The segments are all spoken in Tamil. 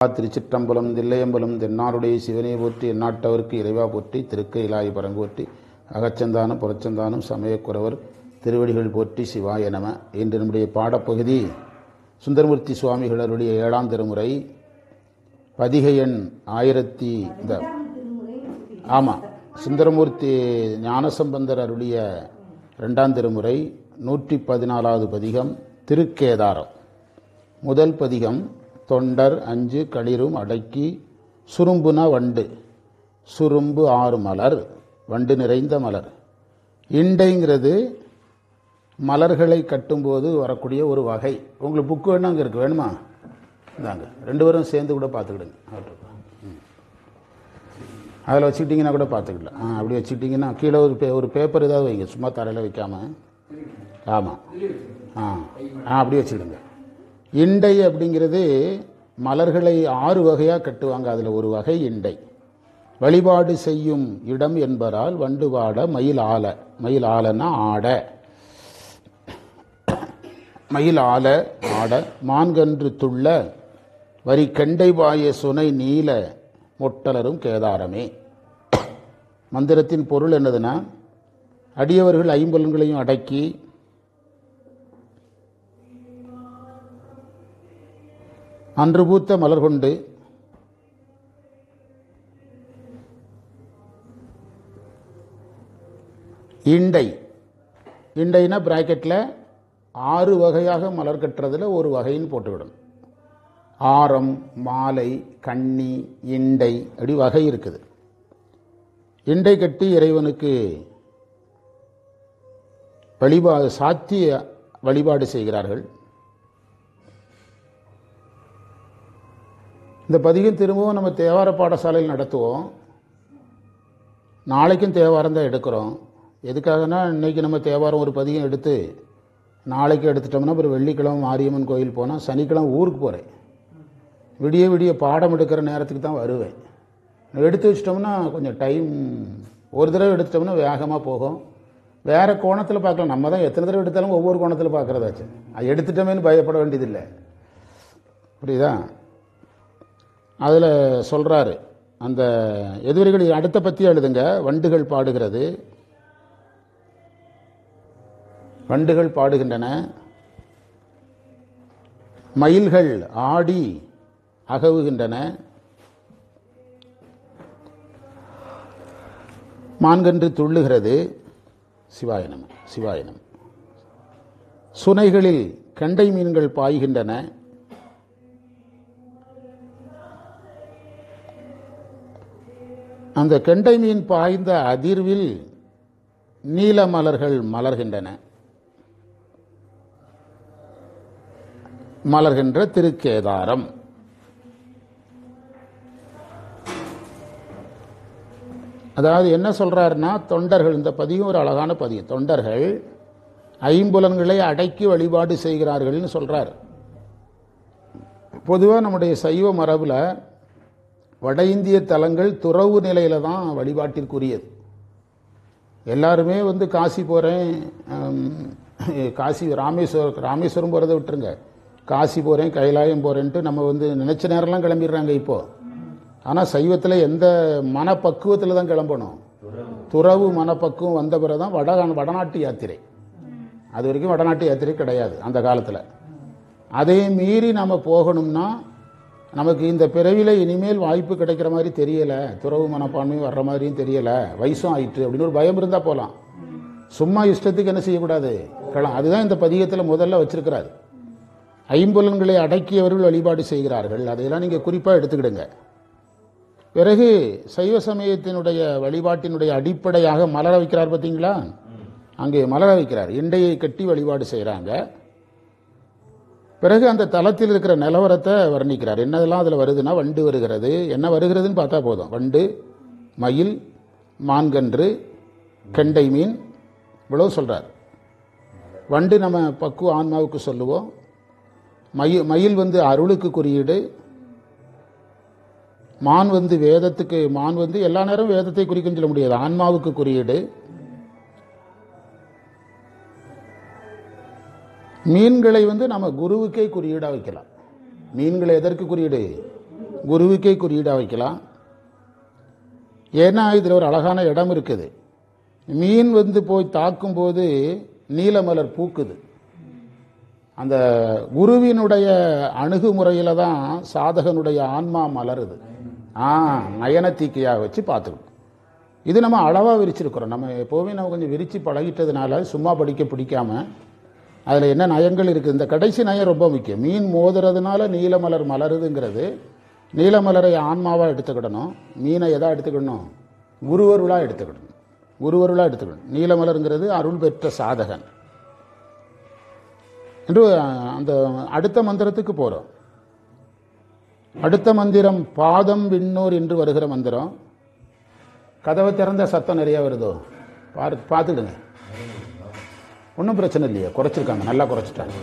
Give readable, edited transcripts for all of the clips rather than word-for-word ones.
திருச்சிற்றம்பலம் தில்லையம்பலம் தென்னாருடைய சிவனை போற்றி எந்நாட்டவருக்கு இறைவா போற்றி திருக்கையிலாய பரங்கோற்றி அகச்சந்தானம் புறச்சந்தானம் சமயக்குறவர் திருவடிகள் போற்றி சிவாய நம. இன்று நம்முடைய பாடப்பகுதி சுந்தரமூர்த்தி சுவாமிகளருடைய 7ஆம் திருமுறை பதிகை எண் 1000 ஆமாம் சுந்தரமூர்த்தி ஞானசம்பந்தர் அருடைய 2ஆம் திருமுறை 114வது பதிகம் திருக்கேதாரம். முதல் பதிகம் தொண்டர் அஞ்சு களிரும் அடக்கி சுரும்புன வண்டு சுரும்பு 6 மலர் வண்டு நிறைந்த மலர். இண்டைங்கிறது மலர்களை கட்டும்போது வரக்கூடிய ஒரு வகை. உங்களுக்கு புக்கு வேணும் அங்கே இருக்குது, வேணுமா? இந்தாங்க, 2 பேரும் சேர்ந்து கூட பார்த்துக்கிடுங்க. அதில் வச்சுக்கிட்டிங்கன்னா கூட பார்த்துக்கிடலாம். அப்படி வச்சுக்கிட்டிங்கன்னா கீழே ஒரு பேப்பர் ஏதாவது வைங்க, சும்மா தரையில் வைக்காமல். ஆமாம், அப்படி வச்சுக்கிடுங்க. இண்டை அப்படிங்கிறது மலர்களை 6 வகையாக கட்டுவாங்க. அதில் ஒரு வகை இண்டை. வழிபாடு செய்யும் இடம் என்பதால் வண்டு வாட மயில் ஆல. மயில் ஆலன்னா ஆட, மயில் ஆல ஆட மான்கன்று துள்ள வரி கெண்டை பாய சுனை நீல மொட்டலரும் கேதாரமே. மந்திரத்தின் பொருள் என்னதுன்னா, அடியவர்கள் 5 புலன்களையும் அடக்கி அன்று பூத்த மலர் கொண்டு இண்டை, இண்டைனா பிராக்கெட்டில் 6 வகையாக மலர் கட்டுறதுல ஒரு வகைன்னு போட்டுவிடும். ஆரம், மாலை, கன்னி, இண்டை, அப்படி வகை இருக்குது. இண்டை கட்டி இறைவனுக்கு சாத்திய வழிபாடு செய்கிறார்கள். இந்த பதிகம் திரும்பவும் நம்ம தேவார பாடசாலையில் நடத்துவோம். நாளைக்கும் தேவாரம் தான் எடுக்கிறோம். எதுக்காகனா, இன்றைக்கி நம்ம தேவாரம் ஒரு பதிகம் எடுத்து நாளைக்கு எடுத்துட்டோம்னா அப்புறம் வெள்ளிக்கிழமை மாரியம்மன் கோயில் போனால் சனிக்கிழமை ஊருக்கு போகிறேன். விடிய விடிய பாடம் எடுக்கிற நேரத்துக்கு தான் வருவேன். எடுத்து வச்சிட்டோம்னா கொஞ்சம் டைம், ஒரு தடவை எடுத்துட்டோம்னா வேகமாக போகும். வேறு கோணத்தில் பார்க்கலாம். நம்ம தான் எத்தனை தடவை எடுத்தாலும் ஒவ்வொரு கோணத்தில் பார்க்குறதாச்சு. அது எடுத்துட்டோமேனு பயப்பட வேண்டியதில்லை. புரியுதா? அதில் சொல்கிறாரு, அந்த எதிரிகள் அடுத்த பற்றி எழுதுங்க. வண்டுகள் பாடுகிறது, வண்டுகள் பாடுகின்றன, மயில்கள் ஆடி அகவுகின்றன, மான்கன்று துள்ளுகிறது. சிவாயனம் சிவாயனம். சுனைகளில் கெண்டை மீன்கள் பாய்கின்றன, அந்த கெண்டை மீன் பாய்ந்த அதிர்வில் நீல மலர்கள் மலர்கின்றன. மலர்கின்ற திருக்கேதாரம். அதாவது என்ன சொல்றாருன்னா, தொண்டர்கள், இந்த பதிகம் ஒரு அழகான பதிகம். தொண்டர்கள் 5 புலன்களை அடக்கி வழிபாடு செய்கிறார்கள்னு சொல்றார். பொதுவாக நம்முடைய சைவ மரபில் வட இந்திய தலங்கள் துறவு நிலையில் தான் வழிபாட்டிற்குரியது. எல்லாருமே காசி போகிறேன், காசி ராமேஸ்வரம் போகிறத விட்டுருங்க, காசி போகிறேன் கைலாயம் போகிறேன்ட்டு நம்ம நினச்ச நேரம்லாம் கிளம்பிடுறாங்க இப்போது. ஆனால் சைவத்தில் எந்த மனப்பக்குவத்தில் தான் கிளம்பணும். துறவு மனப்பக்குவம் வந்த பிறகு தான் வடநாட்டு யாத்திரை. அது வரைக்கும் வடநாட்டு யாத்திரை கிடையாது அந்த காலத்தில். அதே மீறி நம்ம போகணும்னா நமக்கு இந்த பிறவியில் இனிமேல் வாய்ப்பு கிடைக்கிற மாதிரி தெரியலை, துறவு மனப்பான்மையும் வர்ற மாதிரியும் தெரியலை, வயசும் ஆயிற்று அப்படின்னு ஒரு பயம் இருந்தால் போகலாம். சும்மா இஷ்டத்துக்கு என்ன செய்யக்கூடாது, அதுதான் இந்த பதிகத்தில் முதல்ல வச்சிருக்கிறார். 5 புலன்களை அடக்கியவர்கள் வழிபாடு செய்கிறார்கள். அதையெல்லாம் நீங்கள் குறிப்பாக எடுத்துக்கிடுங்க. பிறகு சைவ சமயத்தினுடைய வழிபாட்டினுடைய அடிப்படையாக மலர வைக்கிறார். பார்த்தீங்களா, அங்கே மலர வைக்கிறார். இண்டையை கட்டி வழிபாடு செய்கிறாங்க. பிறகு அந்த தலத்தில் இருக்கிற நிலவரத்தை வர்ணிக்கிறார். என்னதெல்லாம் அதில் வருதுன்னா, வண்டு வருகிறது. என்ன வருகிறதுன்னு பார்த்தா போதும். வண்டு, மயில், மான்கன்று, கெண்டை மீன், இவ்வளவு சொல்கிறார். வண்டு நம்ம பக்குவ ஆன்மாவுக்கு சொல்லுவோம். மயில் அருளுக்கு குறியீடு. மான் வேதத்துக்கு, மான் எல்லா நேரம் வேதத்தை குறிக்கும் சொல்ல முடியாது, ஆன்மாவுக்கு குறியீடு. மீன்களை நம்ம குருவுக்கே குறியீடாக வைக்கலாம். மீன்களை எதற்கு குறியீடு? குருவுக்கே குறியீடாக வைக்கலாம். ஏன்னா இதில் ஒரு அழகான இடம் இருக்குது. மீன் வந்து போய் தாக்கும்போது நீலமலர் பூக்குது. அந்த குருவினுடைய அணுகுமுறையில் தான் சாதகனுடைய ஆன்மா மலருது. நயனத்தீக்கையாக வச்சு பார்த்துக்கணும். இது நம்ம அளவாக விரிச்சிருக்கிறோம். நம்ம எப்போவுமே நம்ம கொஞ்சம் விரித்து பழகிட்டதுனால சும்மா படிக்க பிடிக்காம அதில் என்ன நயங்கள் இருக்குது. இந்த கடைசி நயம் ரொம்ப முக்கியம். மீன் மோதுறதுனால நீலமலர் மலருதுங்கிறது, நீலமலரை ஆன்மாவாக எடுத்துக்கிடணும், மீனை எதா எடுத்துக்கிடணும், குருவருளாக எடுத்துக்கிடணும். குருவருளாக எடுத்துக்கிடணும். நீலமலருங்கிறது அருள் பெற்ற சாதகன் என்று அந்த அடுத்த மந்திரத்துக்கு போகிறோம். அடுத்த மந்திரம் பாதம் விண்ணோர் என்று வருகிற மந்திரம். கதவை திறந்த சத்தம் நிறைய வருதோ பார்த்துடுங்க. ஒன்றும் பிரச்சனை இல்லையா, குறைச்சிருக்காங்க, நல்லா குறைச்சிட்டாங்க.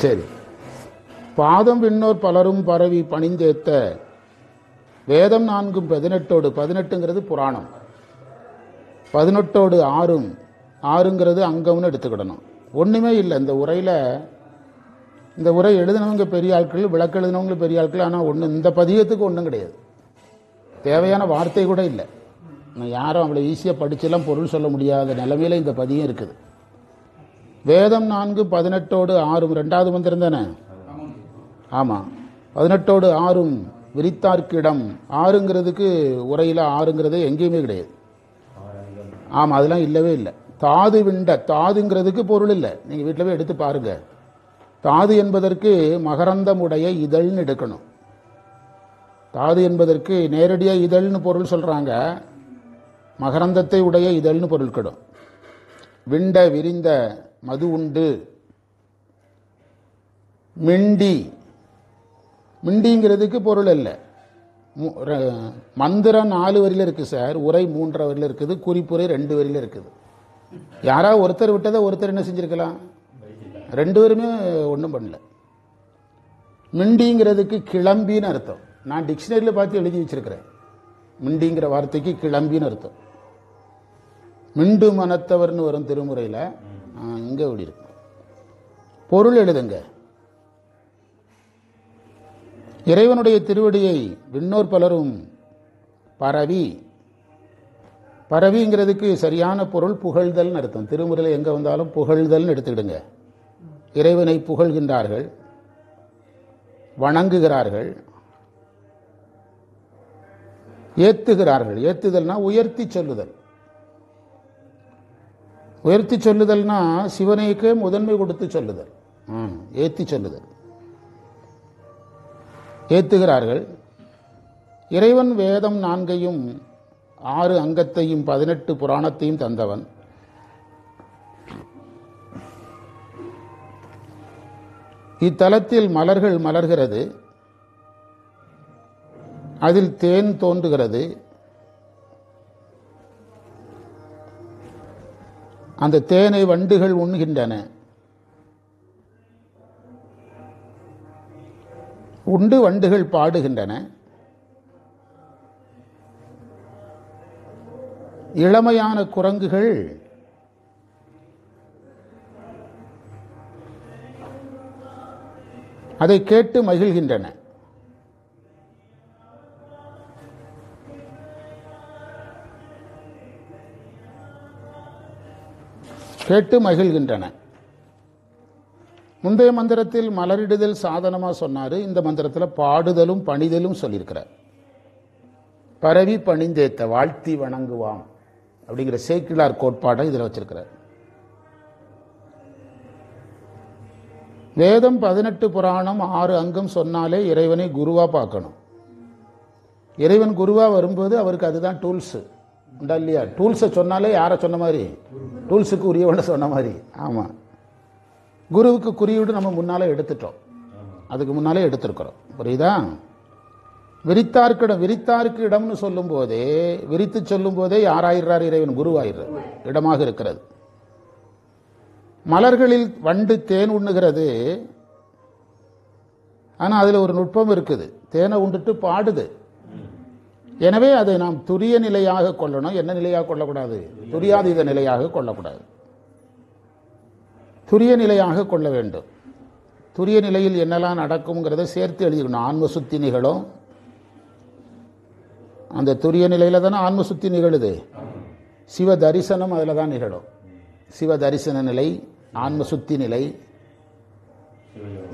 சரி. பாதம் விண்ணோர் பலரும் பரவி பணிந்தேத்த வேதம் 4 18 18ங்கிறது புராணம், 18 6ங்கிறது அங்கம்னு எடுத்துக்கிடணும். ஒன்றுமே இல்லை இந்த உரையில். இந்த உரை எழுதினவங்க பெரிய ஆட்கள், விளக்கு எழுதினவங்களும் பெரிய ஆட்கள். ஆனால் இந்த பதியத்துக்கு ஒன்றும் கிடையாது, தேவையான வார்த்தை கூட இல்லை. யாரும் அவ்வளோ ஈஸியாக படிச்செல்லாம் பொருள் சொல்ல முடியாத நிலைமையில் இந்த பதியம் இருக்குது. வேதம் 4 18 6 2வது மந்திரம் தானே? ஆமாம். 18 6 விரித்தார்க்கிடம். 6ங்கிறதுக்கு உரையில் 6ங்கிறது எங்கேயுமே கிடையாது. ஆமாம், அதெல்லாம் இல்லவே இல்லை. தாது விண்ட, தாதுங்கிறதுக்கு பொருள் இல்லை. நீங்கள் வீட்டில் போய் எடுத்து பாருங்க. தாது என்பதற்கு மகரந்தமுடைய இதழ்னு எடுக்கணும். தாது என்பதற்கு நேரடியாக இதழ்னு பொருள் சொல்கிறாங்க, மகரந்தத்தை உடைய இதழ்னு பொருள் கடும். விண்ட விரிந்த மது உண்டு. மிண்டி, மிண்டிங்கிறதுக்கு பொருள் இல்லை. மந்திரம் 4 வரியில் இருக்குது சார், உரை 3 வரியில் இருக்குது, குறிப்புரை 2 வரியில் இருக்குது. யாராவது ஒருத்தர் விட்டதை ஒருத்தர் என்ன செஞ்சிருக்கலாம், 2 பேருமே ஒன்றும் பண்ணல. மிண்டிங்கிறதுக்கு கிளம்பின்னு அர்த்தம். நான் டிக்ஷனரியில் பார்த்து எழுதி வச்சிருக்கிறேன். மிண்டிங்கிற வார்த்தைக்கு கிளம்பின்னு அர்த்தம். மிண்டு மனத்தவர்னு வரும் திருமுறையில், இங்கே எப்படி இருக்கு, பொருள் எழுதுங்க. இறைவனுடைய திருவடியை விண்ணோர் பலரும் பரவி, பரவிங்கிறதுக்கு சரியான பொருள் புகழ்தல்னு அர்த்தம். திருமுறையில் எங்கே வந்தாலும் புகழ்தல்னு எடுத்துக்கிடுங்க. இறைவனை புகழ்கின்றார்கள், வணங்குகிறார்கள், ஏத்துகிறார்கள். ஏத்துதல்னா உயர்த்தி சொல்லுதல். உயர்த்தி சொல்லுதல்னா சிவனைக்கே முதன்மை கொடுத்து சொல்லுதல், ஏத்தி சொல்லுதல். ஏத்துகிறார்கள். இறைவன் வேதம் 4ஐயும் 6 அங்கத்தையும் 18 புராணத்தையும் தந்தவன். இத்தலத்தில் மலர்கள் மலர்கிறது, அதில் தேன் தோன்றுகிறது. அந்த தேனை வண்டுகள் உண்கின்றன. உண்டு வண்டுகள் பாடுகின்றன. இளமையான குரங்குகள் அதை கேட்டு மகிழ்கின்றன. கேட்டு மகிழ்கின்றன. முந்தைய மந்திரத்தில் மலரிடுதல் சாதனமாக சொன்னார். இந்த மந்திரத்தில் பாடுதலும் பணிதலும் சொல்லியிருக்கிறார். பரவி பணிந்தேத்த, வாழ்த்தி வணங்குவாம் அப்படிங்கிற சேக்கிழார் கோட்பாடை இதில் வச்சிருக்கிறார். வேதம் 18 புராணம் 6 அங்கம் சொன்னாலே இறைவனை குருவா பார்க்கணும். இறைவன் குருவா வரும்போது அவருக்கு அதுதான் டூல்ஸு உண்டா இல்லையா? டூல்ஸை சொன்னாலே யாரை சொன்ன மாதிரி, டூல்ஸுக்கு உரியவன சொன்ன மாதிரி. ஆமாம், குருவுக்கு குறியீடு நம்ம முன்னாலே எடுத்துட்டோம், அதுக்கு முன்னாலே எடுத்திருக்கிறோம். புரியுதா? விரித்தார்க்கிடம், விரித்தார்க்கு இடம்னு சொல்லும் போதே, விரித்து சொல்லும் போதே யாராயிடுறார்? இறைவன் குருவாயிடுறார், இடமாக இருக்கிறது. மலர்களில் வண்டு தேன் உண்ணுகிறது. ஆனால் அதில் ஒரு நுட்பம் இருக்குது. தேனை உண்டுட்டு பாடுது. எனவே அதை நாம் துரிய நிலையாக கொள்ளணும். என்ன நிலையாக கொள்ளக்கூடாது? துரியாதீத நிலையாக கொள்ளக்கூடாது, துரிய நிலையாக கொள்ள வேண்டும். துரிய நிலையில் என்னெல்லாம் நடக்குங்கிறத சேர்த்து எழுதிக்கணும். ஆன்ம சுத்தி நிகழும். அந்த துரிய நிலையில் தானே ஆன்ம சுத்தி நிகழுது. சிவ தரிசனம் அதில் தான் நிகழும். சிவ தரிசன நிலை, ஆன்ம சுத்தி நிலை,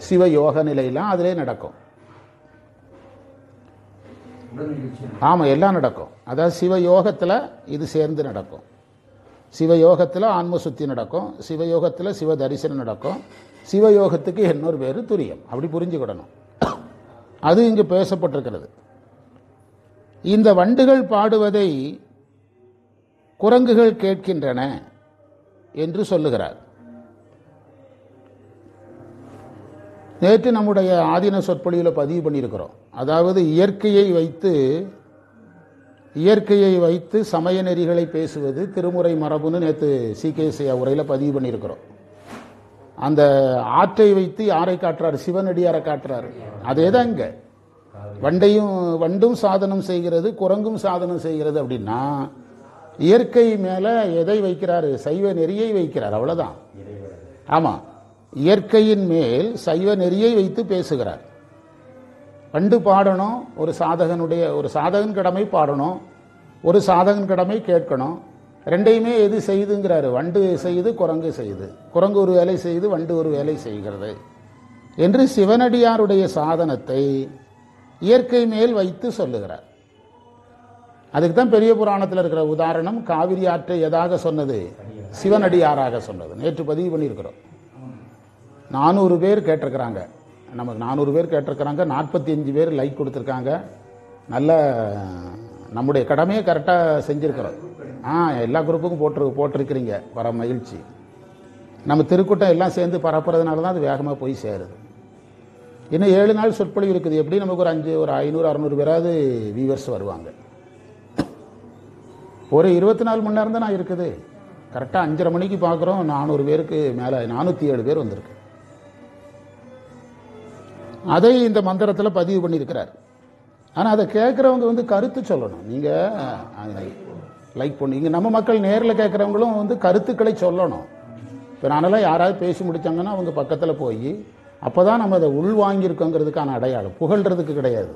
சிவ யோக நிலையெல்லாம் அதிலே நடக்கும். ஆமாம், எல்லாம் நடக்கும். அதாவது சிவ யோகத்தில் இது சேர்ந்து நடக்கும். சிவயோகத்தில் ஆன்ம சுத்தி நடக்கும், சிவயோகத்தில் சிவ தரிசனம் நடக்கும். சிவயோகத்துக்கு இன்னொரு பேர் துரியம். அப்படி புரிஞ்சுக்கிடணும். அது இங்கு பேசப்பட்டிருக்கிறது. இந்த வண்டுகள் பாடுவதை குரங்குகள் கேட்கின்றன என்று சொல்லுகிறார். நேற்று நம்முடைய ஆதீன சொற்பொழிவில் பதிவு பண்ணியிருக்கிறோம். அதாவது இயற்கையை வைத்து சமய நெறிகளை பேசுவது திருமுறை மரபுன்னு நேற்று CKSA உரையில் பதிவு பண்ணியிருக்கிறோம். அந்த ஆற்றை வைத்து யாரை காட்டுறாரு? சிவனடியாரை காட்டுறாரு. அதே தான் இங்கே வண்டும் சாதனம் செய்கிறது, குரங்கும் சாதனம் செய்கிறது. அப்படின்னா இயற்கை மேலே எதை வைக்கிறாரு? சைவ நெறியை வைக்கிறார். அவ்வளோதான். ஆமாம், இயற்கையின் மேல் சைவ நெறியை வைத்து பேசுகிறார். வண்டு பாடணும். ஒரு சாதகன் கடமை பாடணும், ஒரு சாதகன் கடமை கேட்கணும். ரெண்டையுமே எது செய்துங்கிறாரு? வண்டு செய்து, குரங்கு செய்து. குரங்கு ஒரு வேலை செய்து, வண்டு ஒரு வேலை செய்கிறது என்று சிவனடியாருடைய சாதனத்தை இயற்கை மேல் வைத்து சொல்லுகிறார். அதுக்கு தான் பெரிய புராணத்தில் இருக்கிற உதாரணம் காவிரி ஆற்றை எதாக சொன்னது? சிவனடியாராக சொன்னது. நேற்று பதிவு பண்ணியிருக்கிறோம். 400 பேர் கேட்டிருக்கிறாங்க. நமக்கு 400 பேர் கேட்டிருக்கிறாங்க. 45 பேர் லைக் கொடுத்துருக்காங்க. நல்ல நம்முடைய கடமையை கரெக்டாக செஞ்சுருக்கிறோம். எல்லா குரூப்புக்கும் போட்டிருக்கிறீங்க. வர மகிழ்ச்சி. நம்ம திருக்கூட்டம் எல்லாம் சேர்ந்து பரப்புறதுனால தான் அது வேகமாக போய் சேருது. இன்னும் 7 நாள் சொற்பொழிவு இருக்குது. எப்படி நமக்கு ஒரு 500 600 பேராவது வியூவர்ஸ் வருவாங்க. ஒரு 24 மணி நேரம் தான் நான் இருக்குது. கரெக்டாக 5:30 மணிக்கு பார்க்குறோம். 400 பேருக்கு மேலே 407 பேர் வந்திருக்கு. அதை இந்த மந்திரத்தில் பதிவு பண்ணியிருக்கிறார். ஆனால் அதை கேட்குறவங்க கருத்து சொல்லணும். நீங்கள் லைக் பண்ணுவீங்க. நம்ம மக்கள் நேரில் கேட்குறவங்களும் கருத்துக்களை சொல்லணும். இப்போ நானெல்லாம் யாராவது பேசி முடித்தாங்கன்னா அவங்க பக்கத்தில் போய் அப்போ தான் நம்ம அதை உள்வாங்கியிருக்கோங்கிறதுக்கான அடையாளம். புகழ்கிறதுக்கு கிடையாது.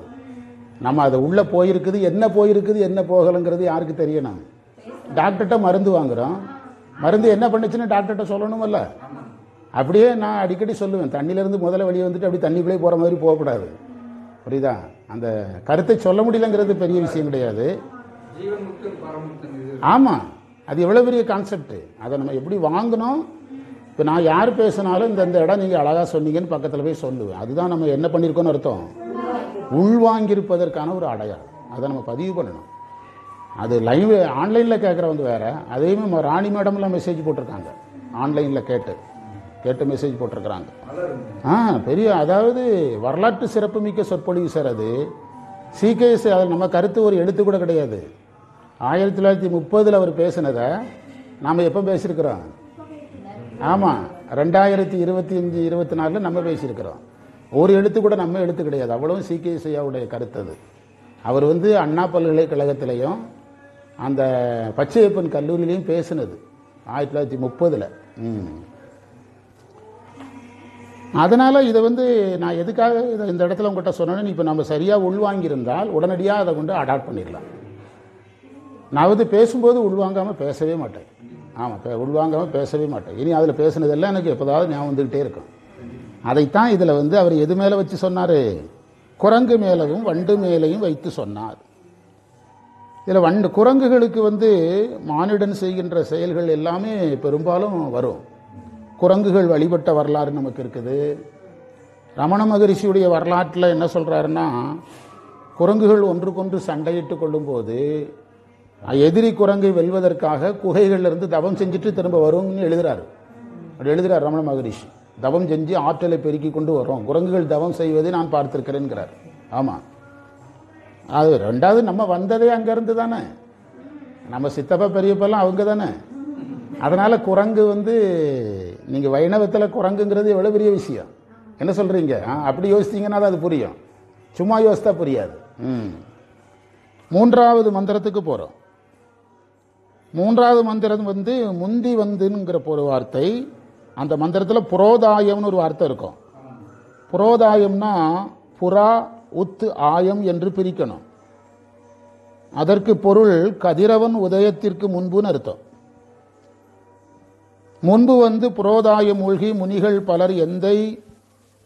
நம்ம அதை உள்ளே போயிருக்குது, என்ன போயிருக்குது என்ன போகலைங்கிறது யாருக்கு தெரியணும்? டாக்டர்கிட்ட மருந்து வாங்குகிறோம். மருந்து என்ன பண்ணுச்சுன்னு டாக்டர்கிட்ட சொல்லணுமல்ல. அப்படியே நான் அடிக்கடி சொல்லுவேன், தண்ணியிலேருந்து முதல்ல வெளியே வந்துட்டு அப்படி தண்ணிக்குள்ளே போகிற மாதிரி போகக்கூடாது. புரியுதா? அந்த கருத்தை சொல்ல முடியலங்கிறது பெரிய விஷயம் கிடையாது. ஆமாம், அது எவ்வளோ பெரிய கான்செப்ட். அதை நம்ம எப்படி வாங்கணும். இப்போ நான் யார் பேசினாலும் இந்த இடம் நீங்கள் அழகாக சொன்னீங்கன்னு பக்கத்தில் போய் சொல்லுவேன். அதுதான் நம்ம என்ன பண்ணியிருக்கோன்னு அர்த்தம். உள்வாங்கியிருப்பதற்கான ஒரு அடையாளம். அதை நம்ம பதிவு பண்ணணும். அது லைவ் ஆன்லைனில் கேட்குறவங்க வேறு. அதையுமே ராணி மேடம்லாம் மெசேஜ் போட்டிருக்காங்க. ஆன்லைனில் கேட்டு மெசேஜ் போட்டிருக்கிறாங்க. பெரிய, அதாவது வரலாற்று சிறப்புமிக்க சொற்பொழிவு சார் அது. CKSA அதில் நம்ம கருத்து ஒரு எழுத்து கூட கிடையாது. 1930 அவர் பேசினதை நாம் எப்போ பேசியிருக்கிறோம்? ஆமாம், 2025 24 நம்ம பேசியிருக்கிறோம். ஒரு எழுத்து கூட நம்ம எழுத்து கிடையாது. அவ்வளவும் CKSAவுடைய கருத்து அது. அவர் அண்ணா பல்கலைக்கழகத்திலையும் அந்த பச்சையப்பன் கல்லூரியிலையும் பேசினது 1930. அதனால் இதை நான் எதுக்காக இந்த இடத்துல உங்கள்கிட்ட சொன்னேன்னு, இப்போ நம்ம சரியாக உள்வாங்கியிருந்தால் உடனடியாக அதை கொண்டு அடாப்ட் பண்ணிடலாம். நான் பேசும்போது உள்வாங்காமல் பேசவே மாட்டேன். ஆமாம், உள்வாங்காமல் பேசவே மாட்டேன். இனி அதில் பேசுனதெல்லாம் எனக்கு எப்போதாவது ஞாபகம் வந்துக்கிட்டே இருக்கும். அதைத்தான் இதில் அவர் எது மேலே வச்சு சொன்னார்? குரங்கு மேலேயும் வண்டு மேலேயும் வைத்து சொன்னார். இதில் குரங்குகளுக்கு மானிடன் செய்கின்ற செயல்கள் எல்லாமே பெரும்பாலும் வரும். குரங்குகள் வழிபட்ட வரலாறு நமக்கு இருக்குது. ரமண மகரிஷியுடைய வரலாற்றில் என்ன சொல்கிறாருன்னா, குரங்குகள் ஒன்றுக்கொன்று சண்டையிட்டு கொள்ளும்போது எதிரி குரங்கை வெல்வதற்காக குகைகளிலிருந்து தவம் செஞ்சுட்டு திரும்ப வரும்னு எழுதுறாரு. அப்படி எழுதுறார் ரமண மகரிஷி. தவம் செஞ்சு ஆற்றலை பெருக்கி கொண்டு வரும். குரங்குகள் தவம் செய்வதை நான் பார்த்திருக்கிறேன்கிறார். ஆமாம், அது ரெண்டாவது நம்ம வந்ததே அங்கேருந்து தானே. நம்ம சித்தப்பா பெரியப்பெல்லாம் அவங்க தானே. அதனால் குரங்கு நீங்கள் வைணவத்தில் குரங்குங்கிறது எவ்வளோ பெரிய விஷயம். என்ன சொல்கிறீங்க? அப்படி யோசித்தீங்கன்னா அது புரியும். சும்மா யோசித்தா புரியாது. 3வது மந்திரத்துக்கு போகிறோம். 3வது மந்திரம் முந்தி வந்துங்கிற ஒரு வார்த்தை. அந்த மந்திரத்தில் புரோதாயம்னு ஒரு வார்த்தை இருக்கும். புரோதாயம்னா புறா உத்து ஆயம் என்று பிரிக்கணும். அதற்கு பொருள் கதிரவன் உதயத்திற்கு முன்புன்னு அர்த்தம். முன்பு புரோதாயம் மூழ்கி முனிகள் பலர் எந்தை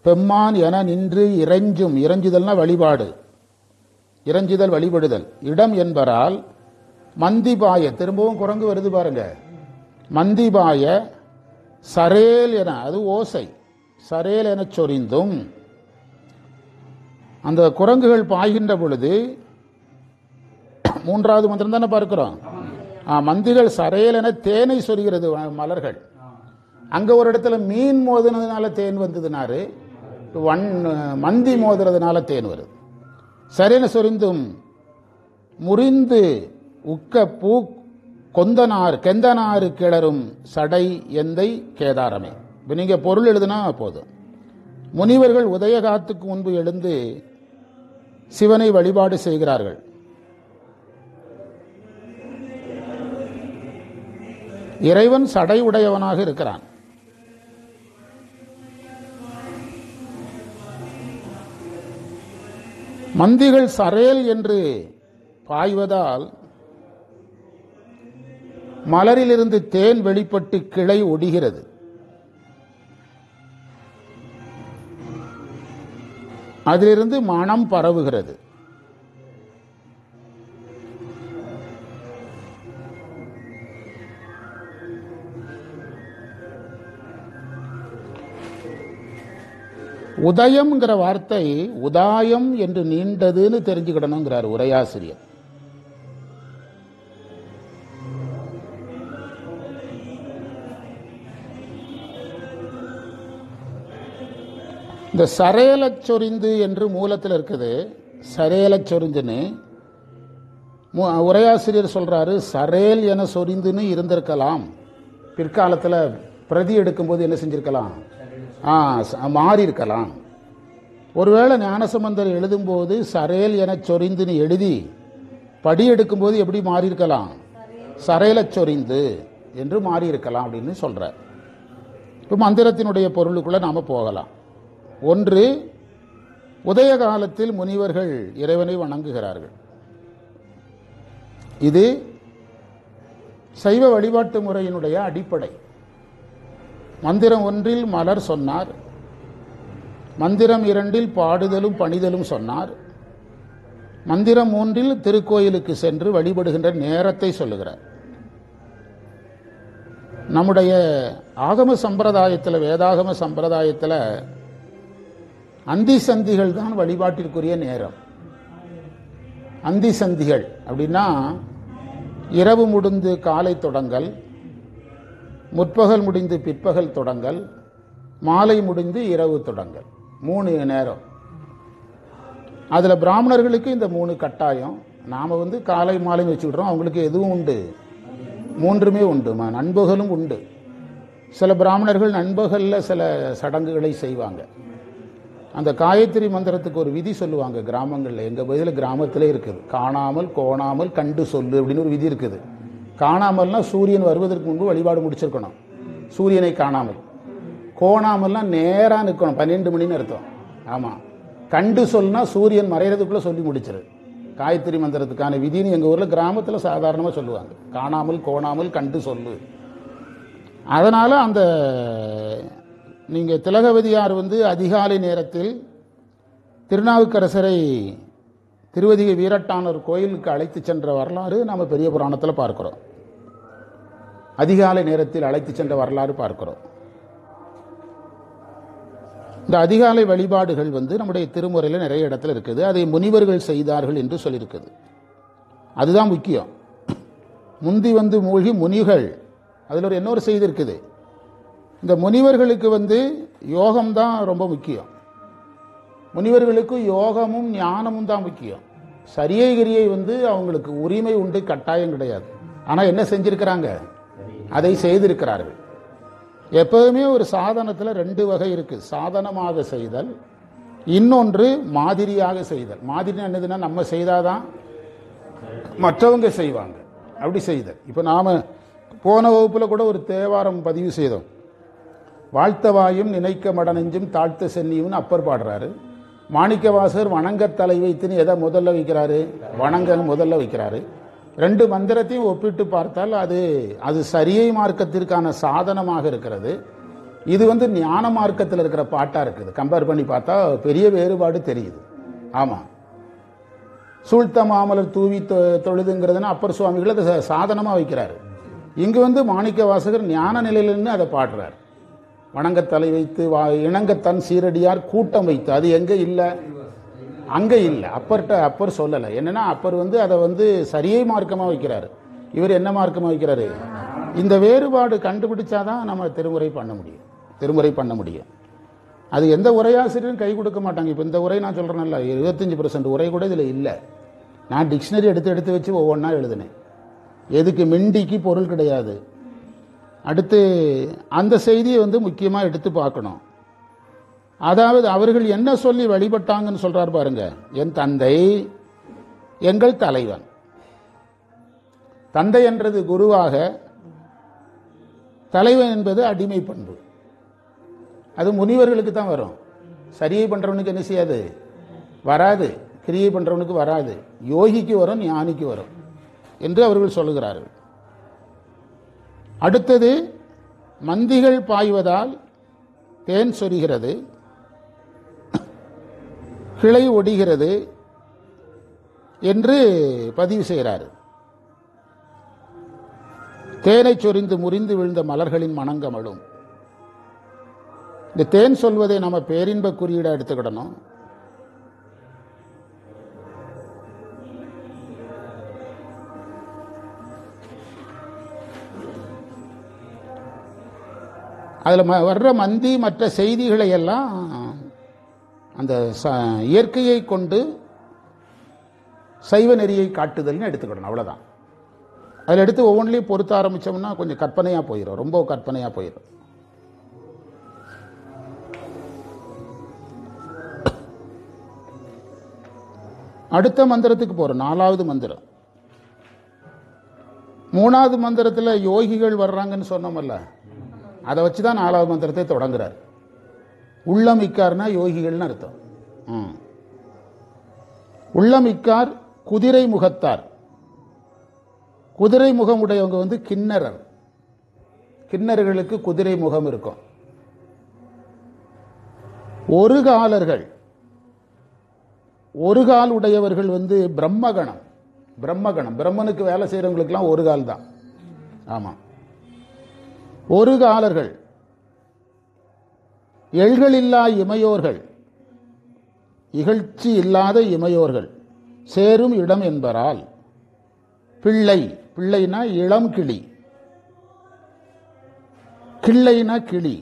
பெம்மான் என நின்று இறைஞ்சும், இறைஞ்சுதல்னா வழிபாடு, இறைஞ்சுதல் வழிபடுதல் இடம் என்பரால் மந்திபாய, திரும்பவும் குரங்கு வருது பாருங்க, மந்திபாய சரேல் என, அது ஓசை, சரேல் என சொரிந்தும், அந்த குரங்குகள் பாய்கின்ற பொழுது மூன்றாவது மந்திரம் தானே பார்க்கிறோம். மந்திகள் சரையல் என தேனை சொரிகிறது மலர்கள். அங்க ஒரு இடத்துல மீன் மோதுனதுனால தேன் வந்ததுனாரு, மந்தி மோதுறதுனால தேன் வருது. சரையன சொரிந்தும் முறிந்து உக்க பூ கொந்தனார் கெந்தனாறு கிளறும் சடை எந்தை கேதாரமே. இப்போ நீங்க பொருள் எழுதுனா போதும். முனிவர்கள் உதயகாத்துக்கு முன்பு எழுந்து சிவனை வழிபாடு செய்கிறார்கள். இறைவன் சடை உடையவனாக இருக்கிறான். மந்திகள் சரேல் என்று பாய்வதால் மலரிலிருந்து தேன் வெளிப்பட்டு கிளை ஒடிகிறது. அதிலிருந்து மனம் பரவுகிறது. உதயம்ங்கிற வார்த்தை உதாயம் என்று நீண்டதுன்னு தெரிஞ்சுக்கிடணுங்கிறார் உரையாசிரியர். இந்த சரேலச் சொரிந்து என்று மூலத்தில் இருக்குது. சரேலச் சொரிந்துன்னு உரையாசிரியர் சொல்றாரு. சரேல் என சொரிந்துன்னு இருந்திருக்கலாம். பிற்காலத்தில் பிரதி எடுக்கும்போது என்ன செஞ்சிருக்கலாம், மாறி இருக்கலாம். ஒருவேளை ஞானசம்பந்தர் எழுதும்போது சரேல் என சொரிந்துன்னு எழுதி படி எடுக்கும்போது எப்படி மாறி இருக்கலாம், சரேலச் சொரிந்து என்று மாறி இருக்கலாம் அப்படின்னு சொல்றார். இப்போ மந்திரத்தினுடைய பொருளுக்குள்ள நாம போகலாம். ஒன்று, உதய காலத்தில் முனிவர்கள் இறைவனை வணங்குகிறார்கள். இது சைவ வழிபாட்டு முறையினுடைய அடிப்படை. மந்திரம் ஒன்றில் மலர் சொன்னார், மந்திரம் இரண்டில் பாடுதலும் பணிதலும் சொன்னார், மந்திரம் மூன்றில் திருக்கோயிலுக்கு சென்று வழிபடுகின்ற நேரத்தை சொல்லுகிறார். நம்முடைய ஆகம சம்பிரதாயத்தில், வேதாகம சம்பிரதாயத்தில் அந்தி சந்திகள் தான் வழிபாட்டிற்குரிய நேரம். அந்தி சந்திகள் அப்படின்னா இரவு முடிந்து காலை தொடங்கல், முற்பகல் முடிந்து பிற்பகல் தொடங்கல், மாலை முடிந்து இரவு தொடங்கல், 3 நேரம். அதில் பிராமணர்களுக்கு இந்த 3 கட்டாயம். நாம் காலை மாலை வச்சுக்கிட்டோம், அவங்களுக்கு எதுவும் உண்டு, 3மே உண்டு. நண்பகலும் உண்டு. சில பிராமணர்கள் நண்பகலில் சில சடங்குகளை செய்வாங்க. அந்த காயத்ரி மந்திரத்துக்கு ஒரு விதி சொல்லுவாங்க கிராமங்களில். எங்கள் பதில் கிராமத்திலே இருக்குது. காணாமல் கோணாமல் கண்டு சொல்லு அப்படின்னு ஒரு விதி இருக்குது. காணாமல்னா சூரியன் வருவதற்கு முன்பு வழிபாடு முடிச்சிருக்கணும், சூரியனை காணாமல். கோணாமல்னா நேராக நிற்கணும், 12 மணின்னு அர்த்தம். ஆமாம். கண்டு சொல்லுனா சூரியன் மறைகிறதுக்குள்ளே சொல்லி முடிச்சிரு. காயத்ரி மந்திரத்துக்கான விதின்னு எங்கள் ஊரில் கிராமத்தில் சாதாரணமாக சொல்லுவாங்க. காணாமல் கோணாமல் கண்டு சொல்லு. அதனால் அந்த நீங்கள் திலகவதியார் அதிகாலை நேரத்தில் திருநாவுக்கரசரை திருவதிகை வீரட்டானர் கோயிலுக்கு அழைத்து சென்ற வரலாறு நாம் பெரிய புராணத்தில் பார்க்கிறோம். அதிகாலை நேரத்தில் அழைத்து சென்ற வரலாறு பார்க்கிறோம். இந்த அதிகாலை வழிபாடுகள் நம்முடைய திருமுறையில் நிறைய இடத்துல இருக்குது. அதை முனிவர்கள் செய்தார்கள் என்று சொல்லியிருக்குது. அதுதான் முக்கியம். முந்தி மூழ்கி முனிகள், அதில் ஒரு இன்னொரு செய்தி இருக்குது. இந்த முனிவர்களுக்கு யோகம்தான் ரொம்ப முக்கியம். முனிவர்களுக்கு யோகமும் ஞானமும் தான் முக்கியம். சரியைகிரியை அவங்களுக்கு உரிமை உண்டு, கட்டாயம் கிடையாது. ஆனால் என்ன செஞ்சிருக்கிறாங்க, அதை செய்திருக்கிறார்கள். எப்போதுமே ஒரு சாதனத்தில் 2 வகை இருக்கு. சாதனமாக செய்தல், இன்னொன்று மாதிரியாக செய்தல். மாதிரி என்னதுன்னா நம்ம செய்தாதான் மற்றவங்க செய்வாங்க, அப்படி செய்தல். இப்போ நாம் போன வகுப்பில் கூட ஒரு தேவாரம் பதிவு செய்தோம். வாழ்த்தவாயும் நினைக்க மடனெஞ்சும் தாழ்த்த சென்னியும்னு அப்பர் பாடுறாரு. மாணிக்கவாசகர் வணங்க தலை வைத்துன்னு எதை முதல்ல வைக்கிறாரு? வணங்க முதல்ல வைக்கிறாரு. ரெண்டு மந்திரத்தையும் ஒப்பிட்டு பார்த்தால் அது சரியை மார்க்கத்திற்கான சாதனமாக இருக்கிறது. இது ஞான மார்க்கத்தில் இருக்கிற பாட்டா இருக்குது. கம்பேர் பண்ணி பார்த்தா பெரிய வேறுபாடு தெரியுது. ஆமா, சூழ்த்த மாமலர் தூவி தொழுதுங்கிறதுனா அப்பர் சுவாமிகள் அதை சாதனமா வைக்கிறாரு. இங்கு மாணிக்க வாசகர் ஞான நிலையிலிருந்து அதை பாடுறார். வணங்க தலை வைத்து இணங்கத்தன் சீரடியார் கூட்டம் வைத்து, அது எங்க இல்லை? அங்க இல்லை. அப்பர் சொல்லலை. என்னன்னா அப்பர் அதை சரியை மார்க்கமா வைக்கிறாரு. இவர் என்ன மார்க்கமா வைக்கிறாரு? இந்த வேறுபாடு கண்டுபிடிச்சாதான் நம்ம திருமுறை பண்ண முடியும். அது எந்த உரையாசிரியரும் கை கொடுக்க மாட்டாங்க. இப்போ இந்த உரை நான் சொல்றேன்ல, 25% உரை கூட இதில் இல்லை. நான் டிக்ஷனரி எடுத்து வச்சு ஒவ்வொன்றா எழுதினேன். எதுக்கு மிண்டிக்கு பொருள் கிடையாது. அடுத்து அந்த செய்தியை முக்கியமாக எடுத்து பார்க்கணும். அதாவது அவர்கள் என்ன சொல்லி வழிபட்டாங்கன்னு சொல்றார் பாருங்க. என் தந்தை எங்கள் தலைவன். தந்தை என்றது குருவாக, தலைவன் என்பது அடிமை பண்பு. அது முனிவர்களுக்கு தான் வரும். சரியை பண்றவனுக்கு என்ன செய்யாது? வராது. கிரியை பண்றவனுக்கு வராது. யோகிக்கு வரும், ஞானிக்கு வரும் என்று அவர்கள் சொல்லுகிறார்கள். அடுத்தது, மந்திகள் பாய்வதால் தேன் சொரிகிறது, கிளை ஒடிகிறது என்று பதிவு செய்கிறார். தேனை சொரிந்து முறிந்து விழுந்த மலர்களின் மணங்கமழும். இந்த தேன் சொல்வதை நம்ம பேரின்ப குறியீடா எடுத்துக்கிடணும். அதில் வர்ற மந்தி மற்ற செய்திகளை எல்லாம் அந்த இயற்கையை கொண்டு சைவ நெறியை காட்டுதல்னு எடுத்துக்கிடணும். அவ்வளோதான். அதில் எடுத்து ஒவ்வொன்றிலையும் பொறுத்த ஆரம்பித்தோம்னா கொஞ்சம் கற்பனையாக போயிடும், ரொம்ப கற்பனையாக போயிடும். அடுத்த மந்திரத்துக்கு போகிறோம். 4வது மந்திரம். 3வது மந்திரத்தில் யோகிகள் வர்றாங்கன்னு சொன்னோமல்ல, அதை வச்சு தான் 4வது மந்திரத்தை தொடங்குறார். உள்ளமிக்கார்னா யோகிகள்னு அர்த்தம். உள்ளமிக்கார் குதிரை முகத்தார். குதிரை முகம் உடையவங்க கிண்ணறர். கிண்ணர்களுக்கு குதிரை முகம் இருக்கும். ஒரு காலர்கள், ஒரு கால் உடையவர்கள் பிரம்மகணம். பிரம்மனுக்கு வேலை செய்யறவங்களுக்கெல்லாம் ஒரு கால் தான். ஆமா, ஒரு காலர்கள். எள்களில்லா இமையோர்கள், இகழ்ச்சி இல்லாத இமையோர்கள் சேரும் இடம் என்பரால் பிள்ளை. பிள்ளைனா இளம் கிளி, கிள்ளைனா கிளி.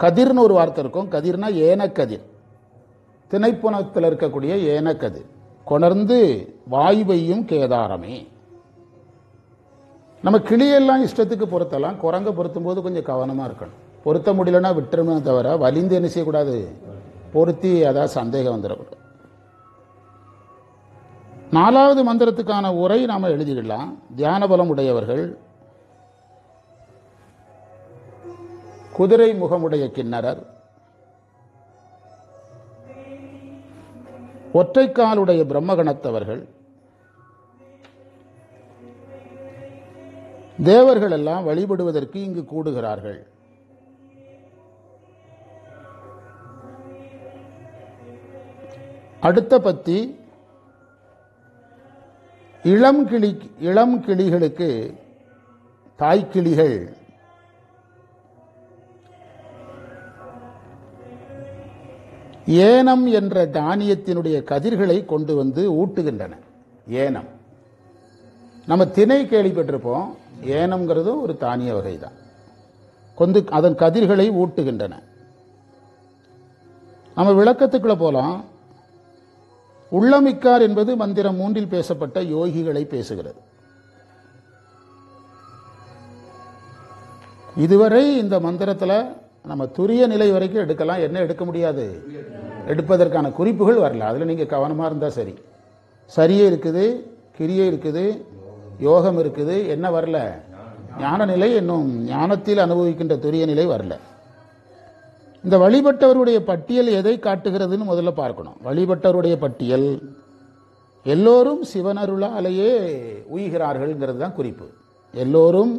கதிர்னு ஒரு வார்த்தை இருக்கும். கதிர்னா ஏனக்கதிர், திணைப்புணத்தில் இருக்கக்கூடிய ஏனக்கதிர். கொணர்ந்து வாயுவையும் கேதாரமே. நம்ம கிளியெல்லாம் இஷ்டத்துக்கு பொருத்தலாம். குரங்க பொருத்தும் போது கொஞ்சம் கவனமா இருக்கணும். பொருத்த முடியலன்னா விட்டுருமே தவிர வலிந்து என்ன செய்யக்கூடாது? பொருத்தி அதாவது சந்தேகம் வந்துடக்கூடாது. 4வது மந்திரத்துக்கான உரை நாம எழுதிடலாம். தியான பலம் உடையவர்கள், குதிரை முகமுடைய கிண்ணறர், ஒற்றைக்காலுடைய பிரம்மகணத்தவர்கள், தேவர்கள் எல்லாம் வழிபடுவதற்கு இங்கு கூடுகிறார்கள். அடுத்த பத்தி, இளம் கிளிகளுக்கு தாய்க்கிளிகள் ஏனம் என்ற தானியத்தினுடைய கதிர்களை கொண்டு ஊட்டுகின்றன. ஏனம் நம்ம திணை கேள்விப்பட்டிருப்போம். ஏனம்ங்கிறதும் ஒரு தானிய வகை தான். அதன் கதிர்களை ஊட்டுகின்றன. நம்ம விளக்கத்துக்குள்ள போலாம். உள்ளமிக்கார் என்பது மந்திரம் 3 பேசப்பட்ட யோகிகளை பேசுகிறது. இதுவரை இந்த மந்திரத்தில் நம்ம துரிய நிலை வரைக்கும் எடுக்கலாம். என்ன எடுக்க முடியாது? எடுப்பதற்கான குறிப்புகள் வரல. அதில் நீங்கள் கவனமாக இருந்தால் சரி. சரியே இருக்குது, கிரியை இருக்குது, யோகம் இருக்குது, என்ன வரல? ஞான நிலை, இன்னும் ஞானத்தில் அனுபவிக்கின்ற துரிய நிலை வரல. இந்த வழிபட்டவருடைய பட்டியல் எதை காட்டுகிறதுன்னு முதல்ல பார்க்கணும். வழிபட்டவருடைய பட்டியல் எல்லோரும் சிவனருளாலேயே உய்கிறார்கள்ங்கிறது தான் குறிப்பு. எல்லோரும்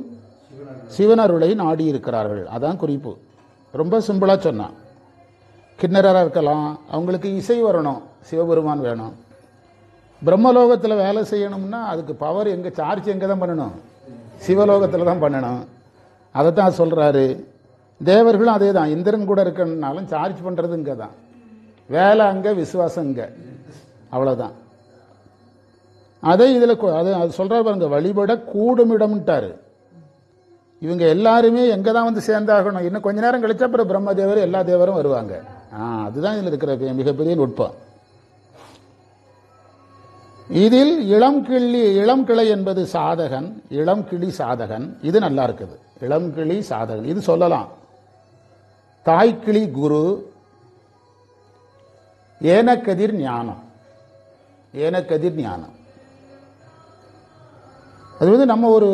சிவனருளை நாடி இருக்கிறார்கள், அதான் குறிப்பு. ரொம்ப சிம்பிளா சொன்னான். கிண்ணறராக இருக்கலாம், அவங்களுக்கு இசை வரணும், சிவபெருமான் வேணும். பிரம்மலோகத்தில் வேலை செய்யணும்னா அதுக்கு பவர் எங்கே, சார்ஜ் எங்கே தான் பண்ணணும்? சிவலோகத்தில் தான் பண்ணணும். அதைத்தான் சொல்கிறாரு. தேவர்களும் அதே தான். இந்திரன் கூட இருக்கணும்னாலும் சார்ஜ் பண்ணுறது இங்கே தான். வேலை அங்கே, விசுவாசம் இங்கே, அவ்வளோதான். அதை இதில் அது சொல்கிறார் பாருங்க, வழிபட கூடுமிடம்ட்டாரு. இவங்க எல்லாருமே எங்கே தான் வந்து சேர்ந்தாகணும்? இன்னும் கொஞ்ச நேரம் கழிச்சா அப்புறம் பிரம்மதேவர் எல்லா தேவரும் வருவாங்க. அதுதான் இதில் இருக்கிற மிகப்பெரிய நுட்பம். இதில் இளம் கிளை என்பது சாதகன், இளம் கிளி சாதகன். இது நல்லா இருக்குது. இளம் கிளி சாதகன் இது சொல்லலாம். தாய்க்கிளி குரு, ஏனக்கதிர் ஞானம். ஏனக்கதிர் ஞானம் அது வந்து நம்ம ஒரு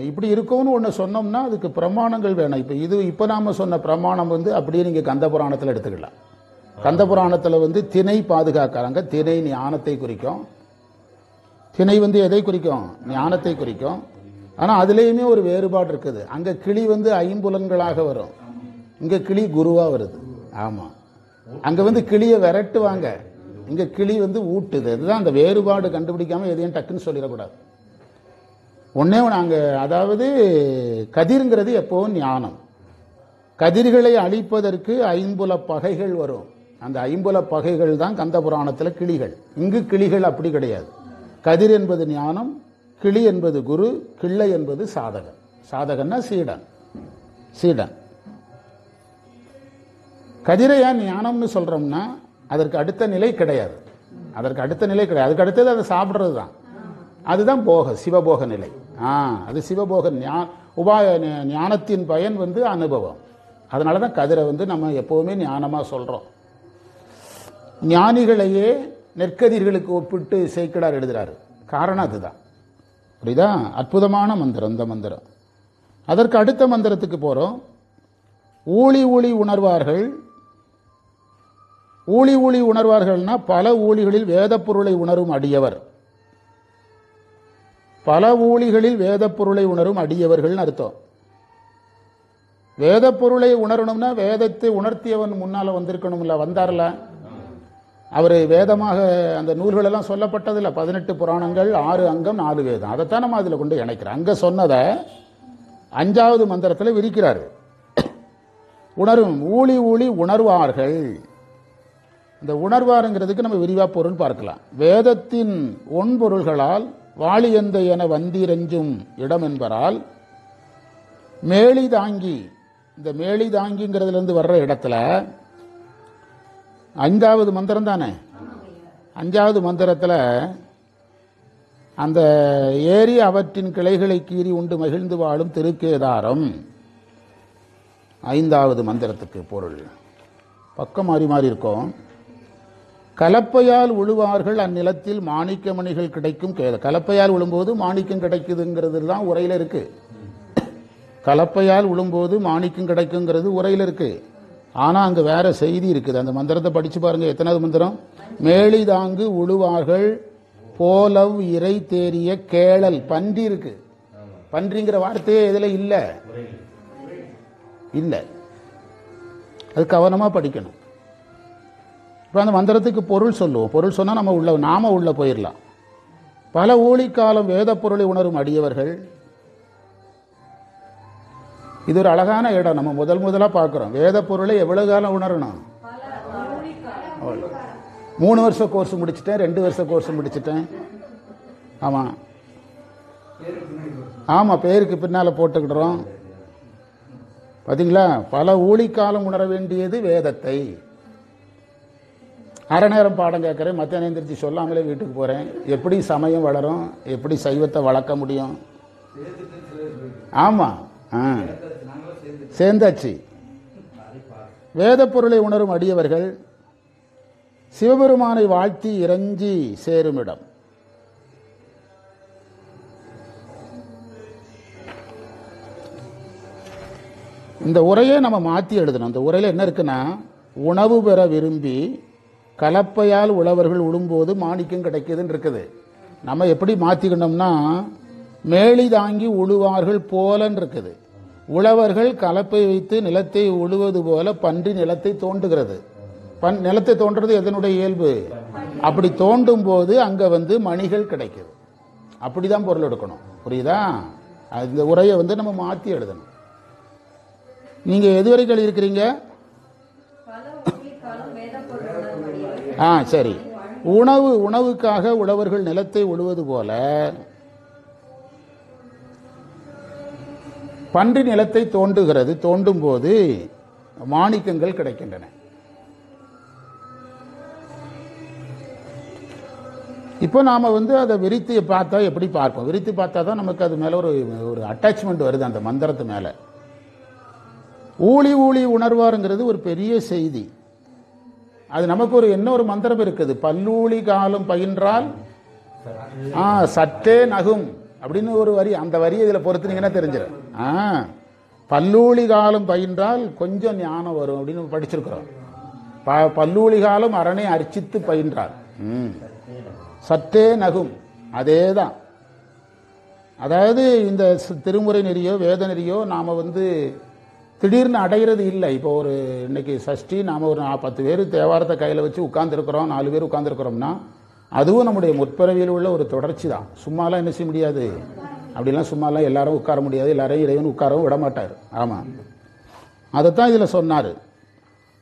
இப்படி இருக்கும்னு ஒன்று சொன்னோம்னா அதுக்கு பிரமாணங்கள் வேணும். இப்போ நாம சொன்ன பிரமாணம் வந்து அப்படியே நீங்கள் கந்த புராணத்தில் எடுத்துக்கலாம். கந்த புராணத்தில் வந்து திணை பாதுகாக்கிறாங்க. திணை ஞானத்தை குறிக்கும். திணை வந்து எதை குறிக்கும்? ஞானத்தை குறிக்கும். ஆனால் அதுலேயுமே ஒரு வேறுபாடு இருக்குது. அங்கே கிளி வந்து ஐம்புலன்களாக வரும், இங்கே கிளி குருவாக வருது. ஆமாம், அங்கே வந்து கிளியை விரட்டுவாங்க, இங்கே கிளி வந்து ஊட்டுது. அதுதான் அந்த வேறுபாடு. கண்டுபிடிக்காமல் எதையும் டக்குன்னு சொல்லிடக்கூடாது. ஒன்னே நாங்கள், அதாவது கதிர்ங்கிறது எப்போவும் ஞானம். கதிர்களை அழிப்பதற்கு ஐம்புல பகைகள் வரும். அந்த ஐம்புல பகைகள் தான் கந்த புராணத்தில் கிளிகள். இங்கு கிளிகள் அப்படி கிடையாது. கதிர் என்பது ஞானம், கிளி என்பது குரு, கிள்ளை என்பது சாதகன். சாதகன்னா சீடன். சீடன் கதிரை ஏன் ஞானம்னு சொல்றோம்னா அதற்கு அடுத்த நிலை கிடையாது. அதற்கு அடுத்த நிலை கிடையாது. அதுக்கு அடுத்தது அதை சாப்பிட்றது தான். அதுதான் போக, சிவபோக நிலை. அது சிவபோக ஞானத்தின் பயன் வந்து அனுபவம். அதனால தான் கதிரை வந்து நம்ம எப்பவுமே ஞானமாக சொல்றோம். ஞானிகளையே நெற்கதிர்களுக்கு ஒப்பிட்டு சேக்கிழார் எழுதுறாரு. காரணம் அதுதான். புரியுதா? அற்புதமான மந்திரம் இந்த மந்திரம். அதற்கு அடுத்த மந்திரத்துக்கு போறோம். ஊழி ஊழி உணர்வார்கள். ஊழி ஊழி உணர்வார்கள்னா பல ஊழிகளில் வேத பொருளை உணரும் அடியவர். பல ஊழிகளில் வேத பொருளை உணரும் அடியவர்கள் அர்த்தம். வேத பொருளை உணரணும்னா வேதத்தை உணர்த்தியவன் முன்னால வந்திருக்கணும்ல, வந்தார்ல. அவர் வேதமாக அந்த நூல்கள் எல்லாம் சொல்லப்பட்டதில்ல. 18 புராணங்கள், 6 அங்கம், 4 வேதம். அதைத்தான் நம்ம அதில் கொண்டு இணைக்கிறோம். அங்க சொன்னதை 5வது மந்திரத்தில் விரிக்கிறாரு. உணரும் ஊழி ஊழி உணர்வார்கள். இந்த உணர்வாருங்கிறதுக்கு நம்ம விரிவா பொருள் பார்க்கலாம். வேதத்தின் ஒன்பொருள்களால் வாளியந்த என வந்திரஞ்சும் இடம் என்பதால் மேலி தாங்கி, இந்த மேலி தாங்கிங்கிறதுல இருந்து வர்ற இடத்துல 5வது மந்திரம் தானே. 5வது மந்திரத்தில் அந்த ஏரி அவற்றின் கிளைகளை கீறி உண்டு மகிழ்ந்து வாழும் திருக்கேதாரம் 5வது மந்திரத்துக்கு பொருள். பக்கம் மாறி மாறி இருக்கும். கலப்பையால் உழுவார்கள் அந்நிலத்தில் மாணிக்க மணிகள் கிடைக்கும். கலப்பையால் உழும்போது மாணிக்கம் கிடைக்குதுங்கிறது தான் உரையில் இருக்கு. கலப்பையால் உழும்போது மாணிக்கம் கிடைக்குங்கிறது உரையில் இருக்கு. ஆனா அங்க வேற செய்தி இருக்குது. அந்த மந்திரத்தை படிச்சு பாருங்க. எத்தனாவது மந்திரம்? மேலிதாங்கு உழுவார்கள் போலவ் இறை தேறிய கேளல். பன்றி இருக்கு. பன்றிங்கிற வார்த்தையே இதுல இல்ல. இல்ல, அது கவனமா படிக்கணும். இப்போ அந்த மந்திரத்துக்கு பொருள் சொல்லுவோம். பொருள் சொன்னா நாம உள்ள போயிடலாம். பல ஊழிக்காலம் வேத பொருளை உணரும் அடியவர்கள். இது ஒரு அழகான இடம். நம்ம முதலா பார்க்கிறோம். வேத பொருளை எவ்வளவு காலம் உணரணும்? 3 வருஷ கோர்ஸ் முடிச்சுட்டேன், 2 வருஷ கோர்ஸ் முடிச்சுட்டேன். ஆமா, பேருக்கு பின்னால போட்டுக்கிடுறோம். பாத்தீங்களா? பல ஊழிக்காலம் உணர வேண்டியது வேதத்தை. அரை நேரம் பாடம் கேட்கறேன், மத்தியானம் எந்திரிச்சு சொல்லாமலே வீட்டுக்கு போறேன். எப்படி சமயம் வளரும்? எப்படி சைவத்தை வளர்க்க முடியும்? ஆமா, சேர்ந்தாச்சு. வேத பொருளை உணரும் அடியவர்கள் சிவபெருமானை வாழ்த்தி இறைஞ்சி சேருமிடம். இந்த உரையை நம்ம மாற்றி எழுதணும். இந்த உரையில் என்ன இருக்குன்னா, உணவு பெற விரும்பி கலப்பையால் உழவர்கள் உழும்போது மாணிக்கம் கிடைக்குதுன்னு இருக்குது. நம்ம எப்படி மாற்றிக்கணும்னா, மேலி தாங்கி உழுவார்கள் போலன்னு இருக்குது. உழவர்கள் கலப்பை வைத்து நிலத்தை உழுவது போல பன்றி நிலத்தை தோண்டுகிறது. நிலத்தை தோன்றது எதனுடைய இயல்பு? அப்படி தோண்டும் போது அங்க மணிகள் கிடைக்குது. அப்படிதான் பொருள் எடுக்கணும். புரியுதா? இந்த உரையை நம்ம மாற்றி எழுதணும். நீங்க எதுவரைக்கும் எழுதியிருக்கிறீங்க? சரி. உணவுக்காக உழவர்கள் நிலத்தை உழுவது போல பன்றி நிலத்தை தோண்டுகிறது. தோண்டும் போது மாணிக்கங்கள் கிடைக்கின்றன. இப்போ நாம அதை விரித்து பார்த்தா எப்படி பார்ப்போம்? விரித்து பார்த்தா தான் நமக்கு அது மேல ஒரு அட்டாச்மெண்ட் வருது அந்த மந்திரத்து மேல. ஊழி ஊழி உணர்வாருங்கிறது ஒரு பெரிய செய்தி. அது நமக்கு இன்னொரு மந்திரம் இருக்குது. பல்லூழி காலம் பயின்றால் சற்றே நகும் அப்படின்னு ஒரு வரி. அந்த வரியை இதுல பொறுத்துனீங்கன்னா தெரிஞ்சிடும். பல்லூழி காலம் பயின்றால் கொஞ்சம் ஞானம் வரும் அப்படின்னு படிச்சிருக்கிறோம். பல்லூழி காலம் அரணை அர்ச்சித்து பயின்றால் சற்றே நகும். அதேதான். அதாவது இந்த திருமுறை நெறியோ வேத நெறியோ நாம திடீர்னு அடைகிறது இல்லை. இப்போ இன்னைக்கு சஷ்டி நாம ஒரு 10 பேர் தேவாரத்தை கையில் வச்சு உட்கார்ந்துருக்கிறோம், 4 பேர் உட்கார்ந்துருக்கிறோம்னா அதுவும் நம்முடைய முற்பறவியில் உள்ள ஒரு தொடர்ச்சி தான். சும்மாலாம் என்ன செய்ய முடியாது. அப்படிலாம் சும்மாலாம் எல்லாரும் உட்கார முடியாது. எல்லாரையும் இறைவன் உட்காரவும் விட மாட்டார். ஆமா, அதைத்தான் இதுல சொன்னாரு.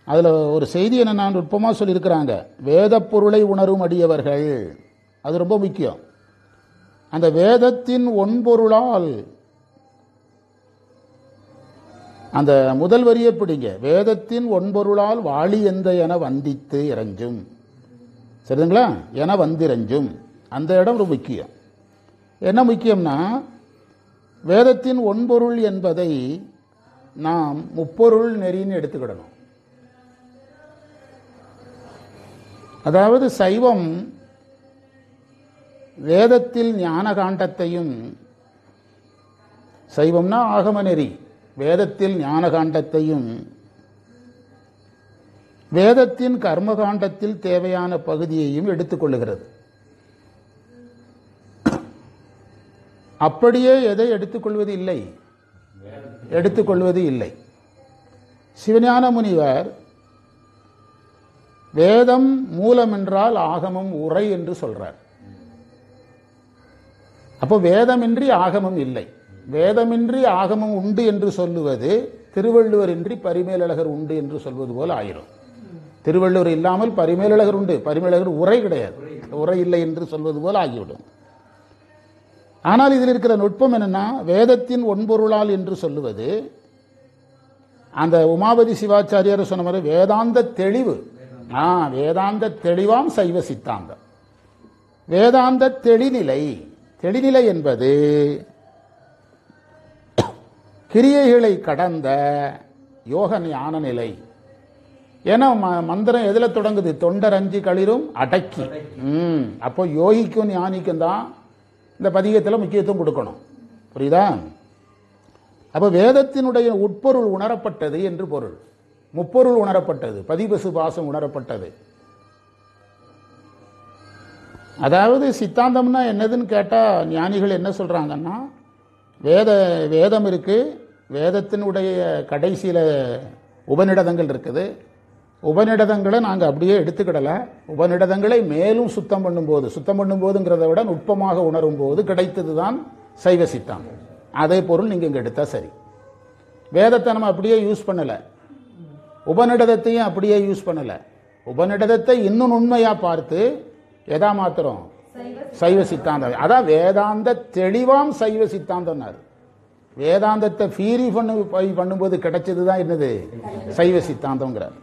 அதுல ஒரு செய்தி என்ன நுட்பமா சொல்லியிருக்கிறாங்க. வேத பொருளை உணரும் அடியவர்கள், அது ரொம்ப முக்கியம். அந்த வேதத்தின் ஒன்பொருளால், அந்த முதல் வரியை பிடிங்க. வேதத்தின் ஒன்பொருளால் வாளி எந்த என வந்தித்து இறஞ்சும். சரிங்களா? என வந்திரஞ்சும். அந்த இடம் ரொம்ப முக்கியம். என்ன முக்கியம்னா, வேதத்தின் ஒன்பொருள் என்பதை நாம் முப்பொருள் நெறின்னு எடுத்துக்கிடணும். அதாவது சைவம் வேதத்தில் ஞான காண்டத்தையும், சைவம்னா ஆகம நெறி, வேதத்தில் ஞான காண்டத்தையும் வேதத்தின் கர்மகாண்டத்தில் தேவையான பகுதியையும் எடுத்துக்கொள்ளுகிறது. அப்படியே எதை எடுத்துக்கொள்வது இல்லை? எடுத்துக்கொள்வது இல்லை. சிவஞான முனிவர் வேதம் மூலம் என்றால் ஆகமம் உரை என்று சொல்றார். அப்போ வேதமின்றி ஆகமம் இல்லை. வேதமின்றி ஆகமம் உண்டு என்று சொல்லுவது திருவள்ளுவர் இன்றி பரிமேலழகர் உண்டு என்று சொல்வது போல ஆயிரும். திருவள்ளுவர் இல்லாமல் பரிமேலழகர் உண்டு, பரிமேலழகர் உரை கிடையாது, உரை இல்லை என்று சொல்வது போல ஆகிவிடும். ஆனால் இதில் இருக்கிற நுட்பம் என்னன்னா, வேதத்தின் ஒன்பொருளால் என்று சொல்லுவது அந்த உமாபதி சிவாச்சாரியார் சொன்ன மாதிரி வேதாந்த தெளிவு. வேதாந்த தெளிவாம் சைவ சித்தாந்தம். வேதாந்த தெளிநிலை. தெளிநிலை என்பது கிரியைகளை கடந்த யோக ஞான நிலை. ஏன்னா மந்திரம் எதுல தொடங்குது? தொண்டர் அஞ்சி களிரும் அடக்கி. அப்போ யோகிக்கும் ஞானிக்கும் தான் இந்த பதிகத்தில் முக்கியத்துவம் கொடுக்கணும். புரியுதா? அப்போ வேதத்தினுடைய உட்பொருள் உணரப்பட்டது என்று பொருள். முப்பொருள் உணரப்பட்டது, பதிபசு பாசம் உணரப்பட்டது. அதாவது சித்தாந்தம்னா என்னதுன்னு கேட்டா ஞானிகள் என்ன சொல்றாங்கன்னா, வேதம் இருக்கு, வேதத்தினுடைய கடைசியில உபநிடதங்கள் இருக்குது. உபநிடதங்களை நாங்கள் அப்படியே எடுத்துக்கிடல. உபநிடதங்களை மேலும் சுத்தம் பண்ணும்போதுங்கிறத விட நுட்பமாக உணரும் போது கிடைத்தது தான் சைவ சித்தாந்தம். அதே பொருள் நீங்க இங்க எடுத்தா சரி. வேதத்தை நம்ம அப்படியே யூஸ் பண்ணல, உபநிடதத்தையும் அப்படியே யூஸ் பண்ணல. உபநிடதத்தை இன்னும் உண்மையா பார்த்து எதா மாத்திரம் சைவ சித்தாந்தம். அதான் வேதாந்த தெளிவாம் சைவ சித்தாந்தம். வேதாந்தத்தை ஃபீரி பண்ணும்போது கிடைச்சதுதான் என்னது? சைவ சித்தாந்தம்ங்கிறார்.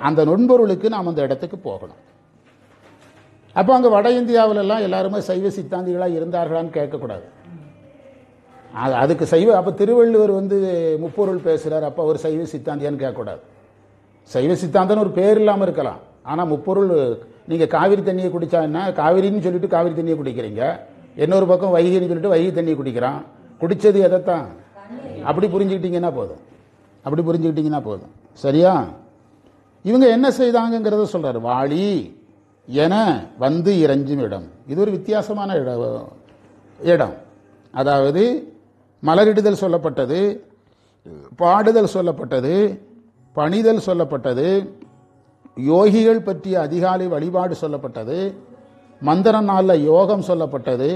அந்த நுண்பொருளுக்கு நாம் அந்த இடத்துக்கு போகணும். அப்போ அங்கே வட இந்தியாவிலெல்லாம் எல்லாருமே சைவ சித்தாந்திகளாக இருந்தார்களான்னு கேட்கக்கூடாது. அதுக்கு சைவ, அப்போ திருவள்ளுவர் முப்பொருள் பேசுகிறார், அப்போ அவர் சைவ சித்தாந்தியான்னு கேட்கக்கூடாது. சைவ சித்தாந்தம்னு ஒரு பேர் இல்லாமல் இருக்கலாம், ஆனால் முப்பொருள். நீங்கள் காவிரி தண்ணியை குடிச்சா என்ன? காவிரின்னு சொல்லிட்டு காவிரி தண்ணியை குடிக்கிறீங்க. இன்னொரு பக்கம் வைகைன்னு சொல்லிட்டு வைகை தண்ணியை குடிக்கிறான். குடிச்சது எதைத்தான்? அப்படி புரிஞ்சுக்கிட்டீங்கன்னா போதும். அப்படி புரிஞ்சுக்கிட்டீங்கன்னா போதும். சரியா? இவங்க என்ன செய்தாங்கிறத சொல்றாரு. வாளி என வந்து இறைஞ்சும் இடம். இது ஒரு வித்தியாசமான இடம். அதாவது மலரிடுதல் சொல்லப்பட்டது, பாடுதல் சொல்லப்பட்டது, பணிதல் சொல்லப்பட்டது, யோகிகள் பற்றிய அதிகாலை வழிபாடு சொல்லப்பட்டது, மந்திர நாளில் யோகம் சொல்லப்பட்டது.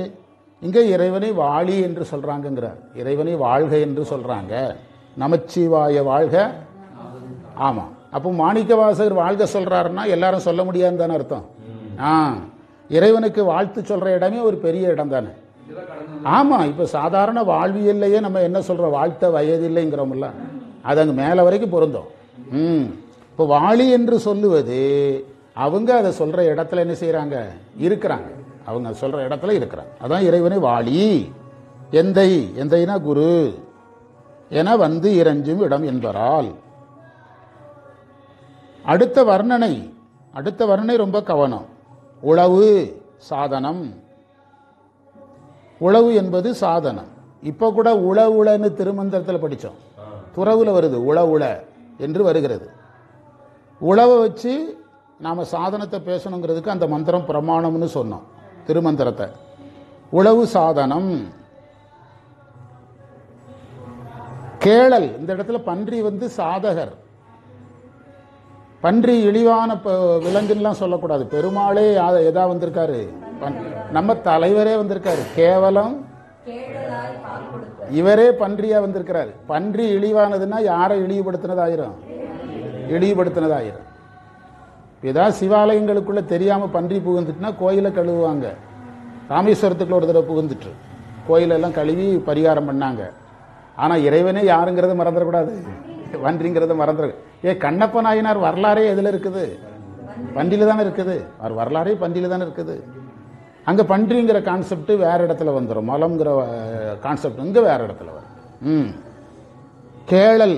இங்கே இறைவனை வாளி என்று சொல்றாங்கிறார். இறைவனை வாழ்க என்று சொல்றாங்க. நமச்சிவாய வாழ்க. ஆமா, அப்போ மாணிக்க வாசகர் வாழ்க சொல்றாருன்னா எல்லாரும் சொல்ல முடியாதுன்னு தானே அர்த்தம். இறைவனுக்கு வாழ்த்து சொல்ற இடமே ஒரு பெரிய இடம் தானே. ஆமா, இப்ப சாதாரண வாழ்வியல்லையே நம்ம என்ன சொல்றோம், வாழ்த்த வயதில்லைங்கிறோம்ல, அது அங்க மேல வரைக்கும் பொருந்தும். இப்போ வாளி என்று சொல்லுவது அவங்க அதை சொல்ற இடத்துல என்ன செய்யறாங்க, இருக்கிறாங்க. அவங்க சொல்ற இடத்துல இருக்கிறாங்க. அதான் இறைவனை வாளி எந்தை, எந்தைனா குரு என வந்து இறைஞ்சும் இடம் என்பதால். அடுத்த வர்ணனை ரொம்ப கவனம். உளவு சாதனம். உளவு என்பது சாதனம். இப்ப கூட உளவுளன்னு திருமந்திரத்தில் படித்தோம். துறவுல வருது உளவுள என்று வருகிறது. உளவை வச்சு நாம சாதனத்தை பேசணுங்கிறதுக்கு அந்த மந்திரம் பிரமாணம்னு சொன்னோம். திருமந்திரத்தை உளவு சாதனம். கேளல், இந்த இடத்துல பன்றி வந்து சாதகர். பன்றி இழிவான விலங்குலாம் சொல்லக்கூடாது. பெருமாளே எதா வந்திருக்காரு, நம்ம தலைவரே வந்திருக்காரு. கேவலம் இவரே பன்றியா வந்திருக்கிறாரு. பன்றி இழிவானதுன்னா யாரை இழிவுபடுத்தினதாயிரும், இழிவுபடுத்தினதாயிரும். ஏதாவது சிவாலயங்களுக்குள்ள தெரியாம பன்றி புகுந்துட்டுனா கோயிலை கழுவுவாங்க. ராமேஸ்வரத்துக்குள்ள ஒரு தடவை புகுந்துட்டு கோயிலெல்லாம் கழுவி பரிகாரம் பண்ணாங்க. ஆனா இறைவனே யாருங்கிறத மறந்துடக்கூடாது, பன்றிங்கிறத மறந்துட. கண்ணப்ப நாயனார் வரலாறே எதுல இருக்குது, பன்றியில தானே இருக்குது. அவர் வரலாறே பன்றியில தானே இருக்குது. அங்க பன்றிங்கிற கான்செப்ட் வேற இடத்துல வந்துடும். மலம்ங்கிற கான்செப்ட் இங்க வேற இடத்துல வரும். கேளல்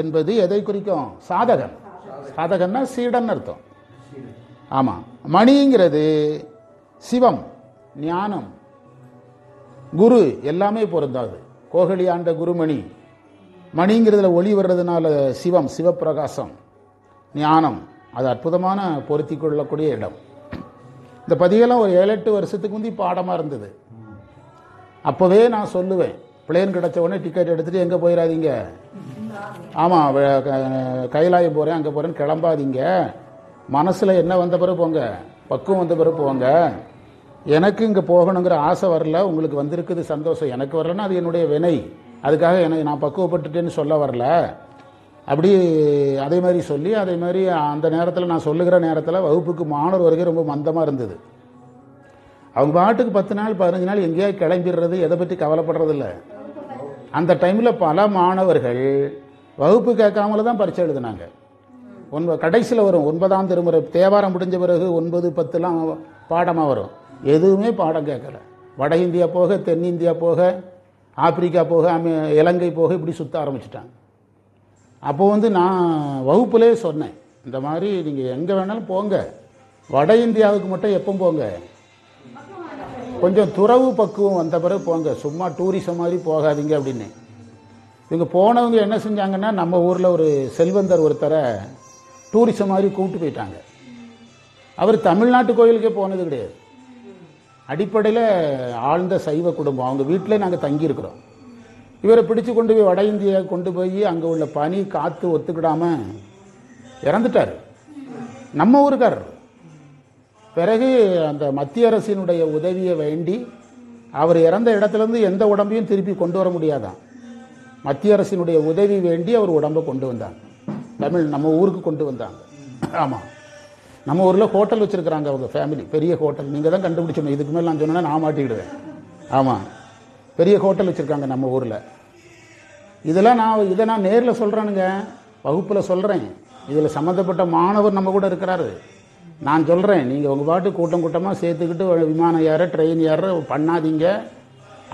என்பது எதை குறிக்கும், சாதகன். சாதகன்னா சீடன் அர்த்தம். ஆமா, மணிங்கிறது சிவம், ஞானம், குரு எல்லாமே பொருந்தாது. கோகலி ஆண்ட குருமணி. மணிங்கிறதுல ஒளி வர்றதுனால சிவம், சிவப்பிரகாசம், ஞானம். அது அற்புதமான பொருத்தி கொள்ளக்கூடிய இடம். இந்த பதிகெல்லாம் ஒரு 7-8 வருஷத்துக்கு முந்தி பாடமா இருந்தது. அப்பவே நான் சொல்லுவேன், பிளேன் கிடைச்ச உடனே டிக்கெட் எடுத்துட்டு எங்க போயிடாதீங்க, ஆமா கைலாயம் போறேன் அங்க போறேன்னு கிளம்பாதீங்க. மனசுல என்ன வந்த பிறகு போங்க, பக்குவம் வந்த பிறகு போங்க. எனக்கு இங்க போகணுங்கிற ஆசை வரல, உங்களுக்கு வந்திருக்குது சந்தோஷம். எனக்கு வரலன்னா அது என்னுடைய வினை. அதுக்காக நான் பக்குவப்பட்டுட்டேன்னு சொல்ல வரல. அப்படி அதே மாதிரி சொல்லி, அதே மாதிரி அந்த நேரத்தில் நான் சொல்லுகிற நேரத்தில் வகுப்புக்கு மாணவர் வருகை ரொம்ப மந்தமாக இருந்தது. அவங்க பாட்டுக்கு 10 நாள் 15 நாள் எங்கேயாவது கிளம்பிடுறது, எதை பற்றி கவலைப்படுறது இல்லை. அந்த டைமில் பல மாணவர்கள் வகுப்பு கேட்காமல தான் பரீட்சை எழுதினாங்க. கடைசியில் வரும் 9ஆம் திருமுறை தேவாரம் முடிஞ்ச பிறகு 9, 10லாம் பாடமாக வரும். எதுவுமே பாடம் கேட்கல. வட இந்தியா போக, தென்னிந்தியா போக, ஆப்பிரிக்கா போக, இலங்கை போக, இப்படி சுற்ற ஆரம்பிச்சிட்டாங்க. அப்போ நான் வகுப்புலே சொன்னேன், இந்த மாதிரி நீங்கள் எங்கே வேணாலும் போங்க, வட இந்தியாவுக்கு மட்டும் எப்போ போங்க, கொஞ்சம் துறவு பக்குவம் வந்த பிறகு போங்க, சும்மா டூரிசம் மாதிரி போகாதீங்க அப்படின்னு. இவங்க போனவங்க என்ன செஞ்சாங்கன்னா, நம்ம ஊரில் ஒரு செல்வந்தர் ஒருத்தரை டூரிசம் மாதிரி கூப்பிட்டு போயிட்டாங்க. அவர் தமிழ்நாட்டு கோயிலுக்கே போனது கிடையாது. அடிப்படையில் ஆழ்ந்த சைவ குடும்பம். அவங்க வீட்டிலே நாங்கள் தங்கியிருக்கிறோம். இவரை பிடிச்சு கொண்டு போய் வட இந்தியா கொண்டு போய் அங்கே உள்ள பனி காற்று ஒத்துக்கிடாம இறந்துட்டார். நம்ம ஊருக்காரர். பிறகு அந்த மத்திய அரசினுடைய உதவியை வேண்டி அவர் இறந்த இடத்துலேருந்து எந்த உடம்பையும் திருப்பி கொண்டு வர முடியாதான். மத்திய அரசினுடைய உதவி வேண்டி அவர் உடம்பை கொண்டு வந்தாங்க, நம்ம ஊருக்கு கொண்டு வந்தாங்க. ஆமாம், நம்ம ஊரில் ஹோட்டல் வச்சுருக்கிறாங்க அவங்க ஃபேமிலி, பெரிய ஹோட்டல். நீங்கள் தான் கண்டுபிடிச்சணும், இதுக்கு மேலே நான் சொன்னேன்னா நான் மாட்டிக்கிடுவேன். ஆமாம், பெரிய ஹோட்டல் வச்சுருக்காங்க நம்ம ஊரில். இதை நான் நேரில் சொல்கிறேனுங்க, வகுப்பில் சொல்கிறேன். இதில் சம்மந்தப்பட்ட மாணவர் நம்ம கூட இருக்கிறாரு. நான் சொல்கிறேன், நீங்கள் உங்கள் பாட்டு கூட்டம் கூட்டமாக சேர்த்துக்கிட்டு விமானம் ஏற, ட்ரெயின் ஏற பண்ணாதீங்க.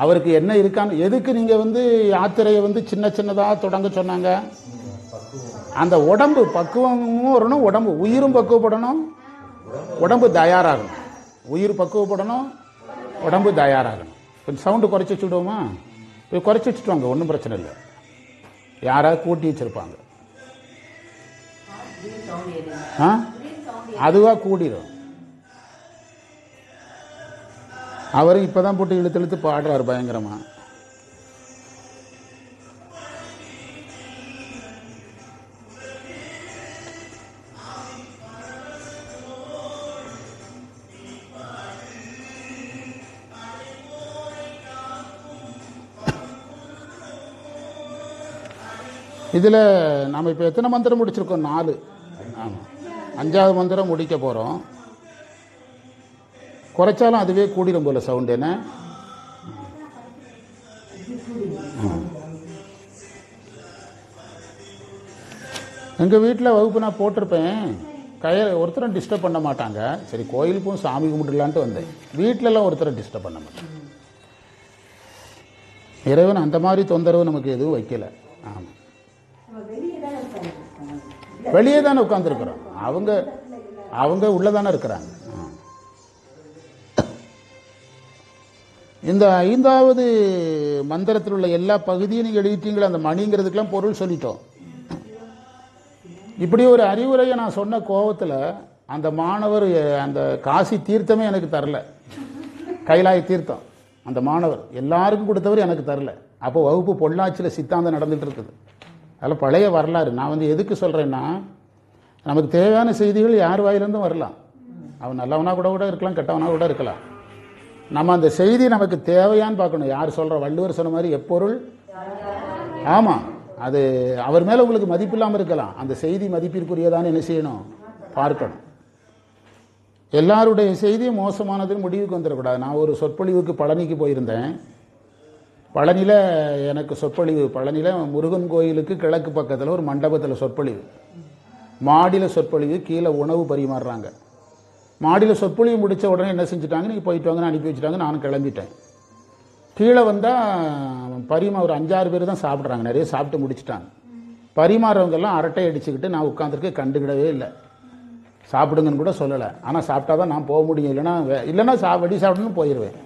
அவருக்கு என்ன இருக்கான்னு, எதுக்கு நீங்கள் யாத்திரையை சின்ன சின்னதாக தொடங்க சொன்னாங்க? அந்த உடம்பு பக்குவமும் வரணும், உடம்பு உயிரும் பக்குவப்படணும், உடம்பு தயாராகணும். உயிர் பக்குவப்படணும், உடம்பு தயாராகணும். கொஞ்சம் சவுண்டு குறைச்சி வச்சுடுவோமா? போய் குறைச்சி வச்சுட்டு வாங்க, ஒன்றும் பிரச்சனை இல்லை. யாராவது கூட்டி வச்சிருப்பாங்க. அதுவாக கூடிடும். அவரும் இப்பதான் போட்டு இழுத்து இழுத்து பாடுறாரு பயங்கரமா. இதில் நாம் இப்போ எத்தனை மந்திரம் முடிச்சிருக்கோம்? 4. ஆமாம், 5வது மந்திரம் முடிக்க போகிறோம். குறைச்சாலும் அதுவே கூடிடும் போல சவுண்ட். என்ன எங்கள் வீட்டில் வகுப்பு நான் போட்டிருப்பேன். ஒருத்தரும் டிஸ்டர்ப் பண்ண மாட்டாங்க. சரி, கோயிலுக்கும் சாமி கும்பிட்டுலான்ட்டு வந்தேன். வீட்டிலலாம் ஒருத்தரை டிஸ்டர்ப் பண்ண மாட்டேன். இறைவன் அந்த மாதிரி தொந்தரவு நமக்கு எதுவும் வைக்கல. ஆமாம், வெளியே தானே உட்காந்துருக்குறோம். அவங்க உள்ளதானே இருக்கிறாங்க. இந்த 5வது மந்திரத்தில் உள்ள எல்லா பகுதியும் நீங்கள் எழுதிட்டீங்களா? அந்த மணிங்கிறதுக்கெல்லாம் பொருள் சொல்லிட்டோம். இப்படி ஒரு அறிவுரையை நான் சொன்ன கோபத்தில் அந்த மாணவர் அந்த காசி தீர்த்தமே எனக்கு தரல. கைலாய தீர்த்தம் அந்த மாணவர் எல்லாருக்கும் கொடுத்தவர் எனக்கு தரல. அப்போ வகுப்பு பொள்ளாச்சியில் சித்தாந்தம் நடந்துட்டு இருக்குது. அதில் பழைய வரலாறு. நான் எதுக்கு சொல்கிறேன்னா, நமக்கு தேவையான செய்திகள் யார் வாயிலிருந்தும் வரலாம். அவன் நல்லவனா கூட இருக்கலாம், கெட்டவனா கூட இருக்கலாம். நம்ம அந்த செய்தி நமக்கு தேவையான்னு பார்க்கணும். யார் சொல்கிற? வள்ளுவர் சொன்ன மாதிரி எப்பொருள். ஆமாம், அது அவர் மேலே உங்களுக்கு மதிப்பு இல்லாமல் இருக்கலாம். அந்த செய்தி மதிப்பிற்குரியதான்னு என்ன செய்யணும்? பார்க்கணும். எல்லாருடைய செய்தியும் மோசமானதுன்னு முடிவுக்கு வந்துடக்கூடாது. நான் ஒரு சொற்பொழிவுக்கு பழனிக்கு போயிருந்தேன். பழனியில் எனக்கு சொற்பொழிவு. பழனியில் முருகன் கோயிலுக்கு கிழக்கு பக்கத்தில் ஒரு மண்டபத்தில் சொற்பொழிவு. மாடியில் சொற்பொழிவு, கீழே உணவு பரிமாறுறாங்க. மாடியில் சொற்பொழிவு முடித்த உடனே என்ன செஞ்சுட்டாங்க, நீங்கள் போயிட்டு வாங்கன்னு அனுப்பி வச்சுட்டாங்க. நானும் கிளம்பிட்டேன். கீழே வந்தால் ஒரு 5-6 பேர் தான் சாப்பிட்றாங்க. நிறைய சாப்பிட்டு முடிச்சுட்டாங்க. பரிமாறவங்கெல்லாம் அரட்டை அடிச்சுக்கிட்டு நான் உட்காந்துருக்க கண்டுக்கிடவே இல்லை. சாப்பிடுங்கன்னு கூட சொல்லலை. ஆனால் சாப்பிட்டா தான் நான் போக முடியும். இல்லைன்னா வெடி சாப்பிடணும்னு போயிடுவேன்.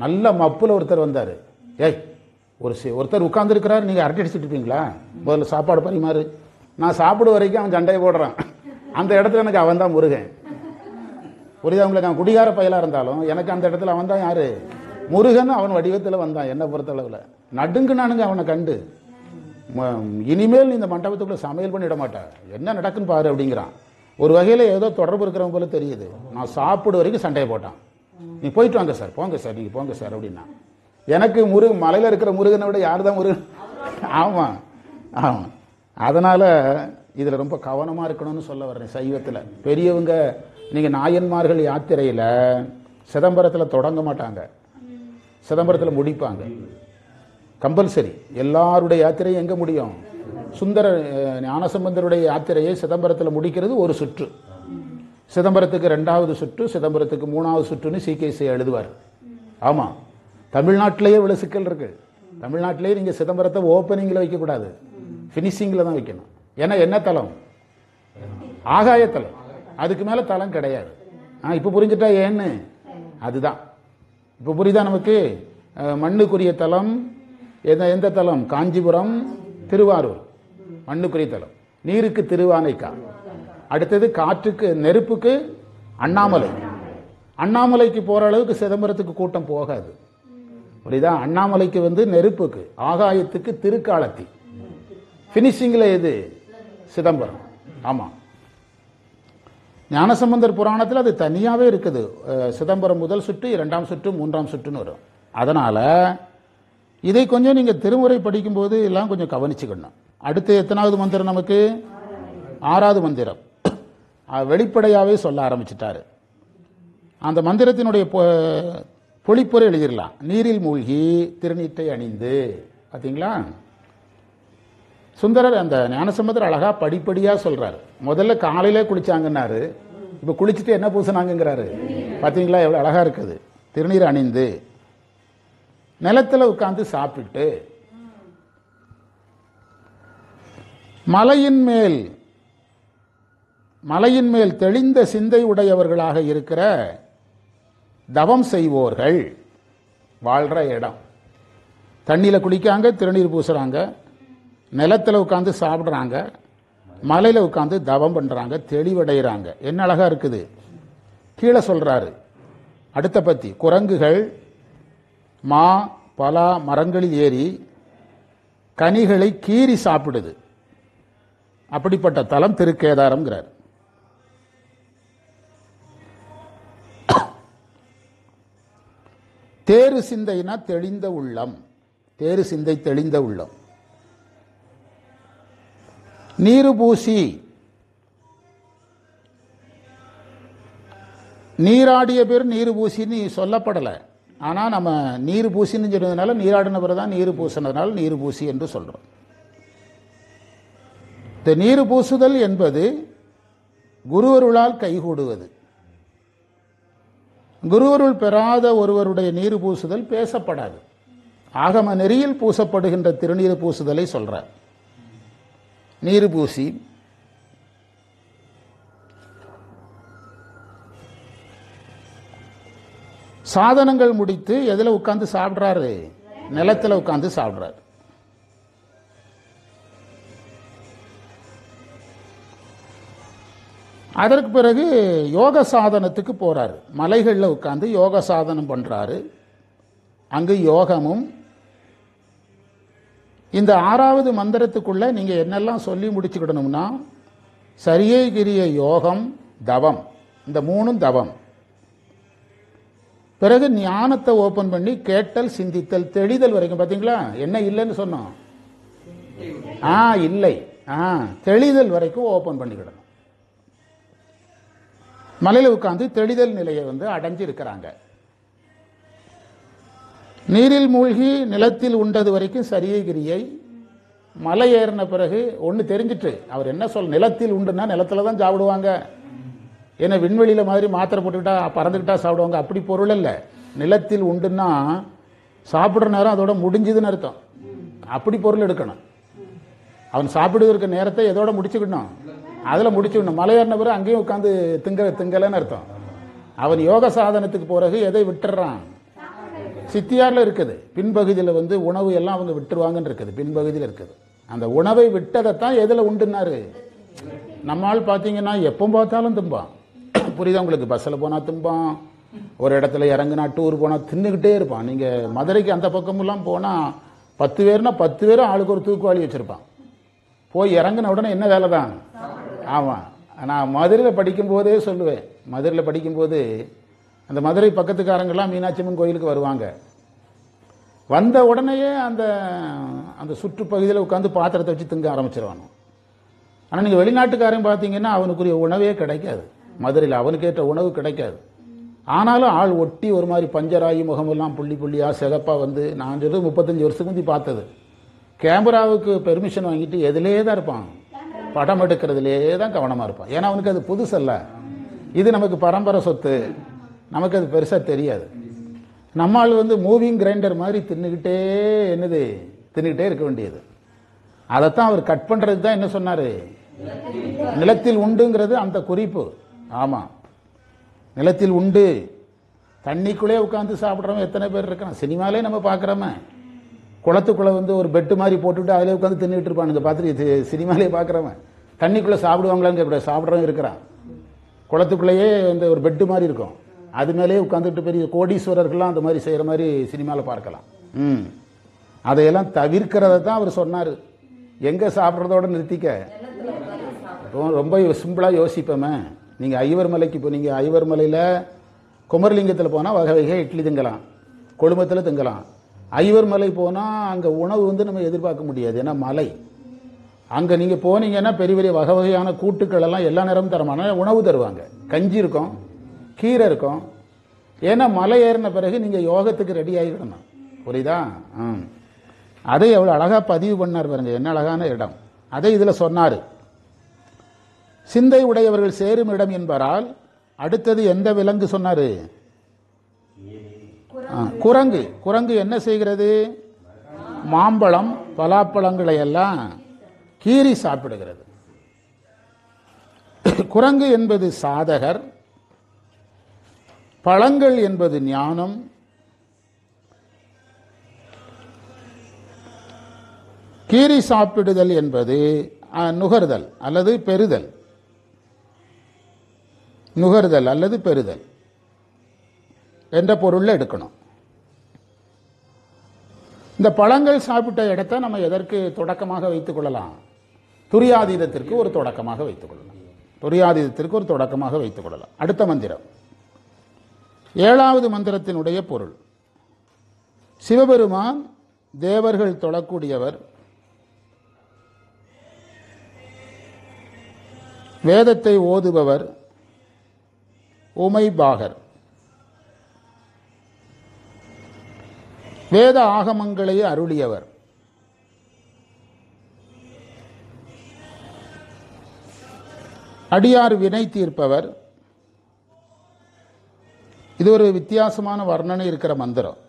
நல்ல மப்பில் ஒருத்தர் வந்தார். ஏய், ஒருத்தர் உட்காந்துருக்கிறார், நீங்கள் அரட்டை அடிச்சுட்டு இருப்பீங்களா? முதல்ல சாப்பாடு பரிமாறு. நான் சாப்பிடு வரைக்கும் அவன் சண்டையை போடுறான். அந்த இடத்துல எனக்கு அவன் தான் முருகன். புரியுதா உங்களுக்கு? அவன் குடிகார பயலாக இருந்தாலும் எனக்கு அந்த இடத்துல அவன் தான் யாரு? முருகன். அவன் வடிவத்தில் வந்தான். என்னை பொறுத்தளவில் நடுங்குனானுங்க அவனை கண்டு. இனிமேல் இந்த மண்டபத்துக்குள்ள சமையல் பண்ணிட மாட்டேன், என்ன நடக்குன்னு பாரு அப்படிங்கிறான். ஒரு வகையில் ஏதோ தொடர்பு இருக்கிறவங்க போல தெரியுது. நான் சாப்பிடு வரைக்கும் சண்டையை போட்டான். நீ போயிட்டு வாங்க சார், போங்க சார், நீங்கள் போங்க சார் அப்படின்னா. எனக்கு மலையில் இருக்கிற முருகனை விட யார் தான் முருகன்? ஆமாம் ஆமாம். அதனால் இதில் ரொம்ப கவனமாக இருக்கணும்னு சொல்ல வர்றேன். சைவத்தில் பெரியவங்க, நீங்கள் நாயன்மார்கள் யாத்திரையில் சிதம்பரத்தில் தொடங்க மாட்டாங்க, சிதம்பரத்தில் முடிப்பாங்க. கம்பல்சரி. எல்லாருடைய யாத்திரையும் எங்கே முடியும்? ஞானசம்பந்தருடைய யாத்திரையை சிதம்பரத்தில் முடிக்கிறது ஒரு சுற்று. சிதம்பரத்துக்கு 2வது சுற்று, சிதம்பரத்துக்கு 3வது சுற்றுன்னு சிகேசி எழுதுவார். ஆமாம், தமிழ்நாட்டிலேயே இவ்வளோ சிக்கல் இருக்கு. தமிழ்நாட்டிலேயே நீங்கள் சிதம்பரத்தை ஓப்பனிங்கில் வைக்கக்கூடாது, ஃபினிஷிங்கில் தான் வைக்கணும். ஏன்னா என்ன தலம்? ஆகாய தலம். அதுக்கு மேலே தலம் கிடையாது. இப்போ புரிஞ்சுட்டா ஏன்னு? அதுதான் இப்போ புரியுதா நமக்கு? மண்ணுக்குரிய தலம் எந்த தலம்? காஞ்சிபுரம், திருவாரூர் மண்ணுக்குரிய தலம். நீருக்கு திருவானைக்கா. அடுத்தது காற்றுக்கு, நெருப்புக்கு அண்ணாமலை. அண்ணாமலைக்கு போகிற அளவுக்கு சிதம்பரத்துக்கு கூட்டம் போகாது. புரியுதா? அண்ணாமலைக்கு நெருப்புக்கு, ஆகாயத்துக்கு திருக்காலத்தி, ஃபினிஷிங்கில் எது? சிதம்பரம். ஆமாம், ஞானசம்பந்தர் புராணத்தில் அது தனியாகவே இருக்குது. சிதம்பரம் முதல் சுற்று, 2ஆம் சுற்று, 3ஆம் சுற்றுன்னு வரும். அதனால் இதை கொஞ்சம் நீங்கள் திருமுறை படிக்கும்போது எல்லாம் கொஞ்சம் கவனிச்சுக்கணும். அடுத்து எத்தனாவது மந்திரம் நமக்கு? 6வது மந்திரம். வெளிப்படையாகவே சொல்ல ஆரம்பிச்சிட்டாரு. அந்த மந்திரத்தினுடைய பொழிப்புரை எழுதிடலாம். நீரில் மூழ்கி திருநீற்றை அணிந்து. பார்த்தீங்களா? சுந்தரர் அந்த ஞானசம்பந்தர் அழகா படிப்படியாக சொல்றாரு. முதல்ல காலையிலே குளிச்சாங்கன்னாரு, இப்போ குளிச்சுட்டு என்ன பூசினாங்கிறாரு. பார்த்தீங்களா எவ்வளோ அழகா இருக்குது? திருநீர் அணிந்து நிலத்தில் உட்கார்ந்து சாப்பிட்டு, மலையின் மேல் தெளிந்த சிந்தை உடையவர்களாக இருக்கிற தவம் செய்வோர்கள் வாழ்ற இடம். தண்ணியில் குளிக்காங்க, திருநீர் பூசுறாங்க. நிலத்தில் உட்காந்து சாப்பிட்றாங்க, மலையில் உட்காந்து தவம் பண்ணுறாங்க, தெளிவடைகிறாங்க. என்ன அழகாக இருக்குது. கீழே சொல்கிறாரு அடுத்த பத்தி, குரங்குகள் மா பலா மரங்களில் ஏறி கனிகளை கீறி சாப்பிடுது. அப்படிப்பட்ட தலம் திருக்கேதாரம்ங்கிறார். தேறு சிந்தைனா தெளிந்த உள்ளம், தேறு சிந்தை தெளிந்த உள்ளம். நீரு பூசி, நீராடிய பேர் நீரு பூசின்னு சொல்லப்படலை. ஆனால் நம்ம நீர் பூசின்னு சொன்னதுனால, நீராடின பிறகு தான் நீர் பூசினதுனால நீர் பூசி என்று சொல்கிறோம். இந்த நீர் பூசுதல் என்பது குருவருளால் கைகூடுவது. குருவருள் பெறாத ஒருவருடைய நீர் பூசுதல் பேசப்படாது. ஆகம நெறியில் பூசப்படுகின்ற திருநீர் பூசுதலை சொல்றார். நீர் பூசி சாதனங்கள் முடித்து எதில் உட்கார்ந்து சாப்பிட்றாரு? நிலத்தில் உட்கார்ந்து சாப்பிட்றாரு. அதற்கு பிறகு யோக சாதனத்துக்கு போறாரு. மலைகளில் உட்கார்ந்து யோக சாதனம் பண்றாரு. அங்கு யோகமும், இந்த 6வது மந்திரத்துக்குள்ள நீங்க என்னெல்லாம் சொல்லி முடிச்சுக்கிடணும்னா, சரியை கிரிய யோகம் தவம், இந்த 3ம் தவம். பிறகு ஞானத்தை ஓபன் பண்ணி கேட்டல் சிந்தித்தல் தெளிதல் வரைக்கும். பார்த்தீங்களா என்ன இல்லைன்னு சொன்னோம்? இல்லை, தெளிதல் வரைக்கும் ஓபன் பண்ணிக்கிடணும். மலையில் உட்கார்ந்து தெளிதல் நிலையை அடைஞ்சு இருக்கிறாங்க. நீரில் மூழ்கி நிலத்தில் உண்டது வரைக்கும் சரியை கிரியை. மலை ஏறின பிறகு ஒன்று தெரிஞ்சிட்டு, அவர் என்ன சொல், நிலத்தில் உண்டுன்னா நிலத்துல தான் சாப்பிடுவாங்க. ஏன்னா விண்வெளியில மாதிரி மாத்திரை போட்டுக்கிட்டா பறந்துக்கிட்டா சாப்பிடுவாங்க, அப்படி பொருள் இல்லை. நிலத்தில் உண்டுன்னா சாப்பிட்ற நேரம் அதோட முடிஞ்சதுன்னு அர்த்தம். அப்படி பொருள் எடுக்கணும். அவன் சாப்பிடுவதற்கு நேரத்தை எதோட முடிச்சுக்கணும், அதில் முடிச்சுக்கணும். மலை ஏறின பிறகு அங்கேயும் உட்காந்து திங்கலன்னு அர்த்தம். அவன் யோக சாதனத்துக்கு பிறகு எதை விட்டுறான்? சித்தியாரில் இருக்குது பின்பகுதியில் உணவு எல்லாம் அவங்க விட்டுருவாங்கன்னு இருக்குது, பின்பகுதியில் இருக்குது. அந்த உணவை விட்டதைத்தான் எதில் உண்டுன்னாரு. நம்மால் பார்த்தீங்கன்னா எப்போ பார்த்தாலும் தும்பான். புரியுதா உங்களுக்கு? பஸ்ஸில் போனால் தும்பான், ஒரு இடத்துல இறங்குனா டூர் போனால் தின்னுக்கிட்டே இருப்பான். நீங்கள் மதுரைக்கு அந்த பக்கமெல்லாம் போனால் 10 பேர்னா 10 பேரும் ஆளுக்கு ஒரு தூக்குவாளி வச்சுருப்பான். போய் இறங்கின உடனே என்ன வேலை தான். ஆமாம், நான் மதுரையில் படிக்கும்போதே சொல்லுவேன். மதுரையில் படிக்கும்போது அந்த மதுரை பக்கத்துக்காரங்கெல்லாம் மீனாட்சி அம்மன் கோயிலுக்கு வருவாங்க. வந்த உடனேயே அந்த அந்த சுற்றுப்பகுதியில் உட்காந்து பாத்திரத்தை வச்சு திங்க ஆரம்பிச்சிருவானு. ஆனால் நீங்கள் வெளிநாட்டுக்காரன் பார்த்தீங்கன்னா அவனுக்குரிய உணவே கிடைக்காது. மதுரையில் அவனுக்கு ஏற்ற உணவு கிடைக்காது. ஆனாலும் ஆள் ஒட்டி ஒரு மாதிரி பஞ்சராயி முகமெல்லாம் புள்ளி புள்ளியாக சிகப்பாக நான் சொல்றது 35 வருஷத்துக்கு முந்தி பார்த்தது. கேமராவுக்கு பெர்மிஷன் வாங்கிட்டு எதிலே தான் இருப்பான், படம் எடுக்கிறதுலே தான் கவனமாக இருப்பான். ஏன்னா அவனுக்கு அது புதுசல்ல, இது நமக்கு பரம்பரை சொத்து, நமக்கு அது பெருசாக தெரியாது. நம்மால் மூவிங் கிரைண்டர் மாதிரி தின்னுக்கிட்டே இருக்க வேண்டியது. அதைத்தான் அவர் கட் பண்ணுறதுக்கு தான் என்ன சொன்னார், நிலத்தில் உண்டுங்கிறது அந்த குறிப்பு. ஆமாம், நிலத்தில் உண்டு. தண்ணிக்குள்ளே உட்காந்து சாப்பிட்றவன் எத்தனை பேர் இருக்கான்? சினிமாலே நம்ம பார்க்குறோமே, குளத்துக்குள்ளே ஒரு பெட்டு மாதிரி போட்டுவிட்டு அதிலே உட்காந்து தின்னுட்டு இருப்பானுங்க. பார்த்துட்டு சினிமாலே பார்க்குறவன் தண்ணிக்குள்ளே சாப்பிடுவாங்களான்னு கேட்க, சாப்பிட்றவன் இருக்கிறான். குளத்துக்குள்ளேயே ஒரு பெட்டு மாதிரி இருக்கும், அது மேலேயே உட்காந்துட்டு பெரிய கோடீஸ்வரர்கள்லாம் அந்த மாதிரி செய்கிற மாதிரி சினிமாவில் பார்க்கலாம். அதையெல்லாம் தவிர்க்கிறத தான் அவர் சொன்னார். எங்கே சாப்பிட்றதோட நிறுத்திக்க. ரொம்ப சிம்பிளாக யோசிப்போமே. நீங்கள் ஐவர் மலைக்கு போனீங்க, ஐவர் மலையில் குமரலிங்கத்தில் போனால் வகை வகை இட்லி திங்கலாம், கொழும்பத்தில் திங்கலாம். ஐவர் மலை போனால் அங்கே உணவு நம்ம எதிர்பார்க்க முடியாது, ஏன்னா மலை. அங்கே நீங்கள் போனீங்கன்னா பெரிய பெரிய வகை வகையான கூட்டுக்கள் எல்லாம் எல்லா நேரமும் தரமான உணவு தருவாங்க. கஞ்சி இருக்கும், கீரை இருக்கும். ஏன்னா மலை ஏறின பிறகு நீங்கள் யோகத்துக்கு ரெடி ஆகிடணும். புரியுதா? அதை எவ்வளோ அழகாக பதிவு பண்ணார் பாருங்க, என்ன அழகான இடம். அதை இதில் சொன்னார். சிந்தை உடையவர்கள் சேரும் இடம் என்பதால் அடுத்தது எந்த விலங்கு சொன்னாரு? குரங்கு. குரங்கு என்ன செய்கிறது? மாம்பழம் பலாப்பழங்களை எல்லாம் கீறி சாப்பிடுகிறது. குரங்கு என்பது சாதகர், பழங்கள் என்பது ஞானம், கீரி சாப்பிடுதல் என்பது நுகர்தல் அல்லது பெறுதல், நுகர்தல் அல்லது பெறுதல் என்ற பொருள்ல எடுக்கணும். இந்த பழங்கள் சாப்பிட்ட இடத்தை நம்ம எதற்கு தொடக்கமாக வைத்துக் கொள்ளலாம்? துரியாதீதத்திற்கு ஒரு தொடக்கமாக வைத்துக் கொள்ளலாம். துரியாதீதத்திற்கு ஒரு தொடக்கமாக வைத்துக் கொள்ளலாம். அடுத்த மந்திரம், 7வது மந்திரத்தினுடைய பொருள். சிவபெருமான் தேவர்கள் தொழக்கூடியவர், வேதத்தை ஓதுபவர், உமைபாகர், வேத ஆகமங்களை அருளியவர், அடியார் வினை தீர்ப்பவர். இது ஒரு வித்தியாசமான வர்ணனை இருக்கிற மந்திரம்.